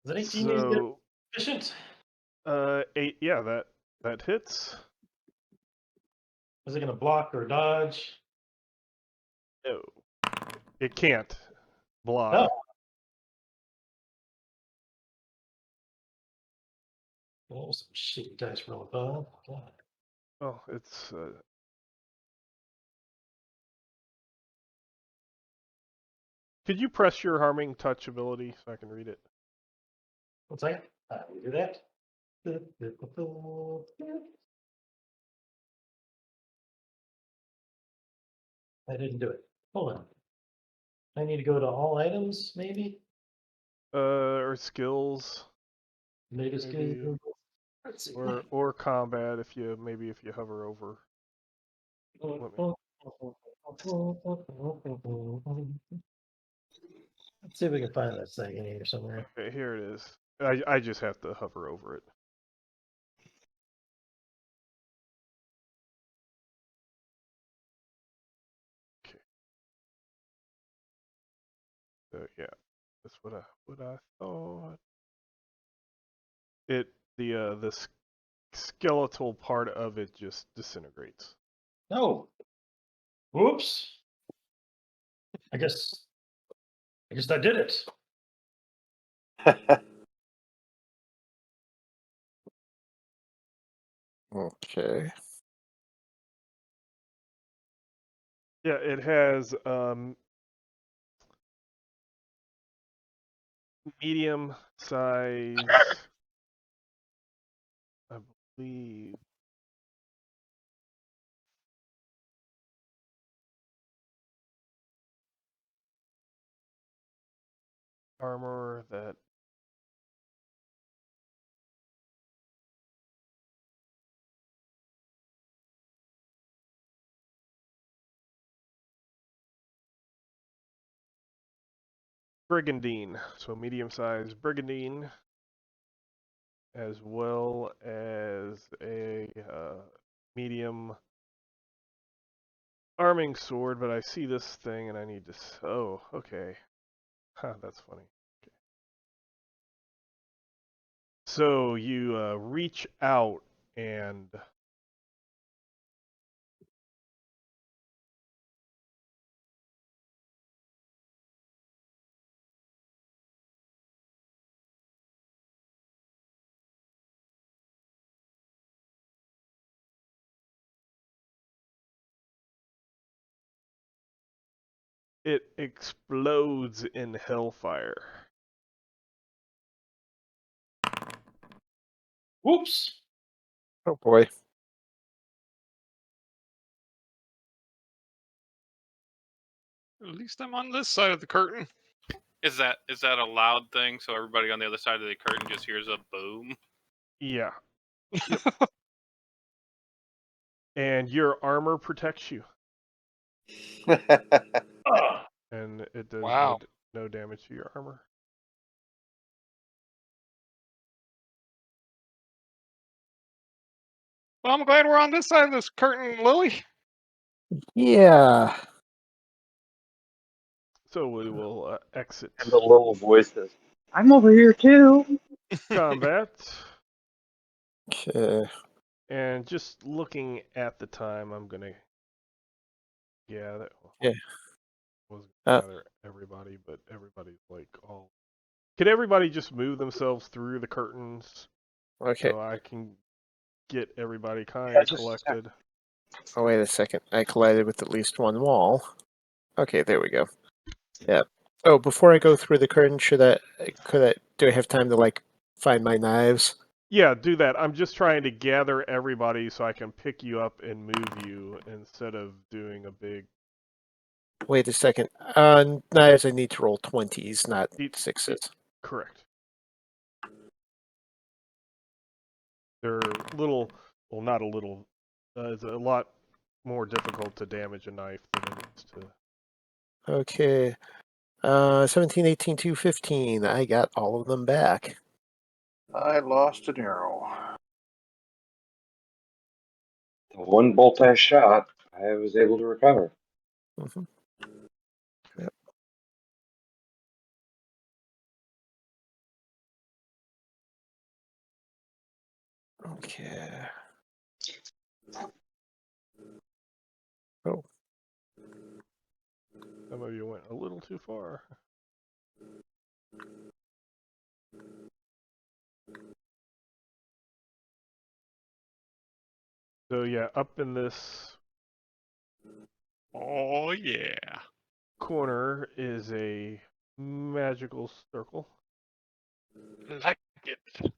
Is that 18 days So, efficient? 8, yeah, that hits. Is it gonna block or dodge? No, it can't block. Oh. Oh, some shitty dice roll. Oh, God. Oh, it's Could you press your harming touch ability so I can read it? One second. We do that. I didn't do it. Hold on. I need to go to all items, maybe? Or skills, Maybe Maybe. skills. Let's see. or combat if you hover over. Let's see if we can find that thing in here somewhere. Okay, here it is. I just have to hover over it. Okay. So yeah, that's what I thought. The skeletal part of it just disintegrates. No. Whoops. I guess I did it. Okay. Yeah, it has medium size, I believe. Armor that brigandine, so medium size brigandine, as well as a medium arming sword, but I see this thing and I need to. Oh, okay. Huh, that's funny. Okay. So you reach out and it explodes in hellfire. Whoops. Oh boy. At least I'm on this side of the curtain. Is that a loud thing so everybody on the other side of the curtain just hears a boom? Yeah. Yep. And your armor protects you, Ah, and it does Wow. no damage to your armor. Well, I'm glad we're on this side of this curtain, Lily. Yeah. So we will exit And the little voices. I'm over here too. combat. Okay. And just looking at the time, I'm gonna. Yeah, that Yeah. wasn't Uh, gonna gather everybody, but everybody's like all. Could everybody just move themselves through the curtains Okay. so I can get everybody kind Yeah, of just a sec. collected? Oh, wait a second. I collided with at least one wall. Okay, there we go. Yeah. Oh, before I go through the curtain, do I have time to, like, find my knives? Yeah, do that. I'm just trying to gather everybody so I can pick you up and move you instead of doing a big. Wait a second. Knives, I need to roll 20s, not It- 6s. Correct. They're little, well, not a little. It's a lot more difficult to damage a knife than it is to. Okay. 17, 18, 2, 15. I got all of them back. I lost an arrow. The one bolt I shot, I was able to recover. Mhm. Yep. Okay. Oh, Some of you went a little too far. So yeah, up in this Oh, yeah. corner is a magical circle. Like it.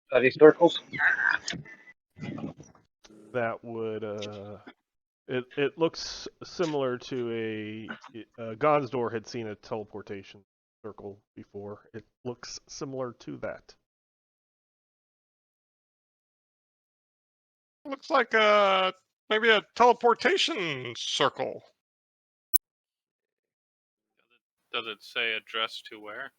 Study circles? That would it looks similar to Gonsdor had seen a teleportation circle before. It looks similar to that. Looks like maybe a teleportation circle. Does it say address to where?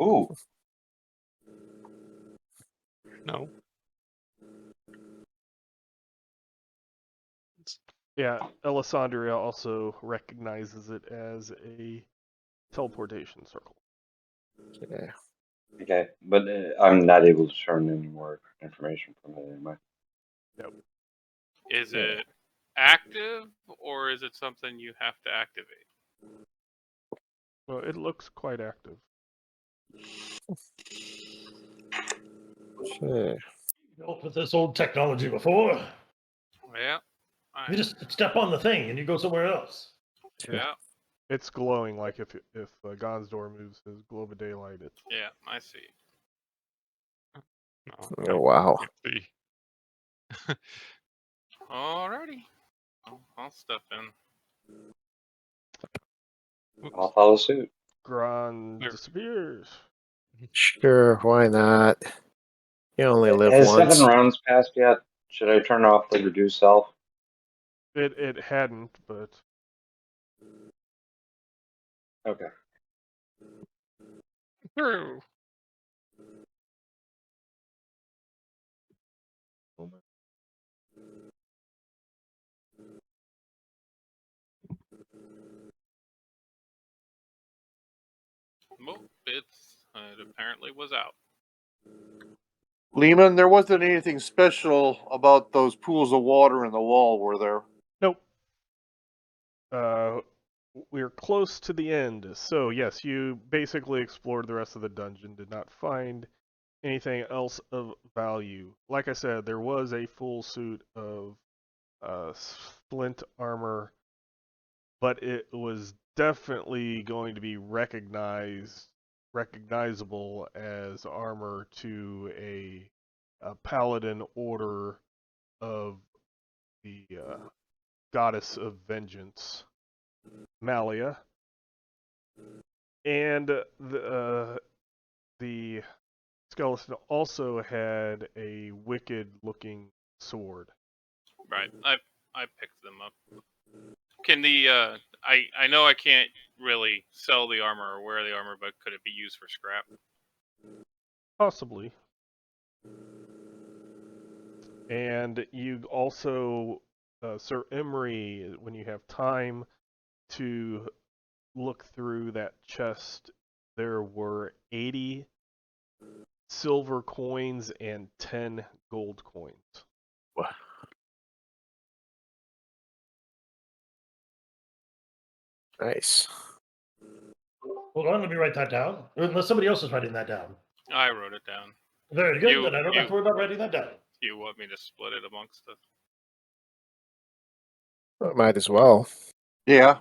Ooh, No. Yeah, Alessandria also recognizes it as a teleportation circle. yeah. okay, but I'm not able to turn any more information from it anyway. Is Yeah. it active or is it something you have to activate? Well, it looks quite active. Okay. dealt with this old technology before. Yeah. You just step on the thing and you go somewhere else. Yeah. It's glowing like if Gonsdor moves his globe of daylight. It's Yeah, I see. No. Oh, wow. See. Alrighty. I'll step in. I'll follow suit. Gron There. disappears. Sure, why not? You only live Has once. 7 rounds passed yet? Should I turn off the reduce self? It hadn't, but Okay. Through. Well, it apparently was out. Lehman, there wasn't anything special about those pools of water in the wall, were there? Nope. We're close to the end. So, yes, you basically explored the rest of the dungeon, did not find anything else of value. Like I said, there was a full suit of splint armor, but it was definitely going to be recognizable as armor to a paladin order of the goddess of vengeance, Malia, and the skeleton also had a wicked-looking sword. Right. I picked them up. Can the I know I can't really sell the armor or wear the armor, but could it be used for scrap? Possibly. And you also, Sir Emery, when you have time to look through that chest, there were 80 silver coins and 10 gold coins. Nice. Hold on, let me write that down. Unless somebody else is writing that down. I wrote it down. Very good. You- Then I don't have to worry about writing that down. You want me to split it amongst us? Might as well. Yeah.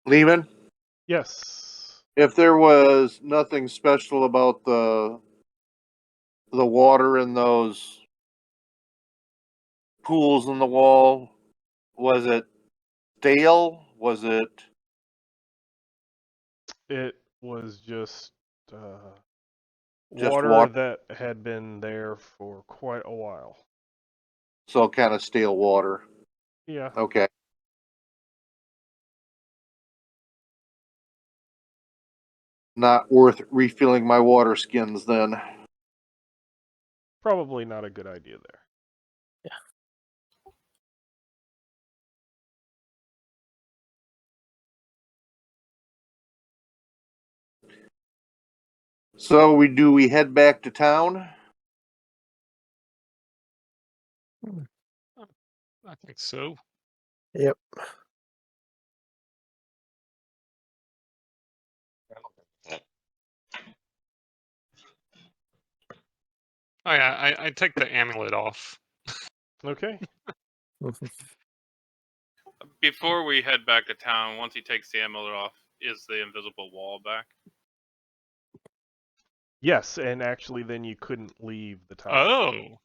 Lehman, Yes. if there was nothing special about the water in those pools in the wall, was it stale? Was it It was just just water water? that had been there for quite a while. So kind of stale water. Yeah. Okay. Not worth refilling my water skins then. Probably not a good idea there. So we head back to town? I think so. Yep. Oh yeah, I take the amulet off. Okay. Before we head back to town, once he takes the amulet off, is the invisible wall back? Yes, and actually then you couldn't leave the tower. Oh,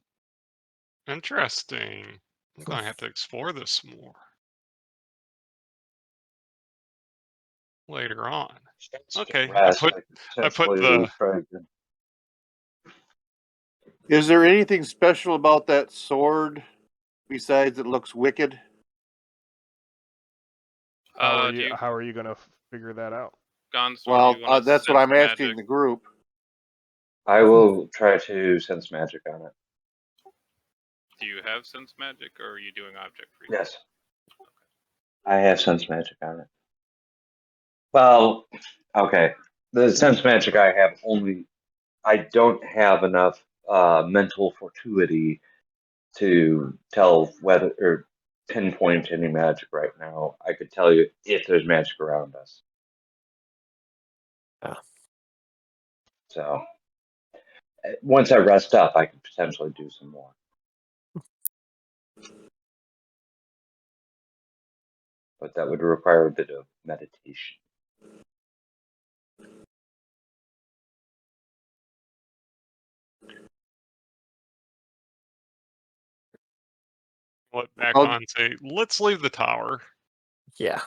interesting. I'm gonna have to explore this more later on. Okay, Rest, I put potentially the try to- Is there anything special about that sword besides it looks wicked? How are Do you you, how are you going to figure that out? Gonsor, Well, do you want to that's what sense I'm magic? asking the group. I will try to sense magic on it. Do you have sense magic, or are you doing object reading? Yes. I have sense magic on it. Well, okay. The sense magic I have I don't have enough mental fortuity to tell whether or pinpoint any magic right now. I could tell you if there's magic around us. Ah. So once I rest up, I could potentially do some more. But that would require a bit of meditation. what back I'll- on and say, let's leave the tower. Yeah.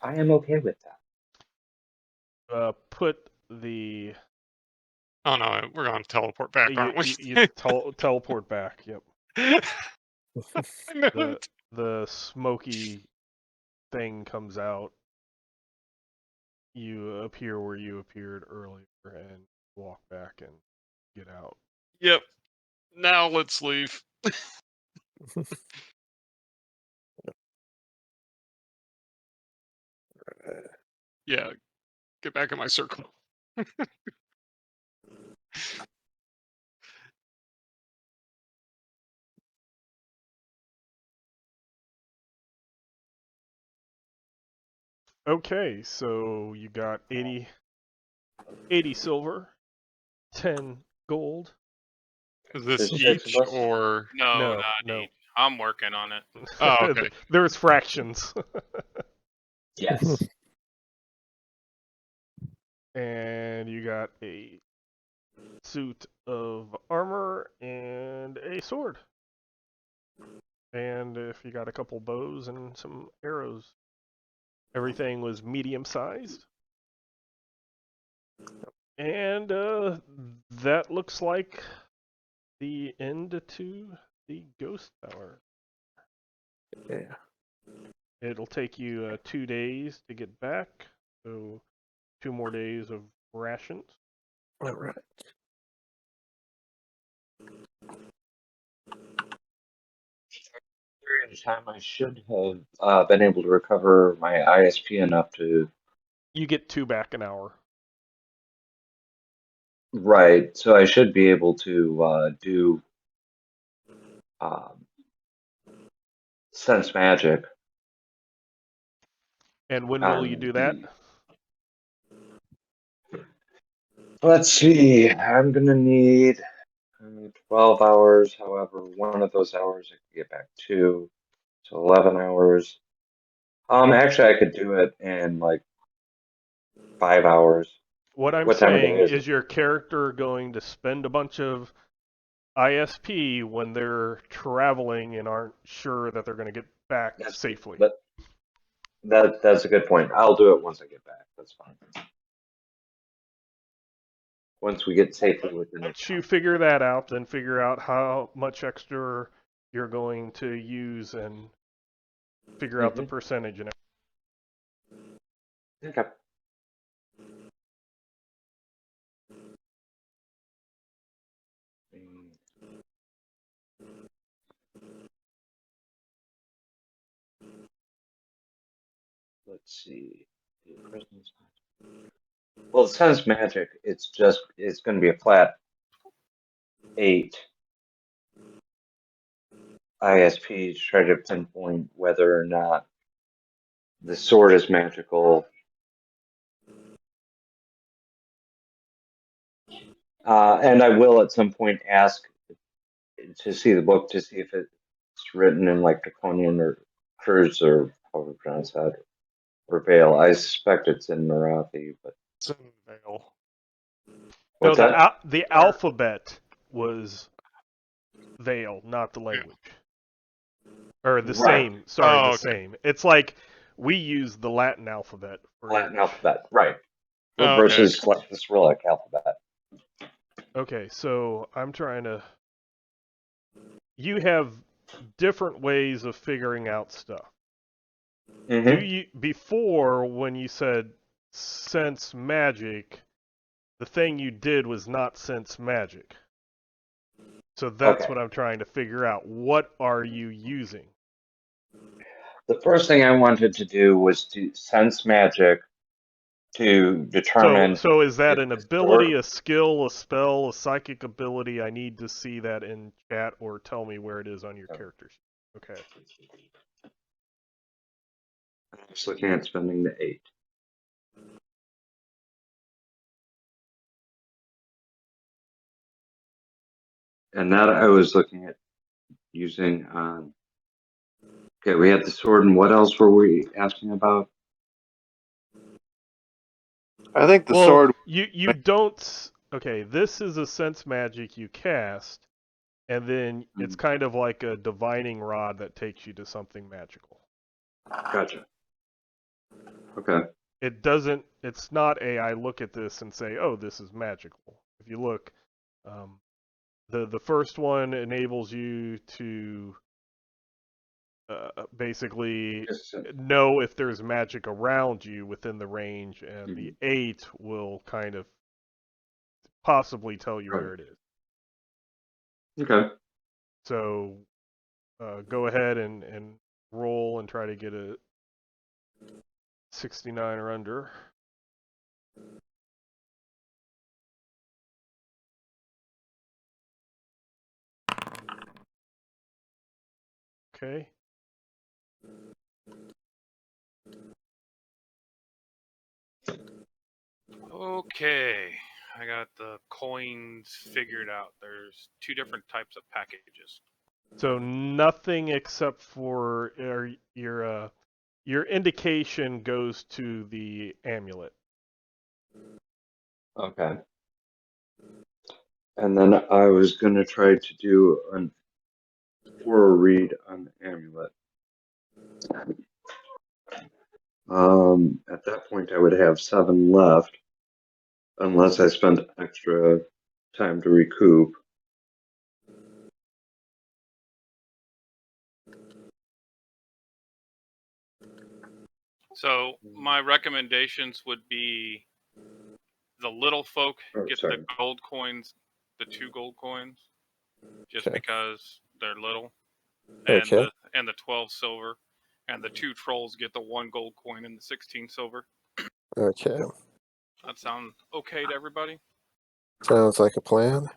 I am okay with that. Put the Oh no, we're gonna teleport back, aren't we? You teleport back. Yep. I know The it. the smoky thing comes out. You appear where you appeared earlier and walk back and get out. Yep. Now let's leave. Yeah, get back in my circle. Okay, so you got 80 silver, 10 gold. Is this There's 6 of each us. or? No, No, not no. each. I'm working on it. Oh, okay. There's fractions. Yes. And you got a suit of armor and a sword. And if you got a couple bows and some arrows. Everything was medium sized. And that looks like the end to the ghost tower. Yeah. It'll take you 2 days to get back, so 2 more days of rations. All right. Period of time, I should have been able to recover my ISP enough to. You get 2 back an hour. Right, so I should be able to do sense magic. And when will you do that? Let's see. I'm gonna need 12 hours. However, one of those hours I could get back 2, so 11 hours. Actually, I could do it in like 5 hours. What I'm What time of day saying is is your character going to spend a bunch of ISP when they're traveling and aren't sure that they're going to get back safely. But that's a good point. I'll do it once I get back. That's fine. Once we get safely within the Once you figure that out, then figure out how much extra you're going to use and figure out the percentage. And Okay. Let's see. Well, it says magic. It's going to be a flat 8 ISP to try to pinpoint whether or not the sword is magical. And I will at some point ask to see the book to see if it's written in like Draconian or Kurz or however you pronounce that, or Vale. I suspect it's in Marathi, but It's in Vale. no, what's that? the alphabet was Vale, not the language. Or the Right. same. Sorry, Oh, the okay. same. It's like we use the Latin alphabet for Latin English. alphabet, right? Oh, Versus like the Cyrillic alphabet. Okay, so I'm trying to. You have different ways of figuring out stuff. Mm-hmm. Do you before when you said sense magic, the thing you did was not sense magic. So that's Okay. what I'm trying to figure out. What are you using? The first thing I wanted to do was to sense magic to determine. So is that if an the ability, sword- a skill, a spell, a psychic ability? I need to see that in chat or tell me where it is on your character sheet. Okay. I'm just looking at spending the 8. And that I was looking at using on. Okay, we had the sword, and what else were we asking about? I think the Well, sword. you don't. Okay, this is a sense magic you cast, and then it's kind of like a divining rod that takes you to something magical. Gotcha. Okay. It doesn't. It's not a. I look at this and say, "Oh, this is magical." if you look, the first one enables you to basically Just, know if there's magic around you within the range, and the Mhm. 8 will kind of possibly tell you Right. where it is. Okay. So go ahead and roll and try to get a 69 or under. Okay. Okay, I got the coins figured out. There's 2 different types of packages. So nothing except for your indication goes to the amulet. Okay. And then I was gonna try to do an aura read on the amulet. At that point, I would have 7 left, unless I spent extra time to recoup. So my recommendations would be the little folk Oh, get sorry. the gold coins, the 2 gold coins, just Okay. because they're little, and Okay. the 12 silver, and the 2 trolls get the 1 gold coin and the 16 silver. Okay. That sound okay to everybody? Sounds like a plan.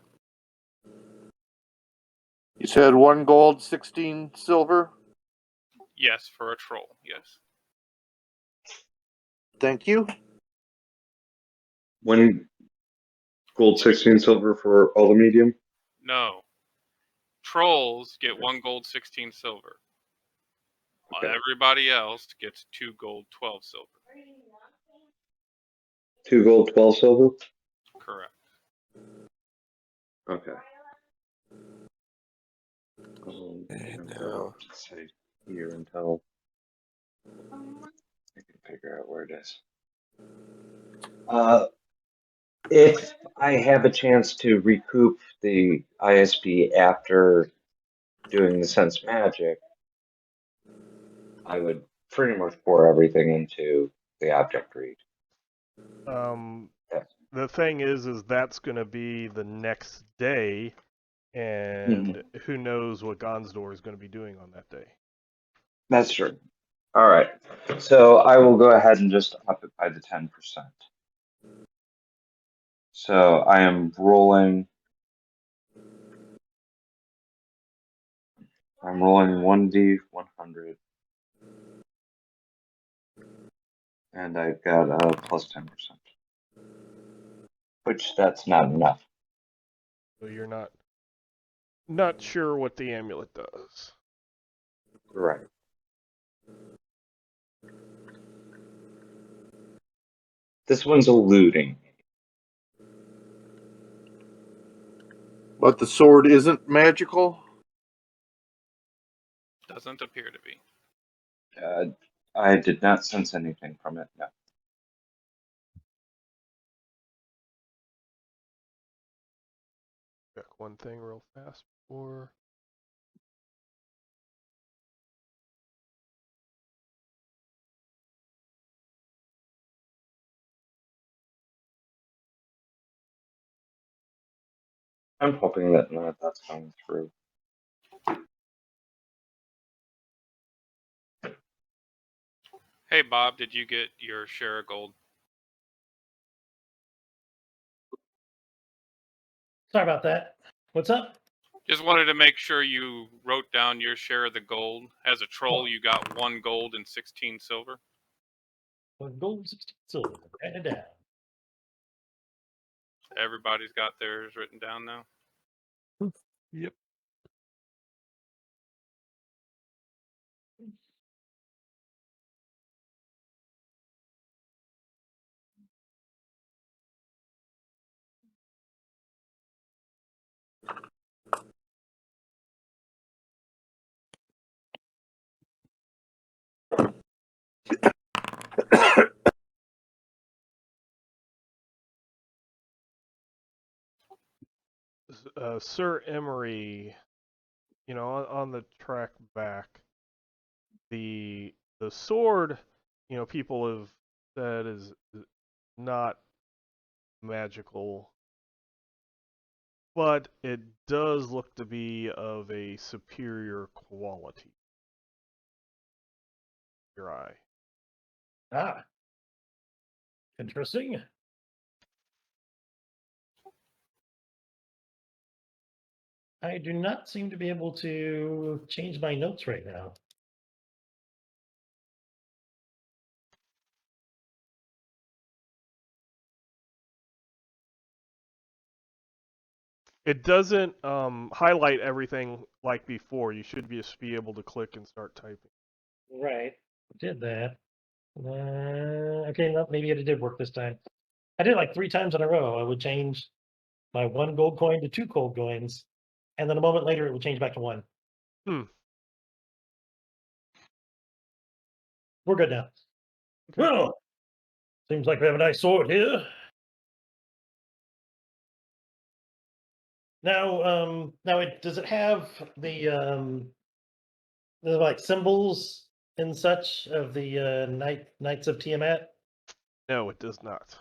You said 1 gold, 16 silver. Yes, for a troll. Yes. Thank you. 1 gold, 16 silver for all the medium. No. Trolls get 1 gold, 16 silver. Okay. Everybody else gets 2 gold, 12 silver. 2 gold, 12 silver. Correct. Okay. Okay, I'm now. gonna say here until I can figure out where it is. If I have a chance to recoup the ISB after doing the sense magic, I would pretty much pour everything into the object read. Yeah. The thing is that's going to be the next day, and who knows what Gonsdor is going to be doing on that day. That's true. All right. So I will go ahead and just up it by the 10%. So I am rolling. I'm rolling 1d100. And I've got a plus 10%. Which that's not enough. So you're not sure what the amulet does. Right. This one's eluding. But the sword isn't magical. Doesn't appear to be. I did not sense anything from it. No. Check one thing real fast before. I'm hoping that none of that's coming through. Hey, Bob, did you get your share of gold? Sorry about that. What's up? Just wanted to make sure you wrote down your share of the gold. As a troll, you got 1 gold and 16 silver. 1 gold, 16 silver. Write it down. Everybody's got theirs written down now. Yep. Sir Emery, on the track back, the sword, people have said is not magical, but it does look to be of a superior quality. Your eye. Ah, interesting. I do not seem to be able to change my notes right now. It doesn't highlight everything like before. You should just be able to click and start typing. Right. Did that. Okay, no, maybe it did work this time. I did it like 3 times in a row. I would change my 1 gold coin to 2 gold coins, and then a moment later it would change back to 1. We're good now. Okay. Well, seems like we have a nice sword here. Now, does it have the like symbols and such of the Knights of Tiamat? No, it does not.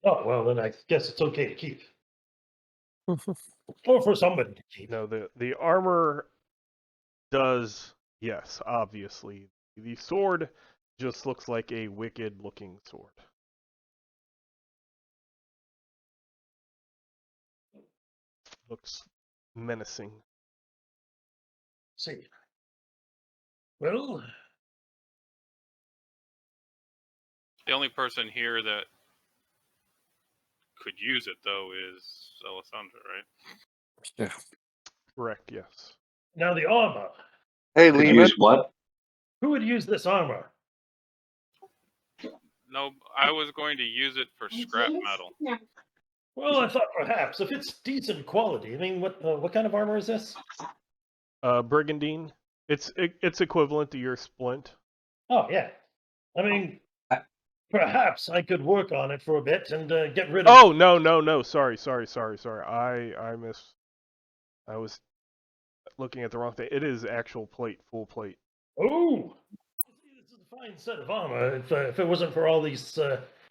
Oh well, then I guess it's okay to keep, or for somebody to keep. No, the armor does, yes, obviously. The sword just looks like a wicked looking sword. Looks menacing. See. Well, The only person here that could use it, though, is Alessandra, right? Yeah. Correct, yes. now the armor. Hey, Could Lehman. use what? Who would use this armor? No, I was going to use it for scrap metal. Well, I thought perhaps if it's decent quality. I mean, what kind of armor is this? Brigandine. It's equivalent to your splint. Oh yeah, I mean, perhaps I could work on it for a bit and get rid of. Oh no! Sorry. I was looking at the wrong thing. It is actual plate, full plate. Oh, this is a fine set of armor. If it wasn't for all these,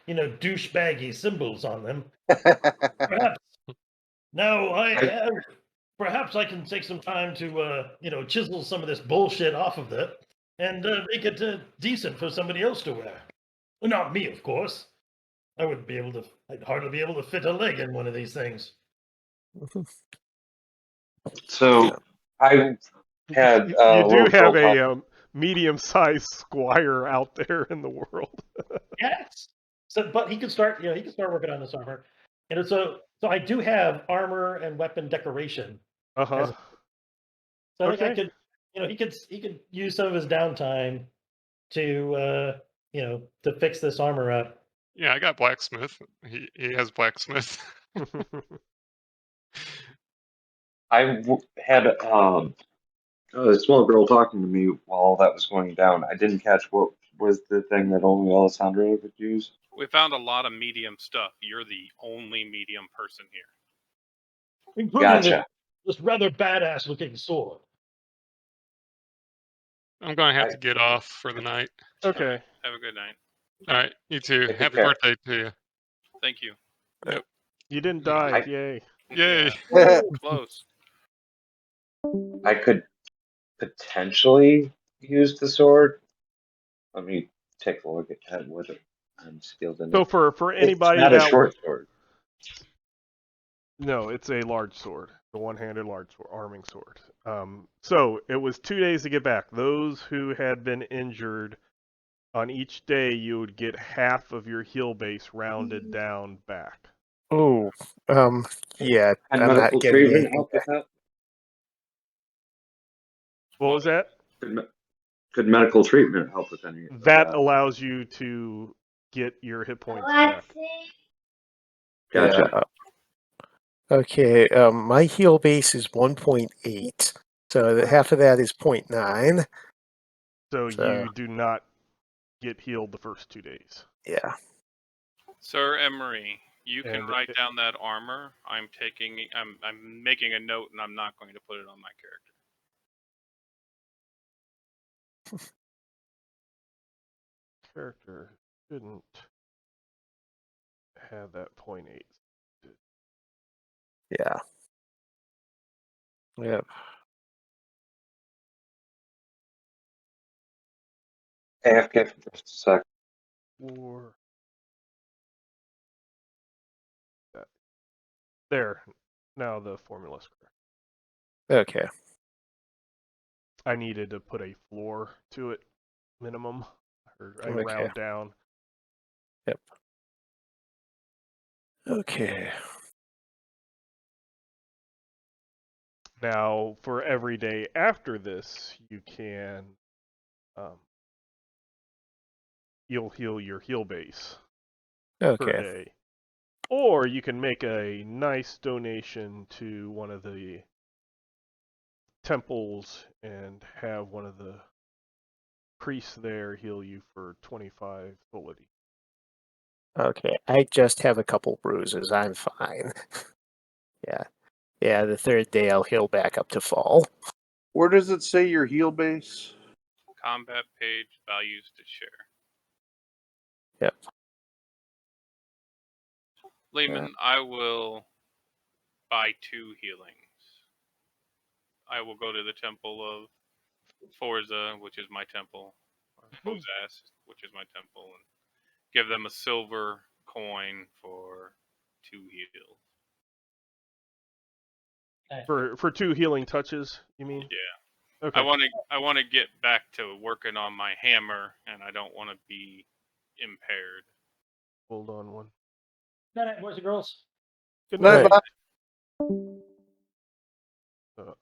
douchebaggy symbols on them, perhaps. Now perhaps I can take some time to, chisel some of this bullshit off of it and make it decent for somebody else to wear. Well, not me, of course. I'd hardly be able to fit a leg in one of these things. So I had You a do little have girl a medium-sized squire out there in the world. Yes. So, but he could start, he could start working on this armor. And so I do have armor and weapon decoration. Uh-huh. So I think I Okay. could, he could use some of his downtime to, to fix this armor up. Yeah, I got blacksmith. He has blacksmith. had a small girl talking to me while that was going down. I didn't catch what was the thing that only Alessandra would use. We found a lot of medium stuff. You're the only medium person here. Including Gotcha. this rather badass looking sword. I'm going to have to get off for the night. Okay. Have a good night. All right, you too. Take Happy care. birthday to you. Thank you. You didn't die. Yay. Yay. Yeah, close. I could potentially use the sword. Let me take a look at what I'm skilled in. So for anybody it's not a that short sword. No, it's a large sword, the one-handed large sword, arming sword. So it was 2 days to get back. Those who had been injured, on each day you would get half of your heal base rounded down back. Oh, yeah. And I'm medical not getting treatment anything help with back. that? What was that? Could medical treatment help with any of That allows you to get your hit points back. Gotcha. Yeah. Okay, my heal base is 1.8, so half of that is 0.9. So So- you do not get healed the first 2 days. Yeah. Sir Emery, You can And write down that armor. I'm making a note, and I'm not going to put it on my character. character shouldn't have that 0.8. Yeah. Yep. AFK for just a sec. Or that. There. Now the formula's correct. Okay. I needed to put a floor to it, minimum, or a Okay. round down. Yep. Okay. Now, for every day after this, you can, you'll heal your heal base per Okay. day. Or you can make a nice donation to one of the temples and have one of the priests there heal you for 25 solidity. Okay. I just have a couple bruises. I'm fine. Yeah. Yeah, the third day I'll heal back up to full. Where does it say your heal base? Combat page, values to share. Yep. Lehman, I will buy 2 healings. I will go to the temple of Forza, which is my temple, or Hosas, which is my temple, and give them a silver coin for 2 heals. For 2 healing touches, you mean? Yeah. Okay. I want to get back to working on my hammer, and I don't want to be impaired. Hold on one. Good night, boys and girls. Good Night, night. bye.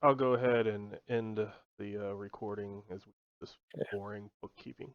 I'll go ahead and end the recording as this boring bookkeeping.